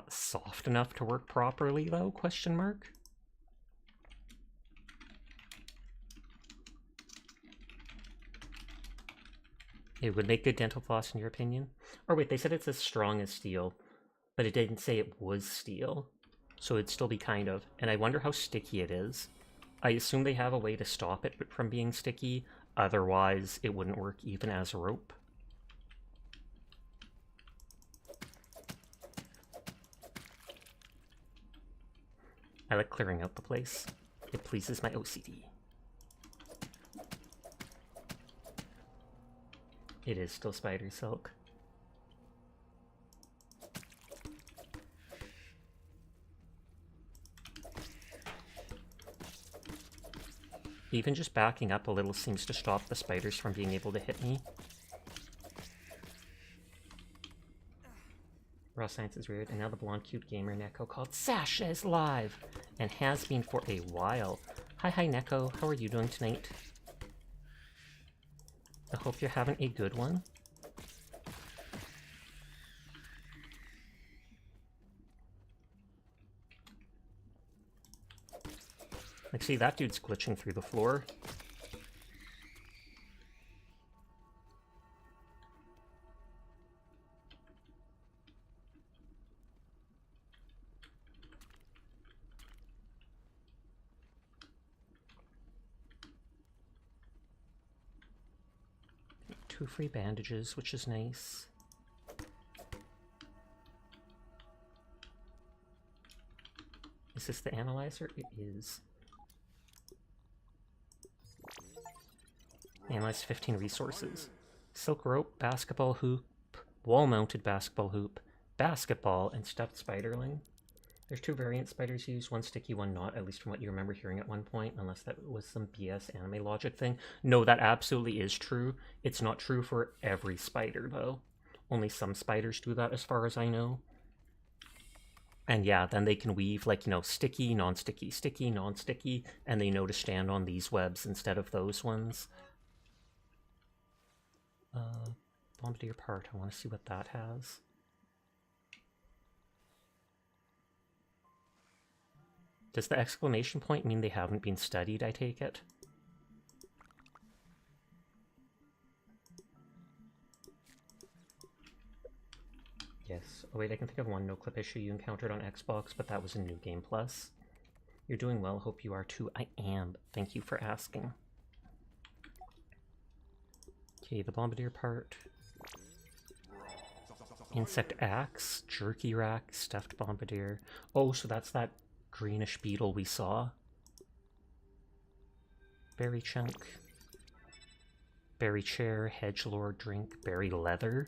soft enough to work properly, though? Question mark. It would make good dental floss, in your opinion? Or wait, they said it's as strong as steel, but it didn't say it was steel. So it'd still be kind of. And I wonder how sticky it is. I assume they have a way to stop it from being sticky, otherwise it wouldn't work even as a rope. I like clearing out the place. It pleases my OCD. It is still spider silk. Even just backing up a little seems to stop the spiders from being able to hit me. Raw Science is weird, and now the blonde cute gamer Neko called Sasha is live, and has been for a while. Hi Neko, how are you doing tonight? I hope you're having a good one. Like, see, that dude's glitching through the floor. Two free bandages, which is nice. Is this the analyzer? It is. Analyze 15 resources. Silk rope, basketball hoop, wall-mounted basketball hoop, basketball, and stuffed spiderling. There's two variant spiders used, one sticky, one not, at least from what you remember hearing at one point, unless that was some BS anime logic thing. No, that absolutely is true. It's not true for every spider, though. Only some spiders do that, as far as I know. And yeah, then they can weave, like, you know, sticky, non-sticky, sticky, non-sticky, and they know to stand on these webs instead of those ones. Bombardier part, I want to see what that has. Does the exclamation point mean they haven't been studied, I take it? Yes. Oh wait, I can think of one no-clip issue you encountered on Xbox, but that was in New Game Plus. You're doing well, hope you are too. I am. Thank you for asking. Okay, the Bombardier part. Insect axe, jerky rack, stuffed Bombardier. Oh, so that's that greenish beetle we saw. Berry chunk. Berry chair, hedgelord drink, berry leather.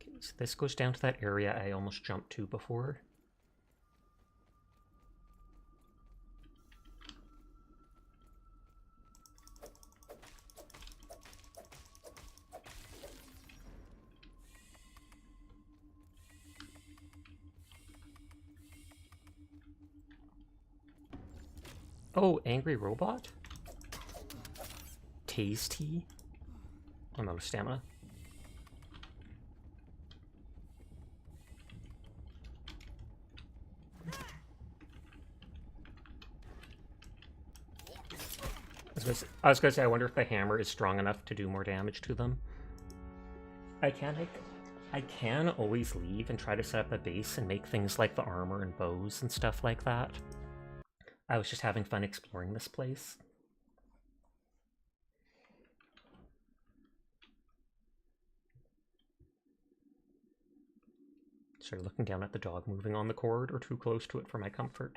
Okay, so this goes down to that area I almost jumped to before. Oh, angry robot? Tasty? I'm out of stamina. I was gonna say, I wonder if the hammer is strong enough to do more damage to them. I can always leave and try to set up a base and make things like the armor and bows and stuff like that. I was just having fun exploring this place. Sorry, looking down at the dog moving on the cord or too close to it for my comfort.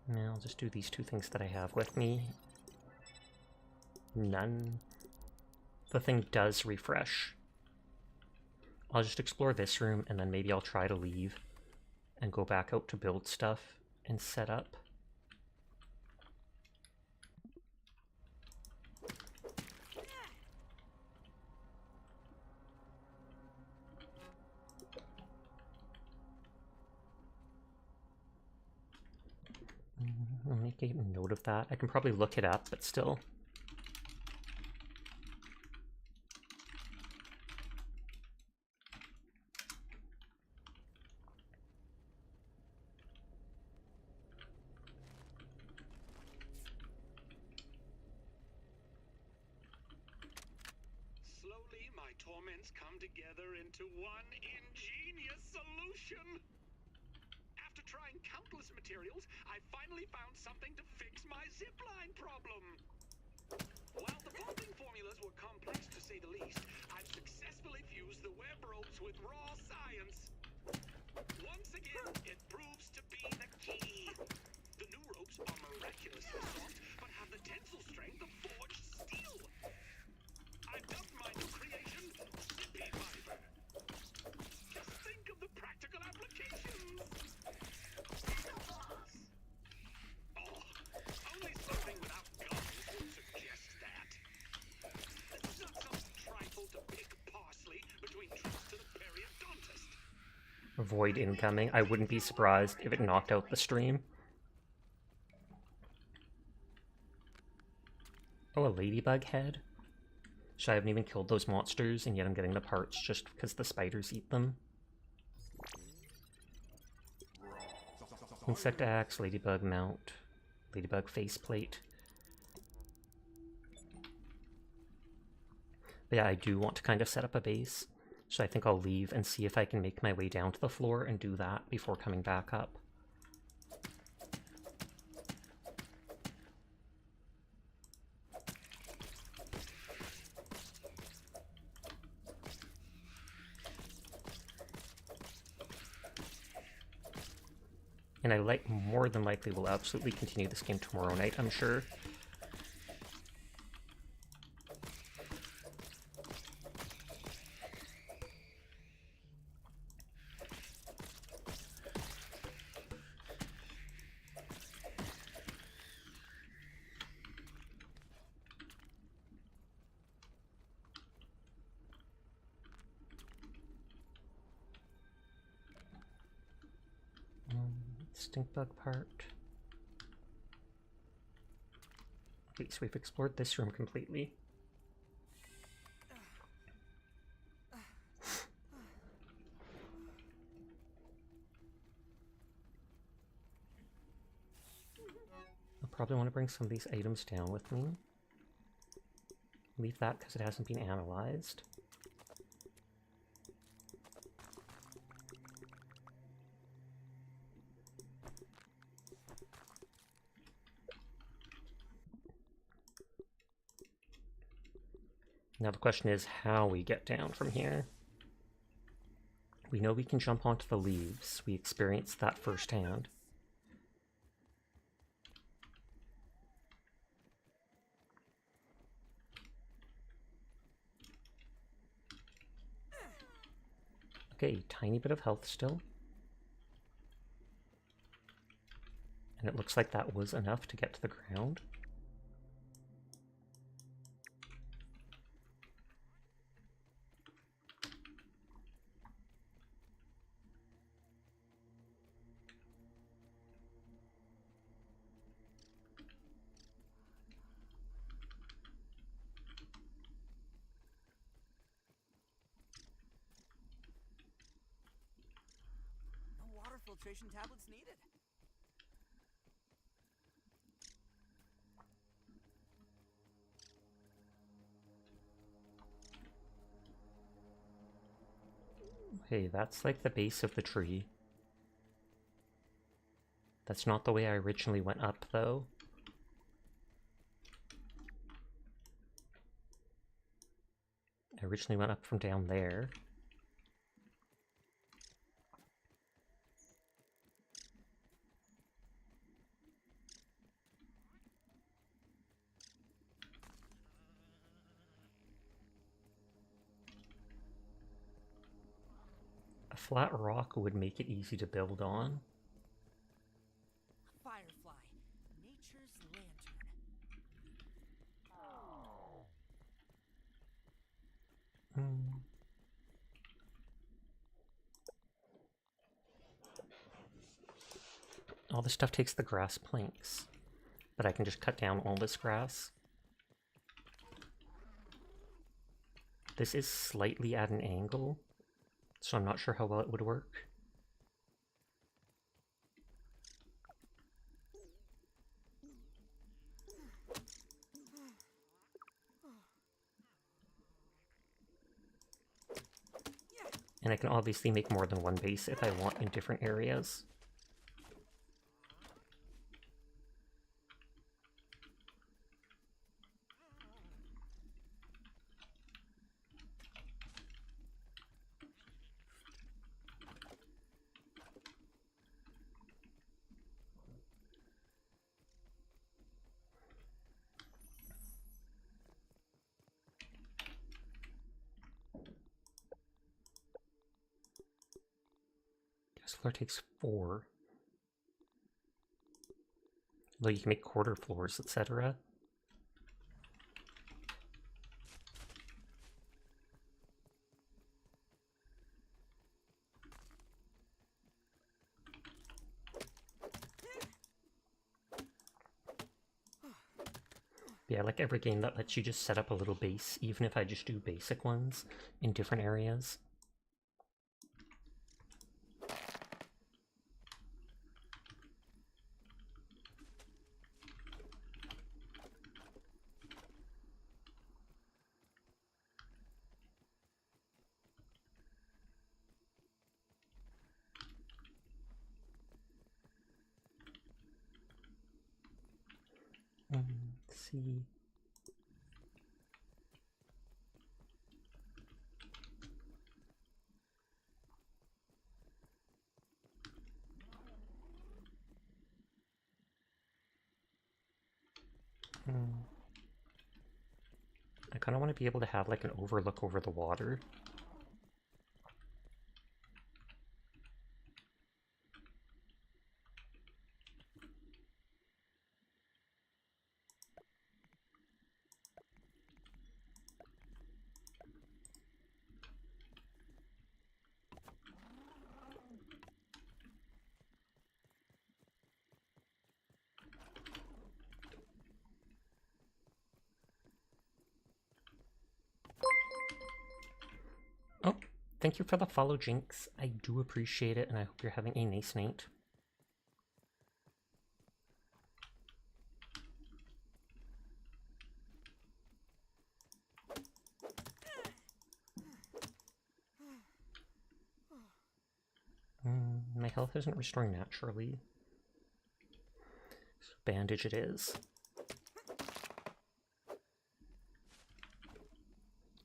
Now I'll just do these two things that I have with me. None. The thing does refresh. I'll just explore this room and then maybe I'll try to leave and go back out to build stuff and set up. I'll make a note of that. I can probably look it up, but still. Slowly, my torments come together into one ingenious solution. After trying countless materials, I finally found something to fix my zipline problem. While the bonding formulas were complex to say the least, I've successfully fused the web ropes with raw science. Once again, it proves to be the key. The new ropes are miraculously soft, but have the tensile strength of forged steel. I've dubbed my new creation Zippy Fiber. Just think of the practical applications. Oh, only something without guns would suggest that. This is not some trifle to pick parsley between trips to the periodontist. Void incoming. I wouldn't be surprised if it knocked out the stream. Oh, a ladybug head? So I haven't even killed those monsters, and yet I'm getting the parts just because the spiders eat them. Insect axe, ladybug mount, ladybug faceplate. But yeah, I do want to kind of set up a base, so I think I'll leave and see if I can make my way down to the floor and do that before coming back up. And I more than likely will absolutely continue this game tomorrow night, I'm sure. Stink bug part. Okay, so we've explored this room completely. I'll probably want to bring some of these items down with me. Leave that because it hasn't been analyzed. Now the question is how we get down from here. We know we can jump onto the leaves. We experienced that firsthand. Okay, tiny bit of health still. And it looks like that was enough to get to the ground. Filtration tablets needed. Okay, that's like the base of the tree. That's not the way I originally went up, though. I originally went up from down there. A flat rock would make it easy to build on. Firefly, nature's lantern. All this stuff takes the grass planks, but I can just cut down all this grass. This is slightly at an angle, so I'm not sure how well it would work. And I can obviously make more than one base if I want in different areas. This floor takes 4. Though you can make quarter floors, etc. Yeah, like every game that lets you just set up a little base, even if I just do basic ones in different areas. Let's see. I kind of want to be able to have like an overlook over the water. Oh, thank you for the follow, Jinx. I do appreciate it, and I hope you're having a nice night. My health isn't restoring naturally. So bandage it is.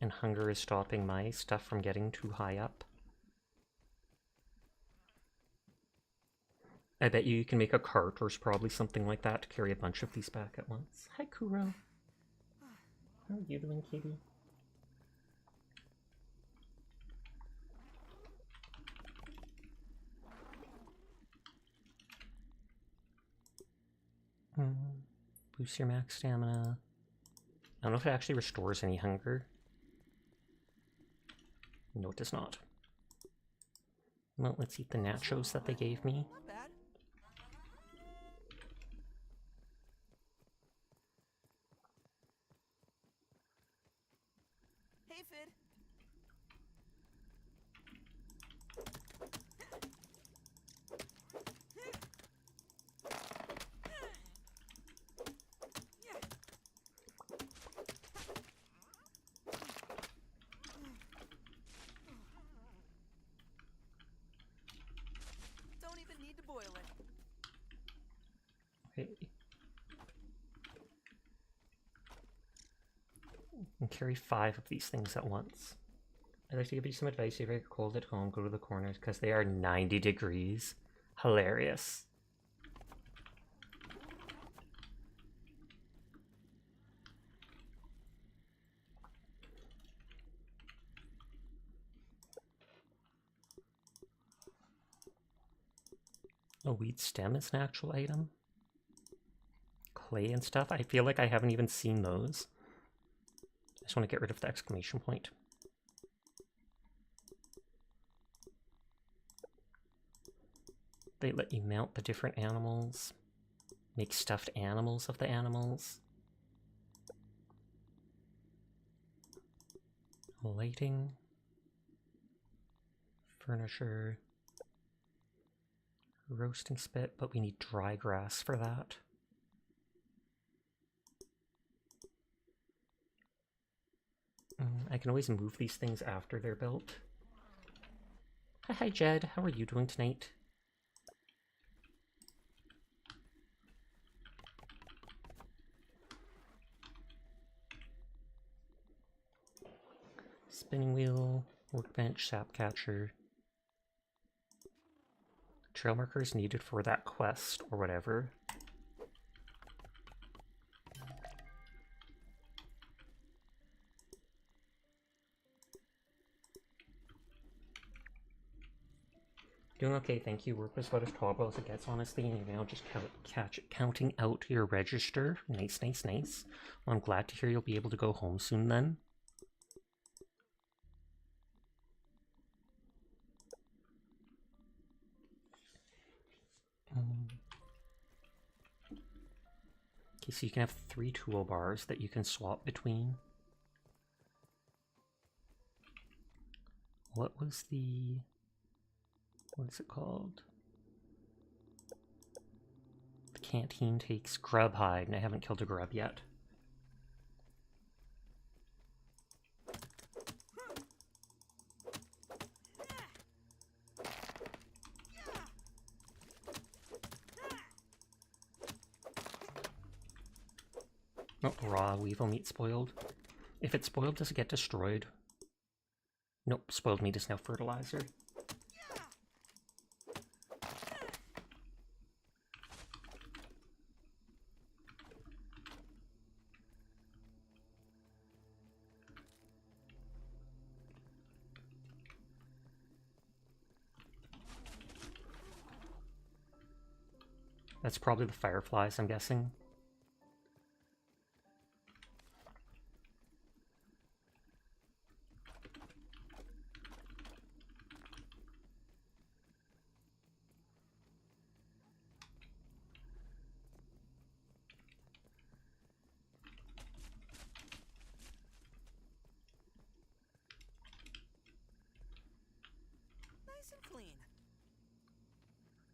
And hunger is stopping my stuff from getting too high up. I bet you can make a cart or probably something like that to carry a bunch of these back at once. Hi, Kuro. How are you doing, Katie? Boost your max stamina. I don't know if it actually restores any hunger. No, it does not. Well, let's eat the nachos that they gave me. Not bad. Hey, Fid. Don't even need to boil it. Okay. And carry 5 of these things at once. I'd like to give you some advice. If you're cold at home, go to the corners because they are 90 degrees. Hilarious. A weed stem is an actual item. Clay and stuff. I feel like I haven't even seen those. I just want to get rid of the exclamation point. They let you mount the different animals. Make stuffed animals of the animals. Lighting. Furniture. Roasting spit, but we need dry grass for that. I can always move these things after they're built. Hi, Jed. How are you doing tonight? Spinning wheel, workbench, sap catcher. Trail markers needed for that quest or whatever. Doing okay, thank you. Work was about as tolerable as it gets, honestly, and you're now just counting out your register. Nice, nice, nice. Well, I'm glad to hear you'll be able to go home soon then. Okay, so you can have 3 toolbars that you can swap between. What was the... what is it called? The canteen takes grub hide, and I haven't killed a grub yet. Oh, raw weevil meat spoiled. If it's spoiled, does it get destroyed? Nope, spoiled meat is now fertilizer. That's probably the fireflies, I'm guessing. Nice and clean.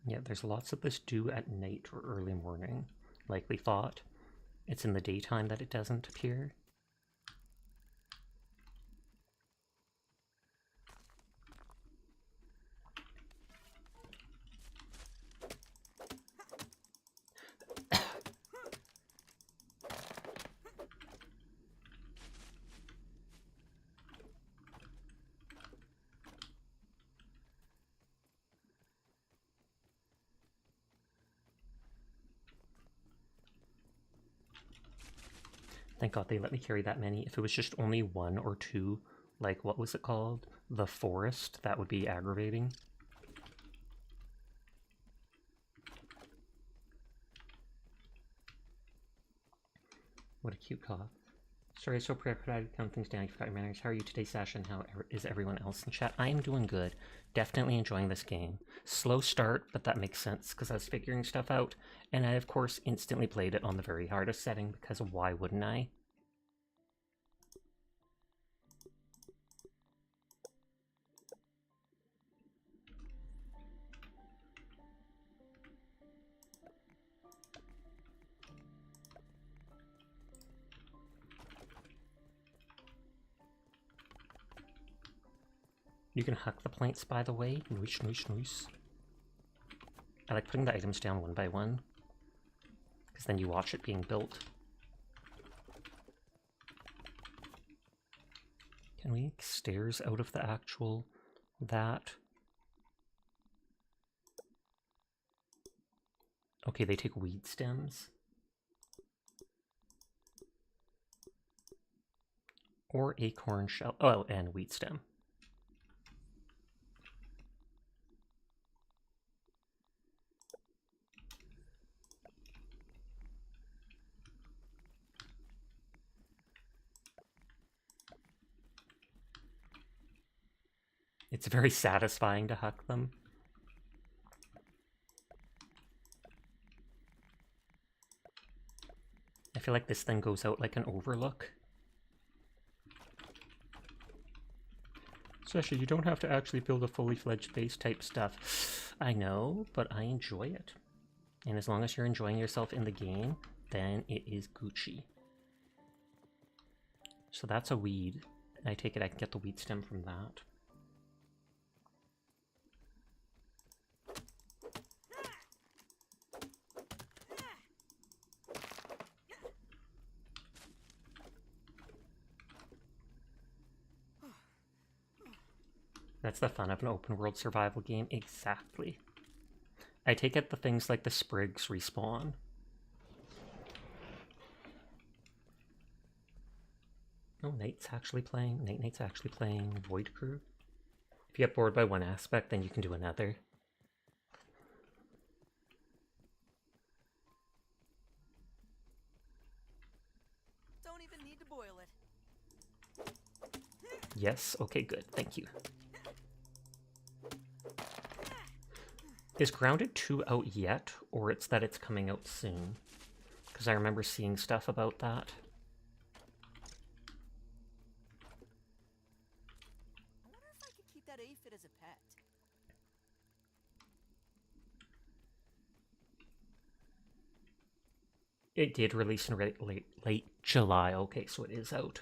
Yeah, there's lots of this due at night or early morning. Likely thought. It's in the daytime that it doesn't appear. Thank God they let me carry that many. If it was just only 1 or 2, like, what was it called? The forest, that would be aggravating. What a cute cough. Sorry, so preoccupied to count things down. You forgot your manners. How are you today, Sasha? And how is everyone else in chat? I am doing good. Definitely enjoying this game. Slow start, but that makes sense because I was figuring stuff out. And I, of course, instantly played it on the very hardest setting because why wouldn't I? You can hack the planks, by the way. Nice, nice, nice. I like putting the items down one by one, because then you watch it being built. Can we make stairs out of the actual that? Okay, they take weed stems. Or acorn shell. Oh, and wheat stem. It's very satisfying to huck them. I feel like this thing goes out like an overlook. Sasha, you don't have to actually build a fully fledged base type stuff. I know, but I enjoy it. And as long as you're enjoying yourself in the game, then it is Gucci. So that's a weed. I take it I can get the weed stem from that. That's the fun of an open world survival game. Exactly. I take it the things like the sprigs respawn. Oh, Night's actually playing. Night's actually playing Void Crew. If you get bored by one aspect, then you can do another. Don't even need to boil it. Yes? Okay, good. Thank you. Is Grounded 2 out yet, or it's that it's coming out soon? Because I remember seeing stuff about that. I wonder if I could keep that aphid as a pet. It did release in late July. Okay, so it is out.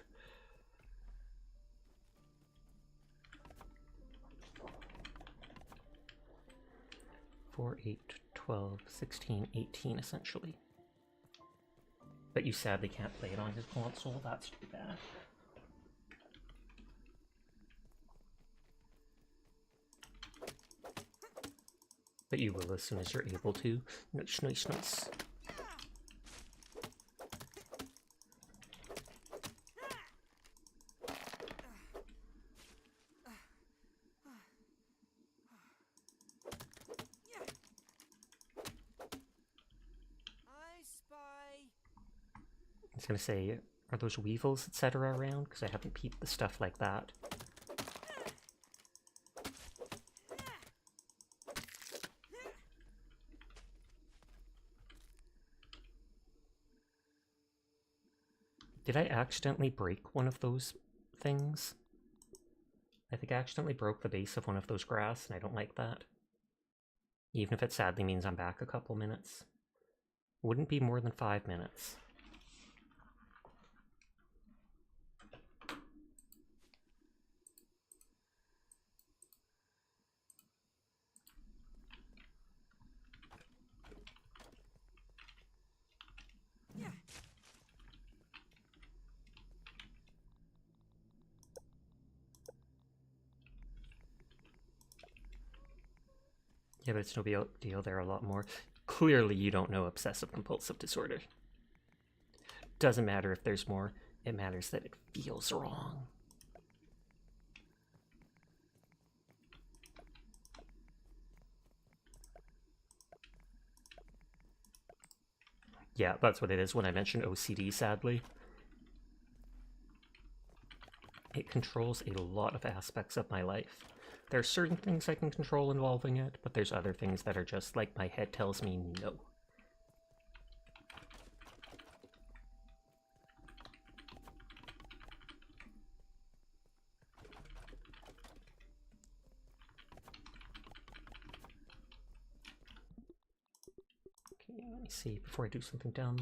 For 8, 12, 16, 18, essentially. But you sadly can't play it on his console. That's too bad. But you will as soon as you're able to. Nice, nice, nice. I was gonna say, are those weevils, etc. around? Because I haven't peeped the stuff like that. Did I accidentally break one of those things? I think I accidentally broke the base of one of those grass, and I don't like that. Even if it sadly means I'm back a couple minutes. Wouldn't be more than 5 minutes. Yeah, but it's no big deal. There are a lot more. Clearly you don't know obsessive compulsive disorder. Doesn't matter if there's more. It matters that it feels wrong. Yeah, that's what it is when I mentioned OCD, sadly. It controls a lot of aspects of my life. There are certain things I can control involving it, but there's other things that are just like my head tells me no. Okay, let me see before I do something dumb.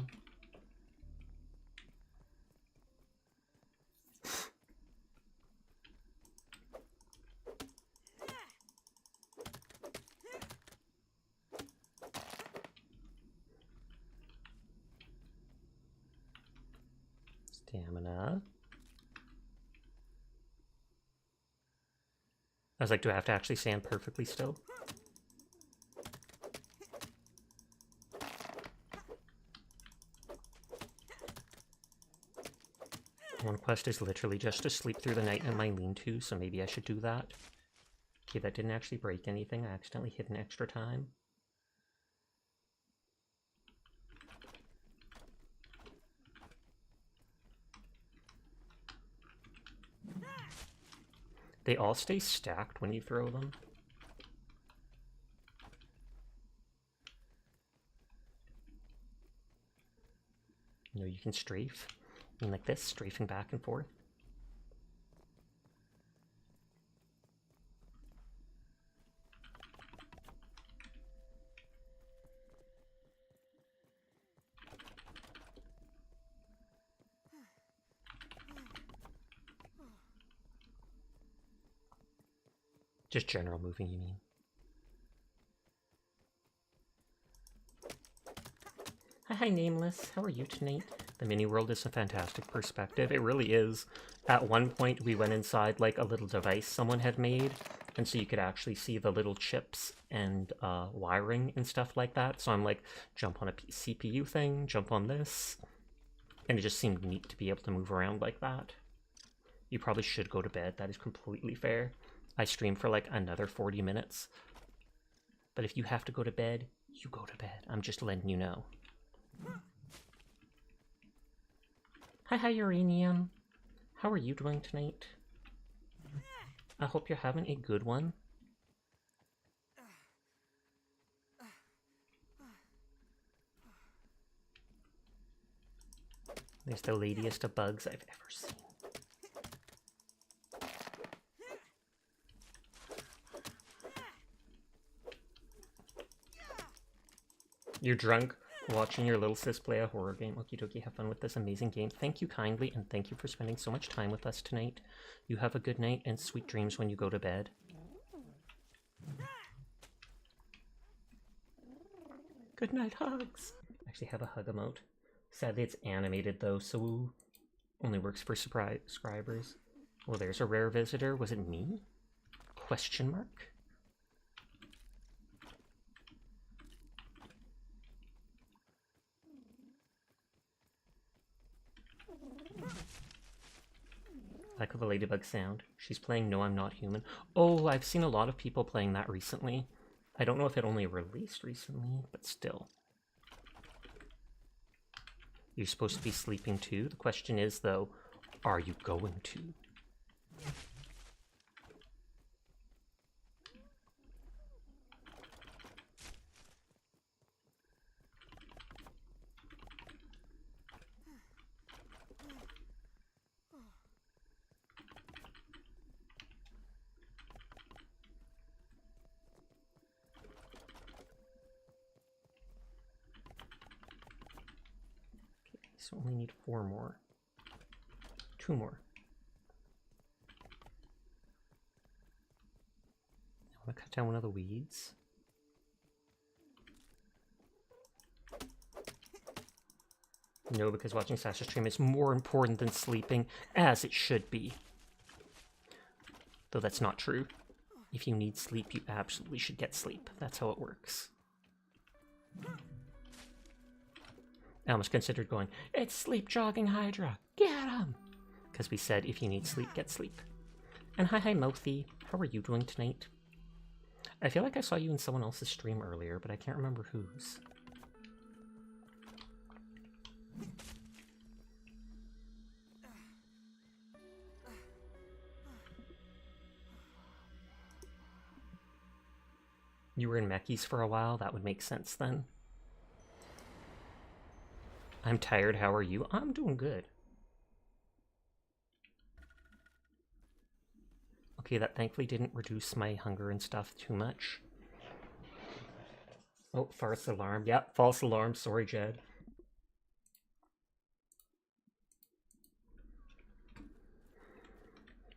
Stamina. I was like, do I have to actually stand perfectly still? One quest is literally just to sleep through the night in my lean-to, so maybe I should do that. Okay, that didn't actually break anything. I accidentally hit an extra time. They all stay stacked when you throw them. You know, you can strafe. I mean, like this, strafing back and forth. Just general moving, you mean? Hi, Nameless. How are you tonight? The mini world is a fantastic perspective. It really is. At one point, we went inside like a little device someone had made, and so you could actually see the little chips and wiring and stuff like that. So I'm like, jump on a CPU thing, jump on this, and it just seemed neat to be able to move around like that. You probably should go to bed. That is completely fair. I streamed for like another 40 minutes. But if you have to go to bed, you go to bed. I'm just letting you know. Hi, Uranium. How are you doing tonight? I hope you're having a good one. There's the ladiest of bugs I've ever seen. You're drunk watching your little sis play a horror game. Okie dokie, have fun with this amazing game. Thank you kindly, and thank you for spending so much time with us tonight. You have a good night and sweet dreams when you go to bed. Good night, hugs. I actually have a hug emote. Sadly, it's animated though, so only works for subscribers. Well, there's a rare visitor. Was it me? Question mark? I like the ladybug sound. She's playing No I'm Not Human. Oh, I've seen a lot of people playing that recently. I don't know if it only released recently, but still. You're supposed to be sleeping too? The question is, though, are you going to? So only need 4 more. 2 more. I'm gonna cut down one of the weeds. No, because watching Sasha's stream is more important than sleeping, as it should be. Though that's not true. If you need sleep, you absolutely should get sleep. That's how it works. I almost considered going, it's sleep jogging Hydra, get him! Because we said if you need sleep, get sleep. And hi Mouthy, how are you doing tonight? I feel like I saw you in someone else's stream earlier, but I can't remember whose. You were in Mecky's for a while, that would make sense then. I'm tired, how are you? I'm doing good. Okay, that thankfully didn't reduce my hunger and stuff too much. Oh, false alarm. Yep, false alarm. Sorry, Jed.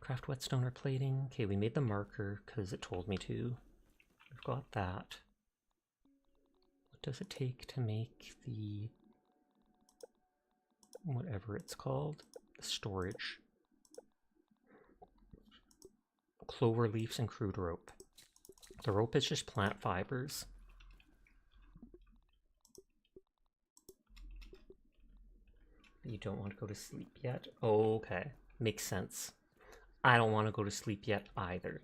Craft whetstone or plating. Okay, we made the marker because it told me to. We've got that. What does it take to make the... whatever it's called? The storage. Clover leaves and crude rope. The rope is just plant fibers. You don't want to go to sleep yet? Okay, makes sense. I don't want to go to sleep yet either.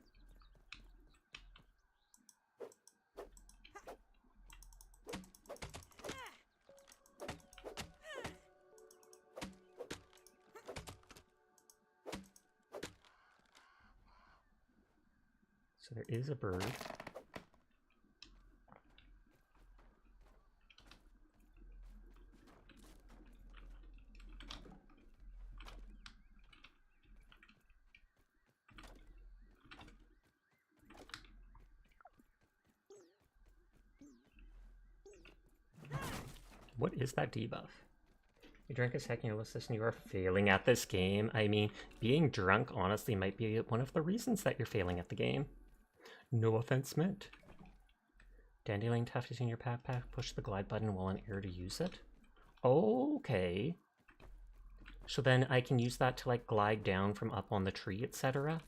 So there is a bird. What is that debuff? You drank a second, you're listening, you are failing at this game. I mean, being drunk honestly might be one of the reasons that you're failing at the game. No offense meant. Dandelion tuft is in your backpack. Push the glide button while in air to use it. Okay. So then I can use that to like glide down from up on the tree, etc.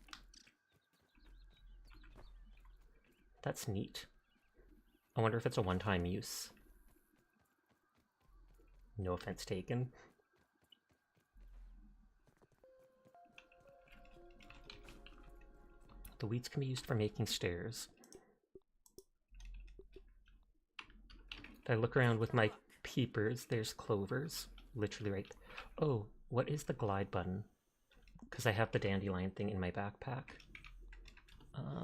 That's neat. I wonder if it's a one-time use. No offense taken. The weeds can be used for making stairs. If I look around with my peepers, there's clovers. Literally right there. Oh, what is the glide button? Because I have the dandelion thing in my backpack.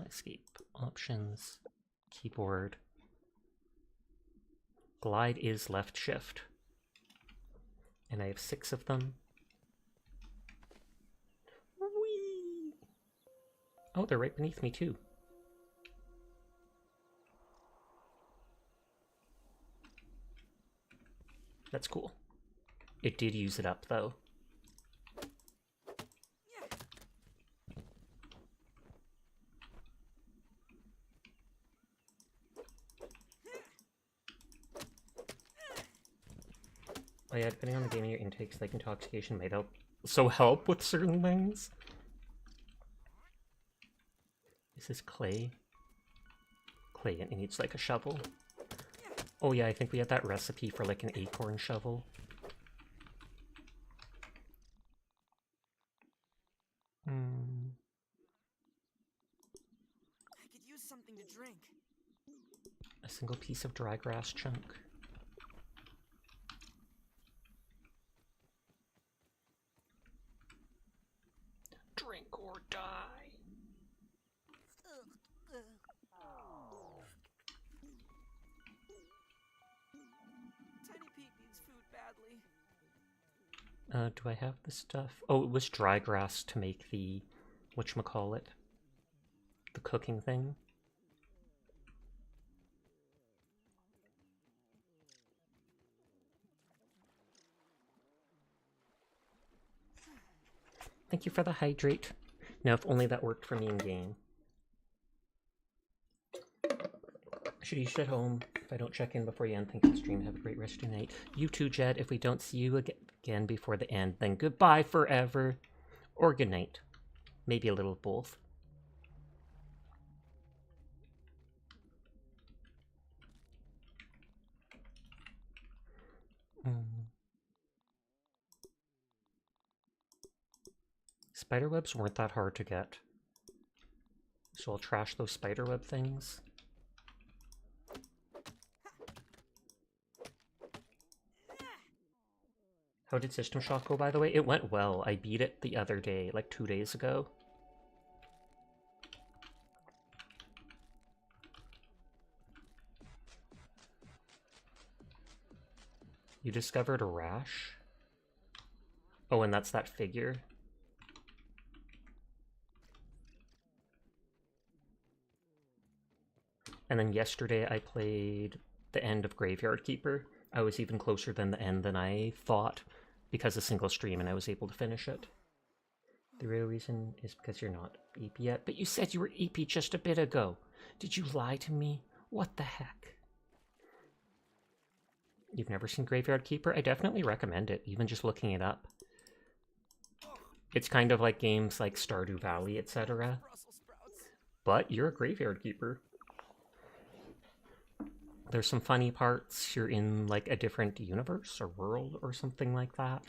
Escape. Options. Keyboard. Glide is left shift. And I have 6 of them. Whee! Oh, they're right beneath me too. That's cool. It did use it up though. Oh yeah, depending on the game and your intakes, like intoxication might help with certain things. Is this clay? Clay, and it needs like a shovel. Oh yeah, I think we had that recipe for like an acorn shovel. I could use something to drink. A single piece of dry grass chunk. Drink or die. Tiny Pete needs food badly. Do I have the stuff? Oh, it was dry grass to make the, whatchamacallit, the cooking thing. Thank you for the hydrate. Now, if only that worked for me in game. Should eat at home. If I don't check in before you end, thank you for the stream. Have a great rest of your night. You too, Jed. If we don't see you again before the end, then goodbye forever. Or good night. Maybe a little of both. Spiderwebs weren't that hard to get. So I'll trash those spiderweb things. How did System Shock go, by the way? It went well. I beat it the other day, like 2 days ago. You discovered a rash? Oh, and that's that figure. And then yesterday I played the end of Graveyard Keeper. I was even closer than the end than I thought because of single stream, and I was able to finish it. The real reason is because you're not EP yet, but you said you were EP just a bit ago. Did you lie to me? What the heck? You've never seen Graveyard Keeper? I definitely recommend it, even just looking it up. It's kind of like games like Stardew Valley, etc. But you're a Graveyard Keeper. There's some funny parts. You're in like a different universe or world or something like that.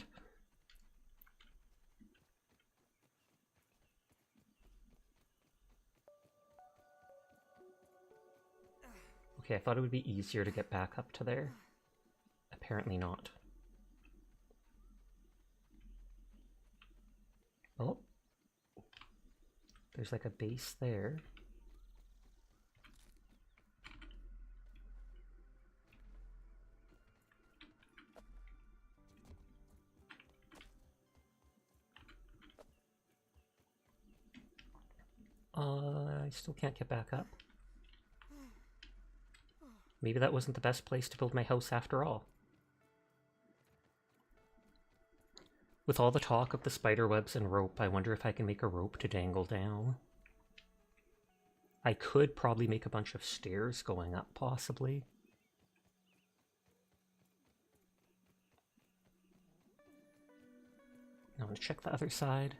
Okay, I thought it would be easier to get back up to there. Apparently not. Oh. There's like a base there. I still can't get back up. Maybe that wasn't the best place to build my house after all. With all the talk of the spider webs and rope, I wonder if I can make a rope to dangle down. I could probably make a bunch of stairs going up, possibly. Now I'm going to check the other side.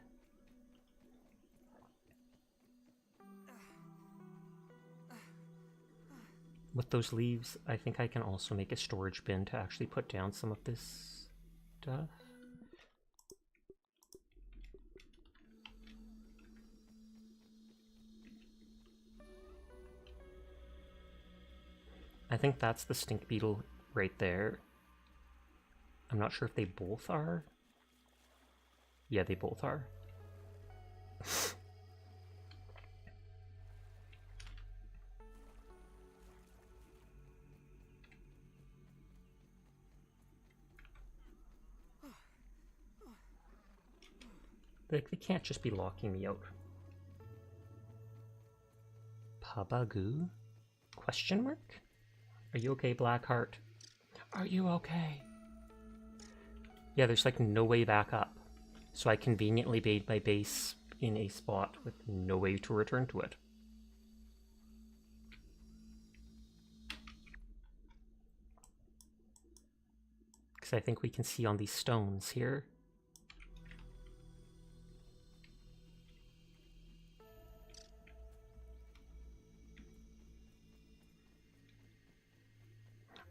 With those leaves, I think I can also make a storage bin to actually put down some of this stuff. I think that's the stink beetle right there. I'm not sure if they both are. Yeah, they both are. They can't just be locking me out. Pabagoo? Question mark? Are you okay, Blackheart? Are you okay? Yeah, there's like no way back up. So I conveniently made my base in a spot with no way to return to it. Because I think we can see on these stones here.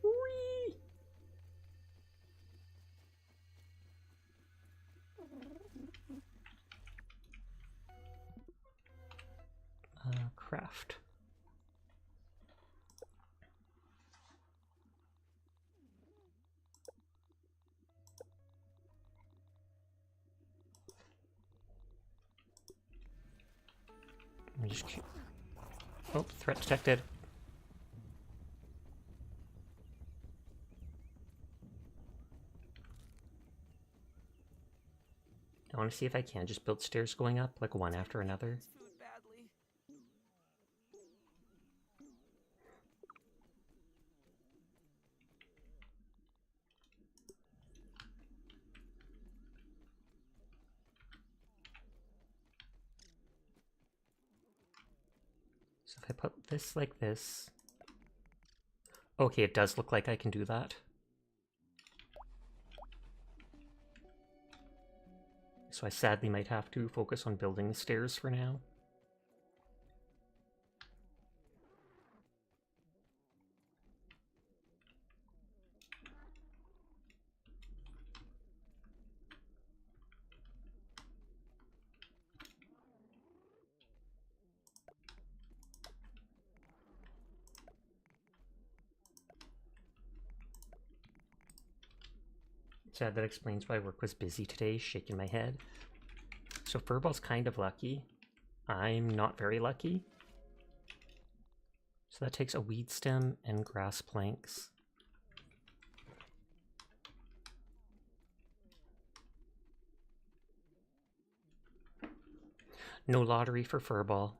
Whee! Craft. Let me just keep... Oh, threat detected. I want to see if I can just build stairs going up, like one after another. Food badly. So if I put this like this... Okay, it does look like I can do that. So I sadly might have to focus on building the stairs for now. Sad that explains why work was busy today, shaking my head. So Furball's kind of lucky. I'm not very lucky. So that takes a weed stem and grass planks. No lottery for Furball.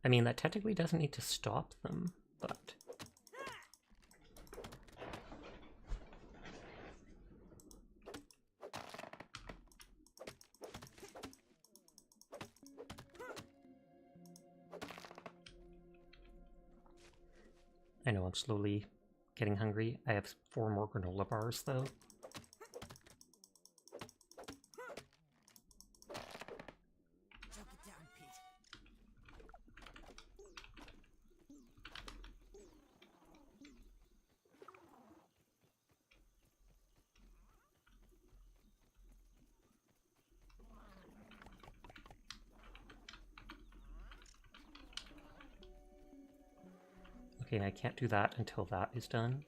I mean, that technically doesn't need to stop them, but... I know I'm slowly getting hungry. I have 4 more granola bars, though. Choke it down, Pete. Okay, and I can't do that until that is done.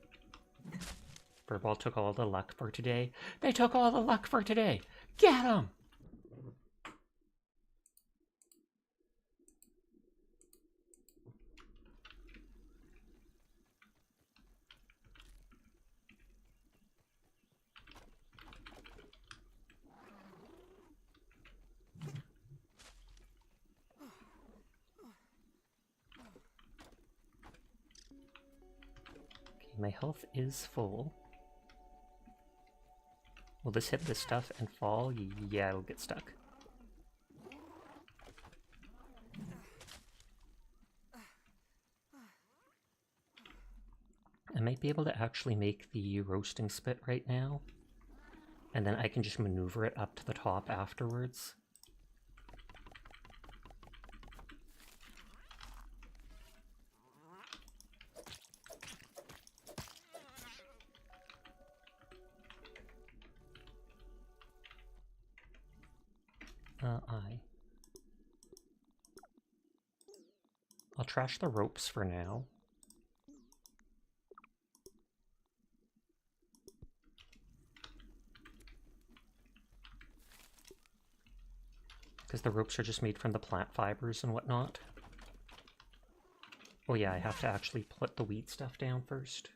Furball took all the luck for today. They took all the luck for today! Get them! My health is full. Will this hit this stuff and fall? Yeah, it'll get stuck. I might be able to actually make the roasting spit right now. And then I can just maneuver it up to the top afterwards. I'll trash the ropes for now. Because the ropes are just made from the plant fibers and whatnot. Oh yeah, I have to actually put the wheat stuff down first.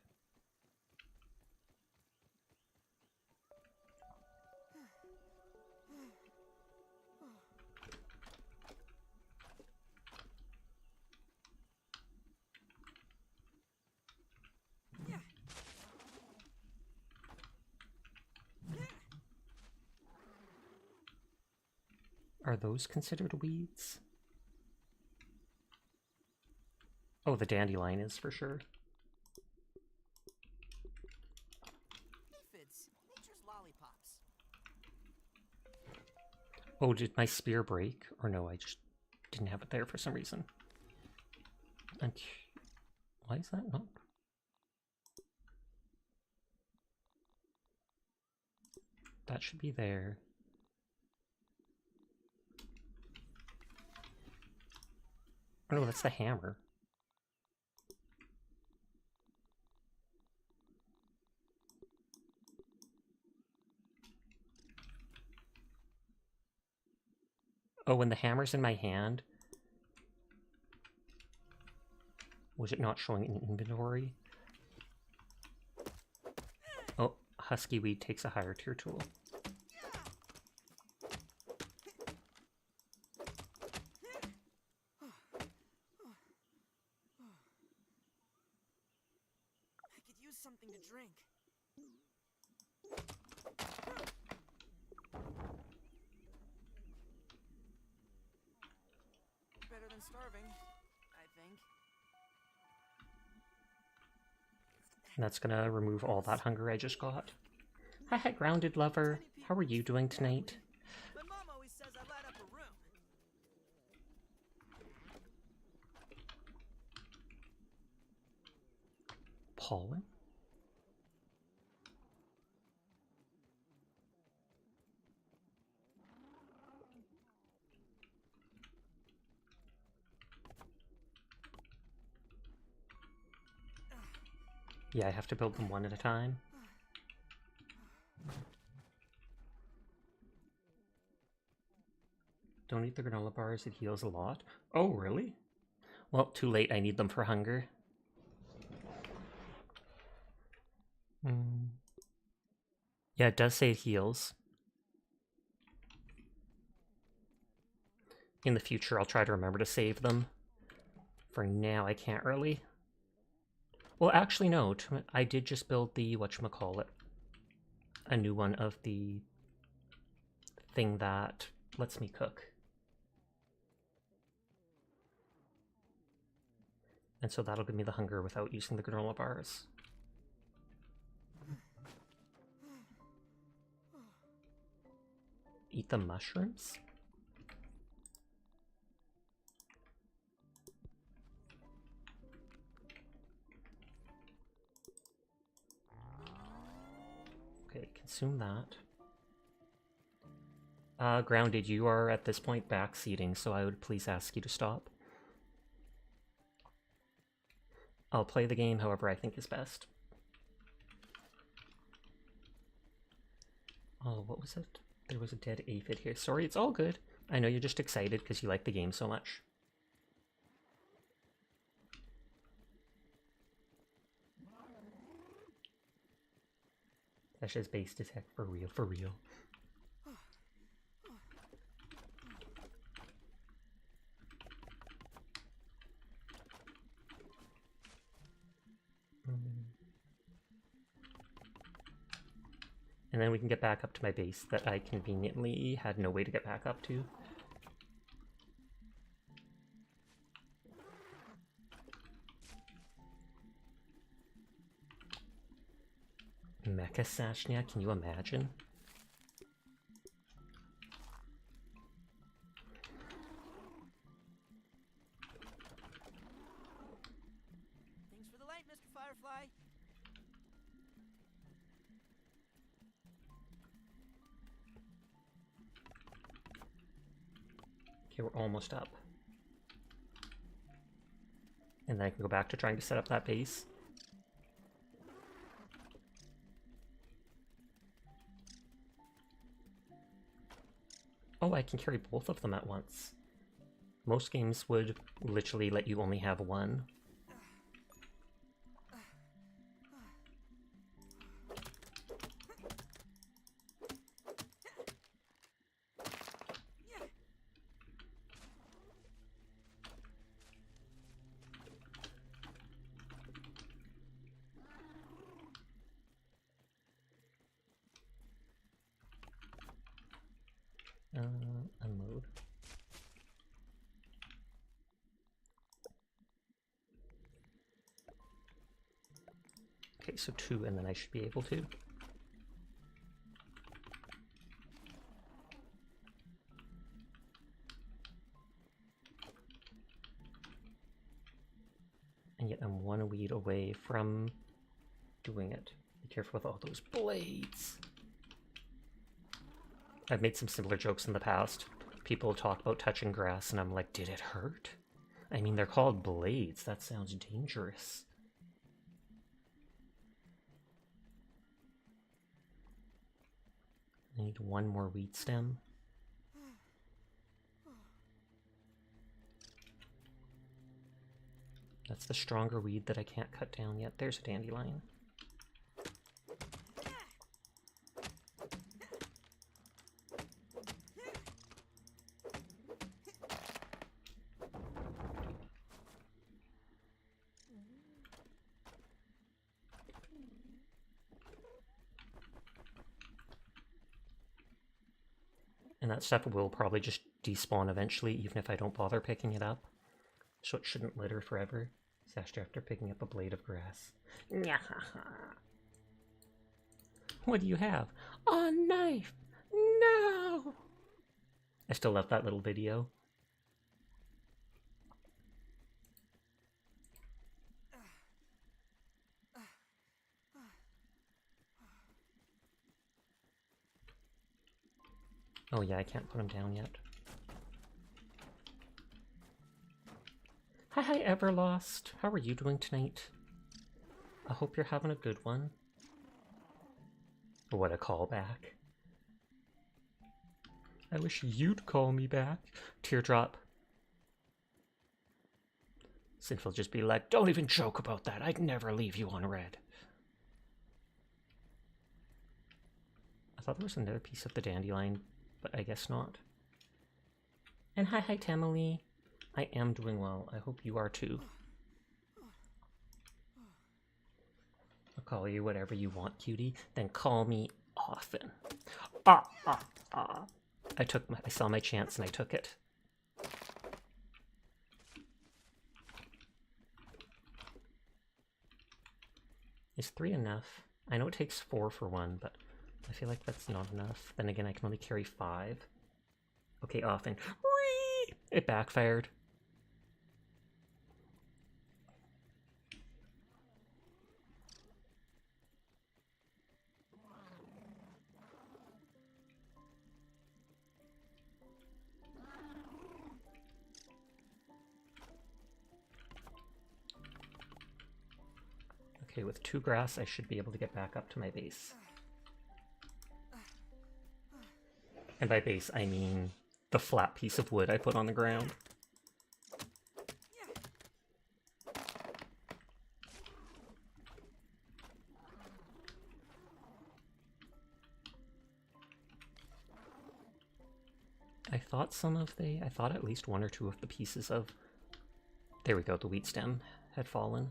Are those considered weeds? Oh, the dandelion is for sure. Aphids, nature's lollipops. Oh, did my spear break? Or no, I just didn't have it there for some reason. Why is that not? That should be there. Oh no, that's the hammer. Oh, when the hammer's in my hand, was it not showing in inventory? Oh, Husky Weed takes a higher tier tool. I could use something to drink. Better than starving, I think. And that's gonna remove all that hunger I just got. Hi, grounded lover. How are you doing tonight? My mom always says I light up a room. Pollen? Yeah, I have to build them one at a time. Don't eat the granola bars, it heals a lot. Oh, really? Well, too late, I need them for hunger. Yeah, it does say it heals. In the future, I'll try to remember to save them. For now, I can't really. Well, actually, no. I did just build the, whatchamacallit, a new one of the thing that lets me cook. And so that'll give me the hunger without using the granola bars. Eat the mushrooms? Okay, consume that. Grounded, you are at this point backseating, so I would please ask you to stop. I'll play the game however I think is best. Oh, what was it? There was a dead aphid here. Sorry, it's all good. I know you're just excited because you like the game so much. That's just based as heck, for real, for real. And then we can get back up to my base that I conveniently had no way to get back up to. Mecha Sashnia, can you imagine? Thanks for the light, Mr. Firefly. Okay, we're almost up. And then I can go back to trying to set up that base. Oh, I can carry both of them at once. Most games would literally let you only have one. Unload. Okay, so 2 and then I should be able to. And yet I'm 1 weed away from doing it. Be careful with all those blades. I've made some similar jokes in the past. People talk about touching grass and I'm like, did it hurt? I mean, they're called blades. That sounds dangerous. I need 1 more wheat stem. That's the stronger weed that I can't cut down yet. There's a dandelion. And that stuff will probably just despawn eventually, even if I don't bother picking it up. So it shouldn't litter forever. Especially after picking up a blade of grass. What do you have? A knife! No! I still love that little video. Oh yeah, I can't put him down yet. Hi, Everlost. How are you doing tonight? I hope you're having a good one. What a callback. I wish you'd call me back. Teardrop. Sinful just be like, don't even joke about that. I'd never leave you on red. I thought there was another piece of the dandelion, but I guess not. And hi, Tamily. I am doing well. I hope you are too. I'll call you whatever you want, cutie. Then call me often. I saw my chance and I took it. Is 3 enough? I know it takes 4 for 1, but I feel like that's not enough. Then again, I can only carry 5. Okay, often. Whee! It backfired. Okay, with 2 grass, I should be able to get back up to my base. And by base, I mean the flat piece of wood I put on the ground. I thought at least 1 or 2 of the pieces of, there we go, the wheat stem had fallen.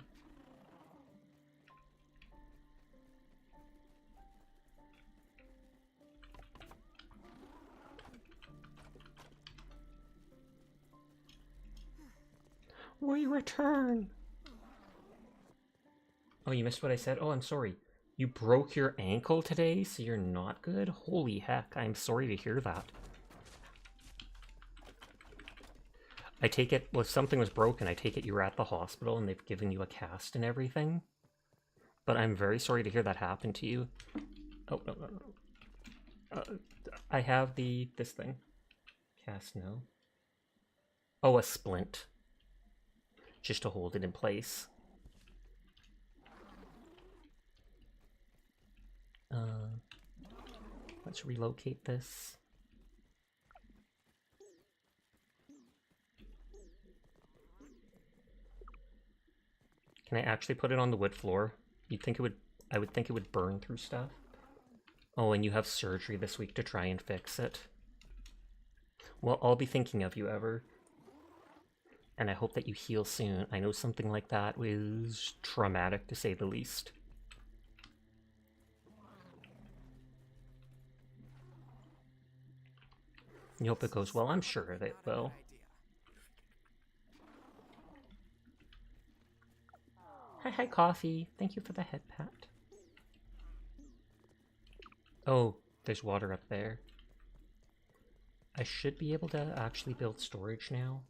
We return! Oh, you missed what I said? Oh, I'm sorry. You broke your ankle today, so you're not good? Holy heck, I'm sorry to hear that. I take it, well, if something was broken, I take it you were at the hospital and they've given you a cast and everything. But I'm very sorry to hear that happened to you. Oh, no. I have this thing. Cast, no. Oh, a splint. Just to hold it in place. Let's relocate this. Can I actually put it on the wood floor? You'd think it would, I would think it would burn through stuff. Oh, and you have surgery this week to try and fix it. Well, I'll be thinking of you, Ever. And I hope that you heal soon. I know something like that was traumatic, to say the least. You hope it goes well. I'm sure that it will. Hi, Coffee. Thank you for the head pat. Oh, there's water up there. I should be able to actually build storage now.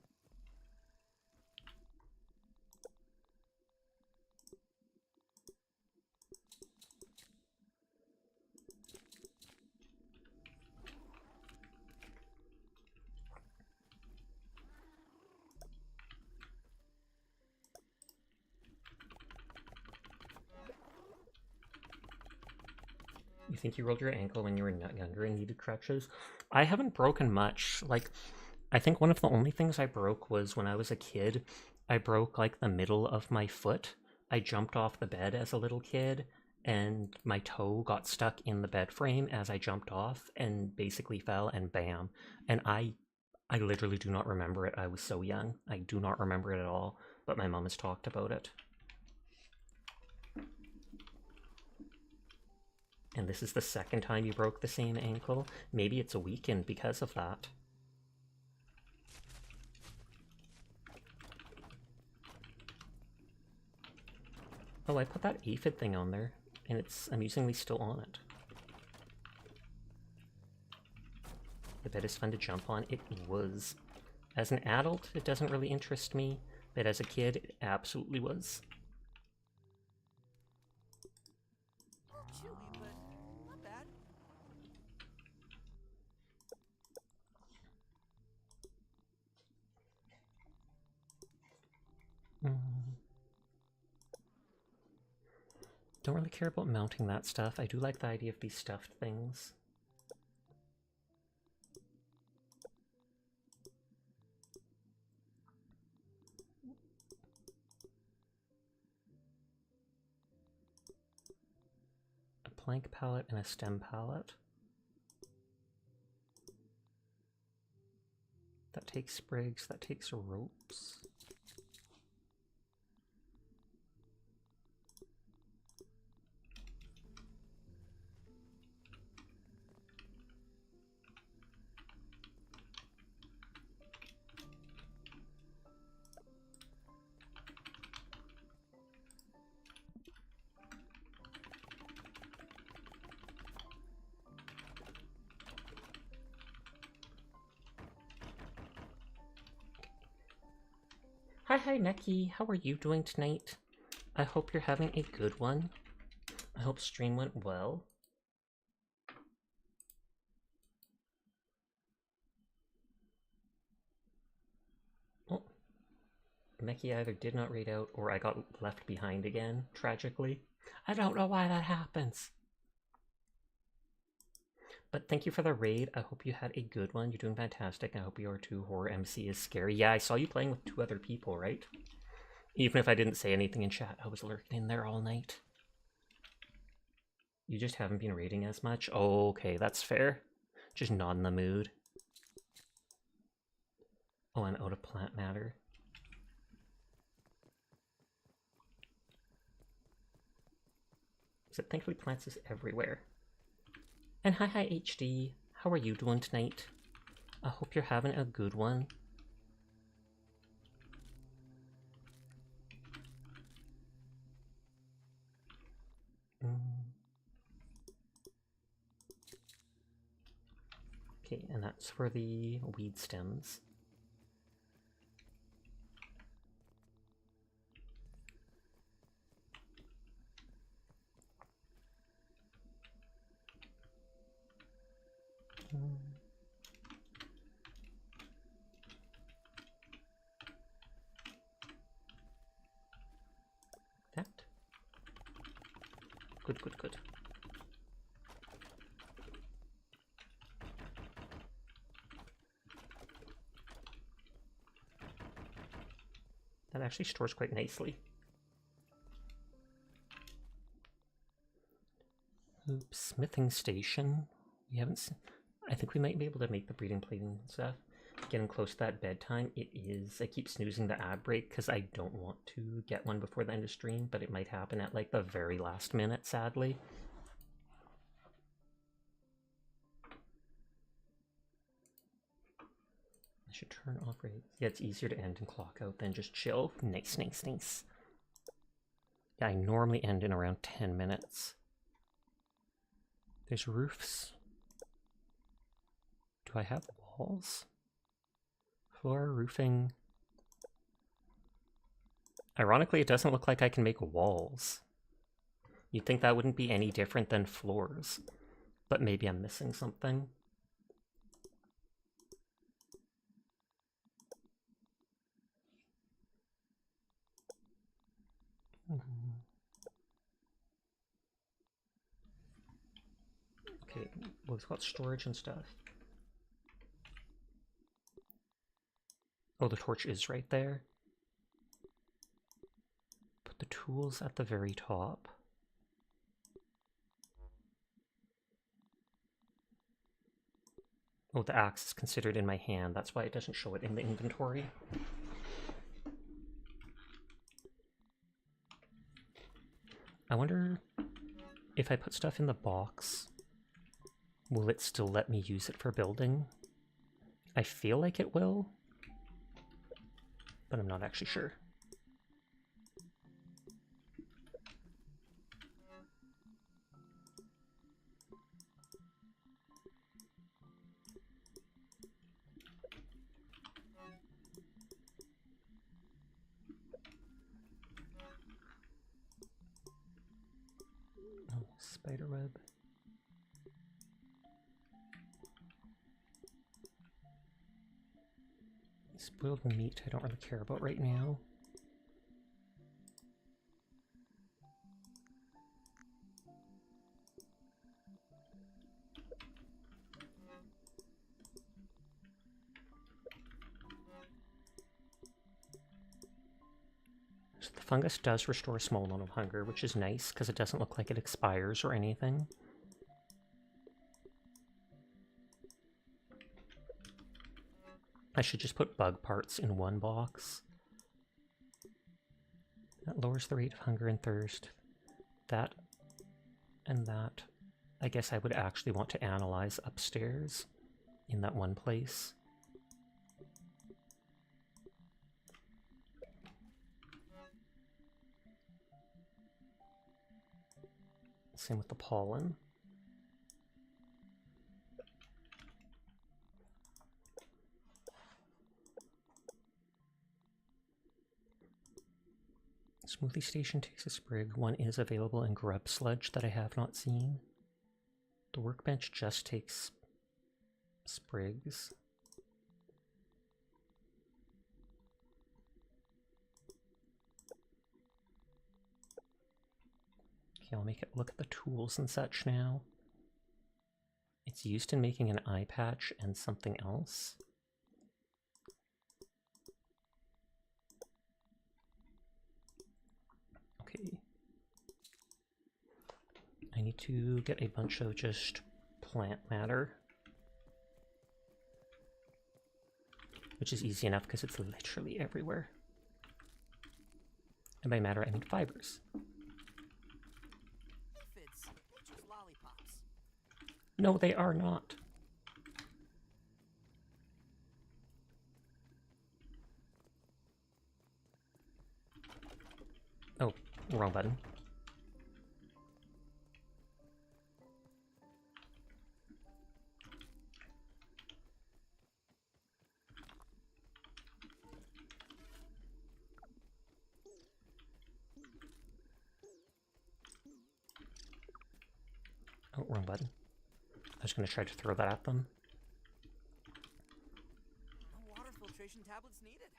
You think you rolled your ankle when you were younger and needed crutches? I haven't broken much. Like, I think one of the only things I broke was when I was a kid. I broke, like, the middle of my foot. I jumped off the bed as a little kid, and my toe got stuck in the bed frame as I jumped off and basically fell, and bam. And I literally do not remember it. I was so young. I do not remember it at all, but my mom has talked about it. And this is the second time you broke the same ankle. Maybe it's a weekend because of that. Oh, I put that aphid thing on there, and it's amusingly still on it. The bed is fun to jump on. It was. As an adult, it doesn't really interest me, but as a kid, it absolutely was. Chewy, but not bad. Don't really care about mounting that stuff. I do like the idea of these stuffed things. A plank pallet and a stem pallet. That takes sprigs, that takes ropes. Hi, Neki. How are you doing tonight? I hope you're having a good one. I hope stream went well. Oh, Neki either did not raid out or I got left behind again, tragically. I don't know why that happens. But thank you for the raid. I hope you had a good one. You're doing fantastic. I hope your 2 horror MC is scary. Yeah, I saw you playing with 2 other people, right? Even if I didn't say anything in chat, I was lurking in there all night. You just haven't been raiding as much? Oh, okay, that's fair. Just not in the mood. Oh, I'm out of plant matter. So thankfully plants is everywhere. And hi HD, how are you doing tonight? I hope you're having a good one. Okay, and that's for the weed stems. That. Good, good, good. That actually stores quite nicely. Oops, smithing station. We haven't seen... I think we might be able to make the breeding plating and stuff. Getting close to that bedtime. It is. I keep snoozing the ad break because I don't want to get one before the end of stream, but it might happen at like the very last minute, sadly. I should turn off raid. Yeah, it's easier to end and clock out than just chill. Nice, nice, nice. Yeah, I normally end in around 10 minutes. There's roofs. Do I have walls? Floor, roofing. Ironically, it doesn't look like I can make walls. You'd think that wouldn't be any different than floors, but maybe I'm missing something. Okay, well, it's got storage and stuff. Oh, the torch is right there. Put the tools at the very top. Oh, the axe is considered in my hand. That's why it doesn't show it in the inventory. I wonder if I put stuff in the box, will it still let me use it for building? I feel like it will, but I'm not actually sure. Oh, spiderweb. Spoiled meat I don't really care about right now. So the fungus does restore a small amount of hunger, which is nice because it doesn't look like it expires or anything. I should just put bug parts in one box. That lowers the rate of hunger and thirst. That and that. I guess I would actually want to analyze upstairs in that one place. Same with the pollen. Smoothie station takes a sprig. One is available in grub sludge that I have not seen. The workbench just takes sprigs. Okay, I'll make it look at the tools and such now. It's used in making an eye patch and something else. Okay. I need to get a bunch of just plant matter. Which is easy enough because it's literally everywhere. And by matter, I mean fibers. Aphids, they're just lollipops. No, they are not. Oh, wrong button. Oh, wrong button. I was going to try to throw that at them. No water filtration tablets needed.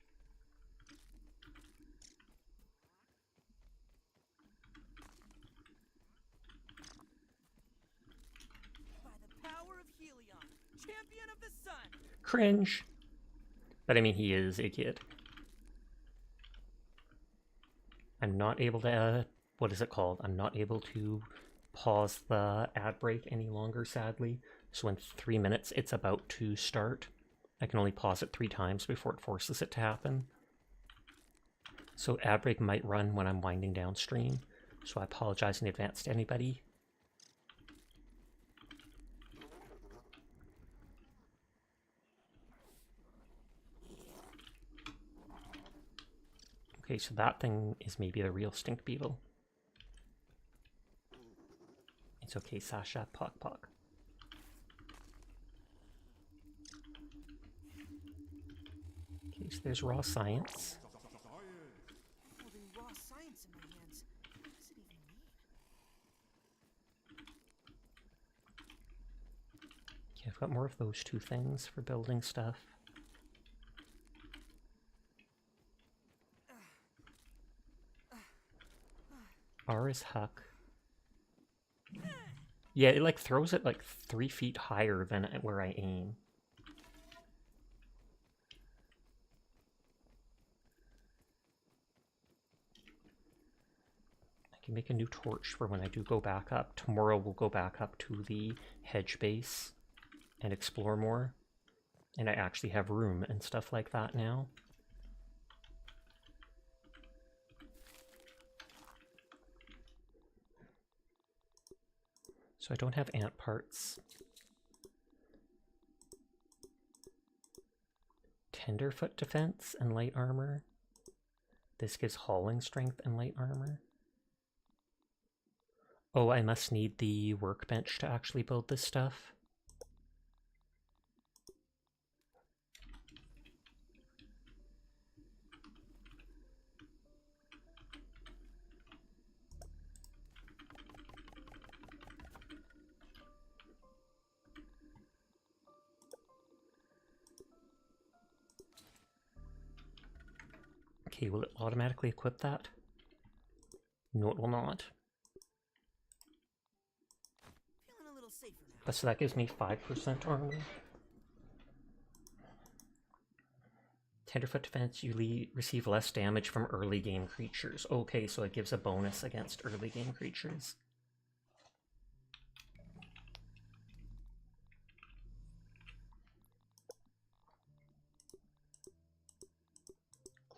By the power of Helion, champion of the sun. Cringe. But I mean, he is a kid. I'm not able to, what is it called? I'm not able to pause the ad break any longer, sadly. So in 3 minutes, it's about to start. I can only pause it 3 times before it forces it to happen. So ad break might run when I'm winding down stream. So I apologize in advance to anybody. Okay, so that thing is maybe the real stink beetle. It's okay, Sasha. Puck, puck. Okay, so there's raw science. Holding raw science in my hands. What does it even mean? Okay, I've got more of those two things for building stuff. R is Huck. Yeah, it like throws it like 3 feet higher than where I aim. I can make a new torch for when I do go back up. Tomorrow we'll go back up to the hedge base and explore more. And I actually have room and stuff like that now. So I don't have ant parts. Tenderfoot defense and light armor. This gives hauling strength and light armor. Oh, I must need the workbench to actually build this stuff. Okay, will it automatically equip that? No, it will not. Feeling a little safer now. But so that gives me 5% armor. Tenderfoot defense, you receive less damage from early game creatures. Okay, so it gives a bonus against early game creatures.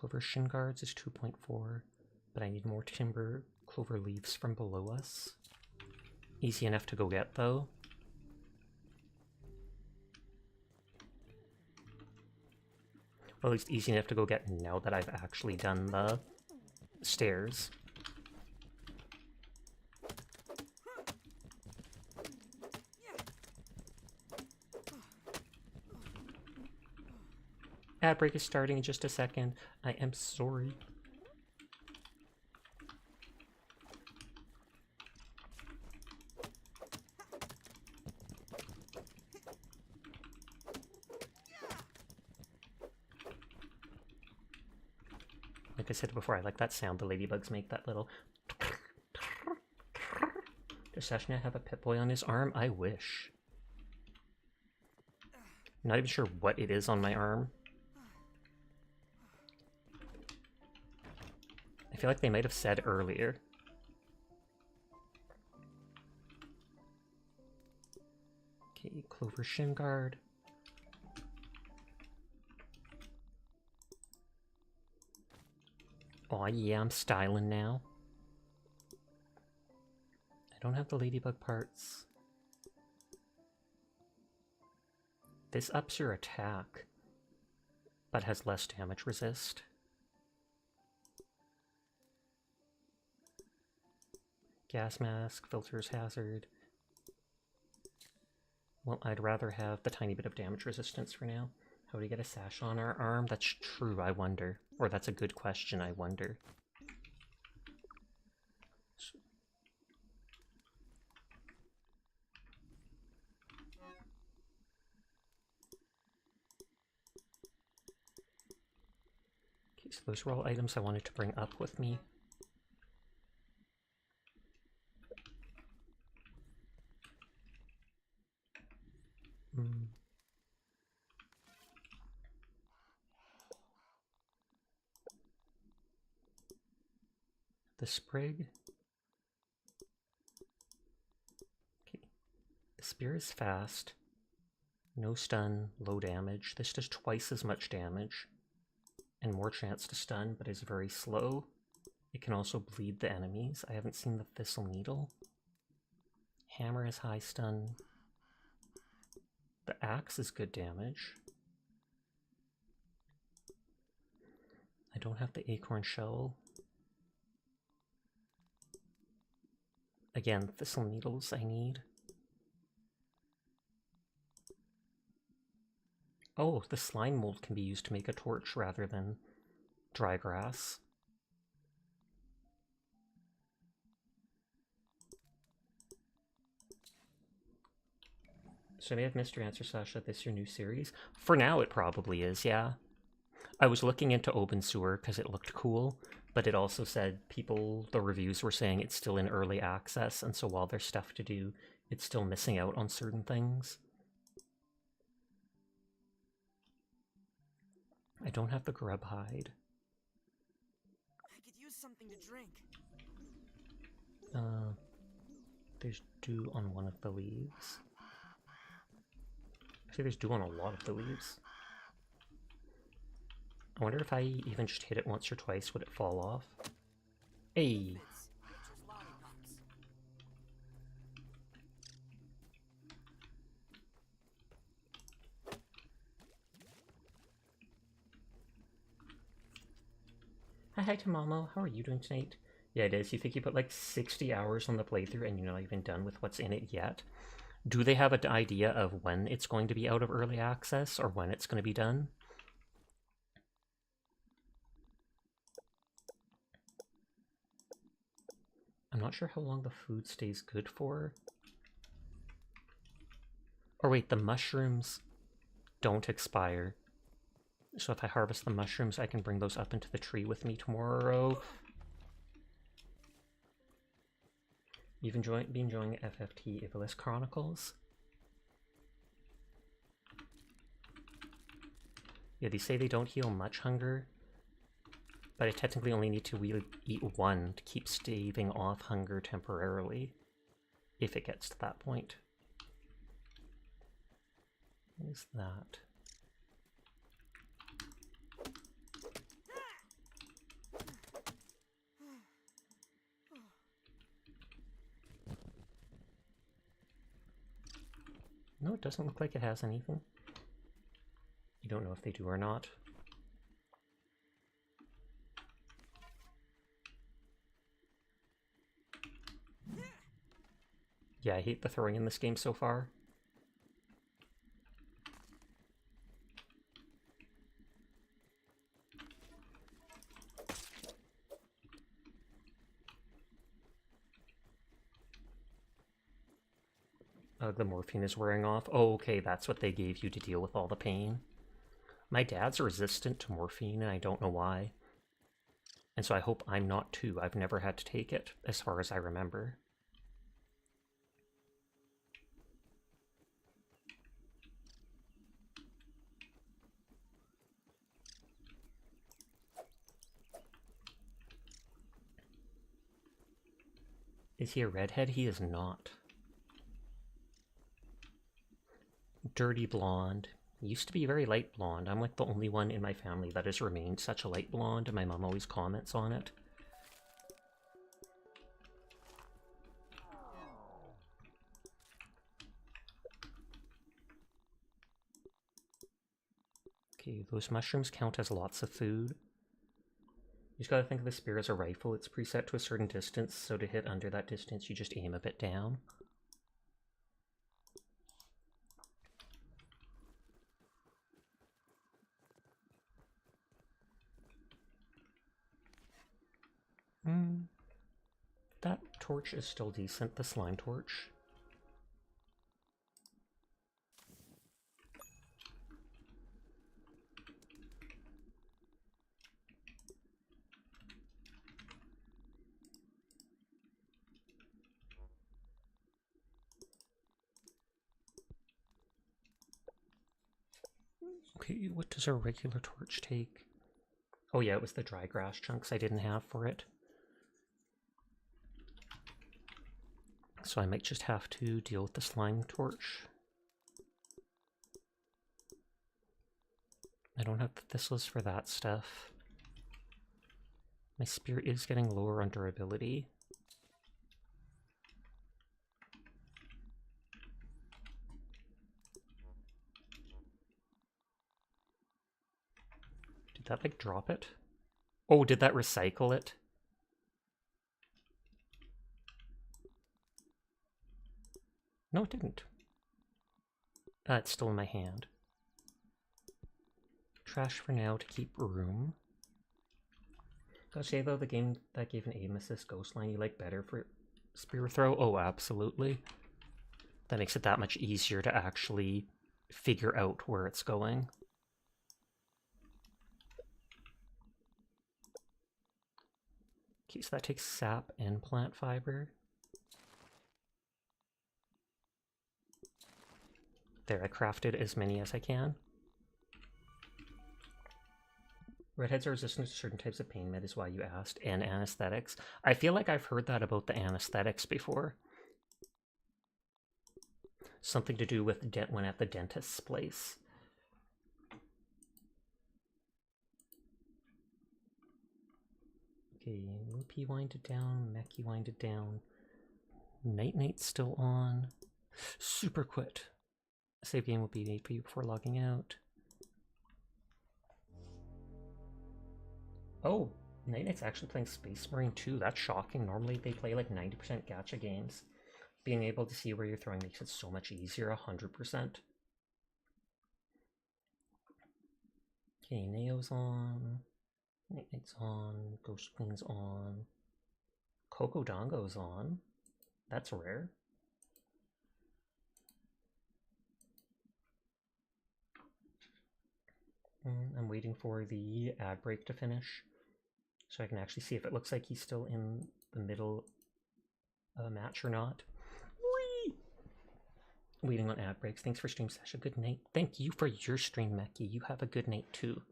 Clover shin guards is 2.4, but I need more timber clover leaves from below us. Easy enough to go get, though. Or at least easy enough to go get now that I've actually done the stairs. Ad break is starting in just a second. I am sorry. Like I said before, I like that sound the ladybugs make, that little... Does Sashna have a Pip-Boy on his arm? I wish. I'm not even sure what it is on my arm. I feel like they might have said earlier. Okay, Clover Shin Guard. Aw, yeah, I'm styling now. I don't have the ladybug parts. This ups your attack, but has less damage resist. Gas mask, filters hazard. Well, I'd rather have the tiny bit of damage resistance for now. How do we get a sash on our arm? That's true, I wonder. Or that's a good question, I wonder. Okay, so those were all items I wanted to bring up with me. The sprig. Okay. The spear is fast. No stun, low damage. This does twice as much damage and more chance to stun, but is very slow. It can also bleed the enemies. I haven't seen the Thistle Needle. Hammer is high stun. The axe is good damage. I don't have the acorn shell. Again, thistle needles I need. Oh, the slime mold can be used to make a torch rather than dry grass. So I may have missed your answer, Sasha. This your new series? For now, it probably is, yeah. I was looking into Open Sewer because it looked cool, but it also said the reviews were saying it's still in early access, and so while there's stuff to do, it's still missing out on certain things. I don't have the grub hide. I could use something to drink. There's dew on one of the leaves. Actually, there's dew on a lot of the leaves. I wonder if I even just hit it once or twice, would it fall off? Hey! Hi Tamamo, how are you doing tonight? Yeah, it is. You think you put like 60 hours on the playthrough and you're not even done with what's in it yet? Do they have an idea of when it's going to be out of early access or when it's going to be done? I'm not sure how long the food stays good for. Or wait, the mushrooms don't expire. So if I harvest the mushrooms, I can bring those up into the tree with me tomorrow. You've been enjoying FFT Iblis Chronicles? Yeah, they say they don't heal much hunger, but I technically only need to eat one to keep staving off hunger temporarily, if it gets to that point. What is that? No, it doesn't look like it has anything. You don't know if they do or not. Yeah, I hate the throwing in this game so far. The morphine is wearing off. Oh, okay, that's what they gave you to deal with all the pain. My dad's resistant to morphine, and I don't know why. And so I hope I'm not too. I've never had to take it, as far as I remember. Is he a redhead? He is not. Dirty blonde. Used to be very light blonde. I'm like the only one in my family that has remained such a light blonde, and my mom always comments on it. Okay, those mushrooms count as lots of food. You just gotta think of the spear as a rifle. It's preset to a certain distance, so to hit under that distance, you just aim a bit down. That torch is still decent, the slime torch. Okay, what does a regular torch take? Oh yeah, it was the dry grass chunks I didn't have for it. So I might just have to deal with the slime torch. I don't have the thistles for that stuff. My spear is getting lower on durability. Did that like drop it? Oh, did that recycle it? No, it didn't. It's still in my hand. Trash for now to keep room. Gotta say though, the game that gave an aim assist ghost line you like better for spear throw? Oh, absolutely. That makes it that much easier to actually figure out where it's going. Okay, so that takes sap and plant fiber. There, I crafted as many as I can. Redheads are resistant to certain types of pain med is why you asked, and anesthetics. I feel like I've heard that about the anesthetics before. Something to do with when at the dentist's place. Okay, Loopy winded down, Mechie winded down. Night-Night's still on. Super quit. Save game will be made for you before logging out. Oh, Night-Night's actually playing Space Marine 2. That's shocking. Normally they play like 90% gacha games. Being able to see where you're throwing makes it so much easier, 100%. Okay, Neo's on. Night-Night's on. Ghost Queen's on. Coco Dongo's on. That's rare. I'm waiting for the ad break to finish so I can actually see if it looks like he's still in the middle match or not. Whee! Waiting on ad breaks. Thanks for stream, Sasha. Good night. Thank you for your stream, Meki. You have a good night too.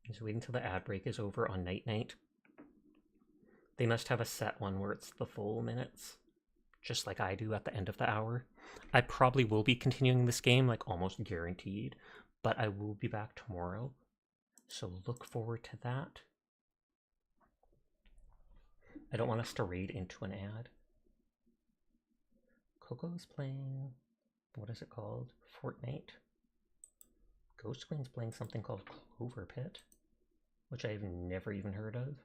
Just waiting until the ad break is over on Night-Night. They must have a set one where it's the full minutes, just like I do at the end of the hour. I probably will be continuing this game, like almost guaranteed, but I will be back tomorrow, so look forward to that. I don't want us to raid into an ad. Coco's playing, what is it called? Fortnite. Ghost Queen's playing something called Clover Pit, which I've never even heard of.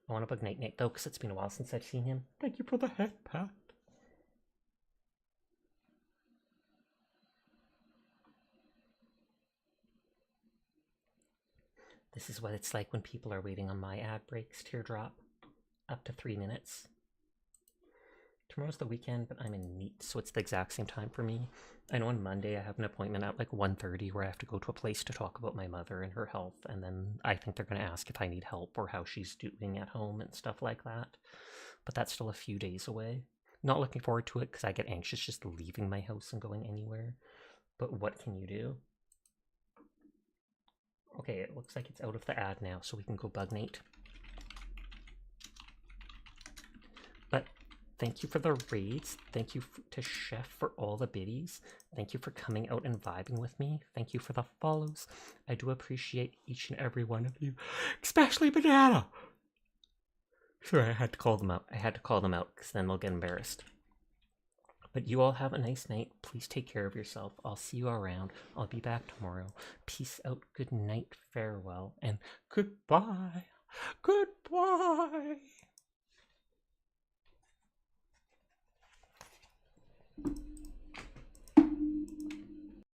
I want to bug Night-Night though, because it's been a while since I've seen him. Thank you for the head pat. This is what it's like when people are waiting on my ad breaks. Teardrop. Up to 3 minutes. Tomorrow's the weekend, but I'm in NEAT, so it's the exact same time for me. I know on Monday I have an appointment at like 1:30 where I have to go to a place to talk about my mother and her health, and then I think they're going to ask if I need help or how she's doing at home and stuff like that. But that's still a few days away. Not looking forward to it because I get anxious just leaving my house and going anywhere. But what can you do? Okay, it looks like it's out of the ad now, so we can go bug Nate. But thank you for the raids. Thank you to Chef for all the biddies. Thank you for coming out and vibing with me. Thank you for the follows. I do appreciate each and every one of you, especially Banana. Sorry, I had to call them out. I had to call them out because then they'll get embarrassed. But you all have a nice night. Please take care of yourself. I'll see you around. I'll be back tomorrow. Peace out. Good night. Farewell. And goodbye. Goodbye.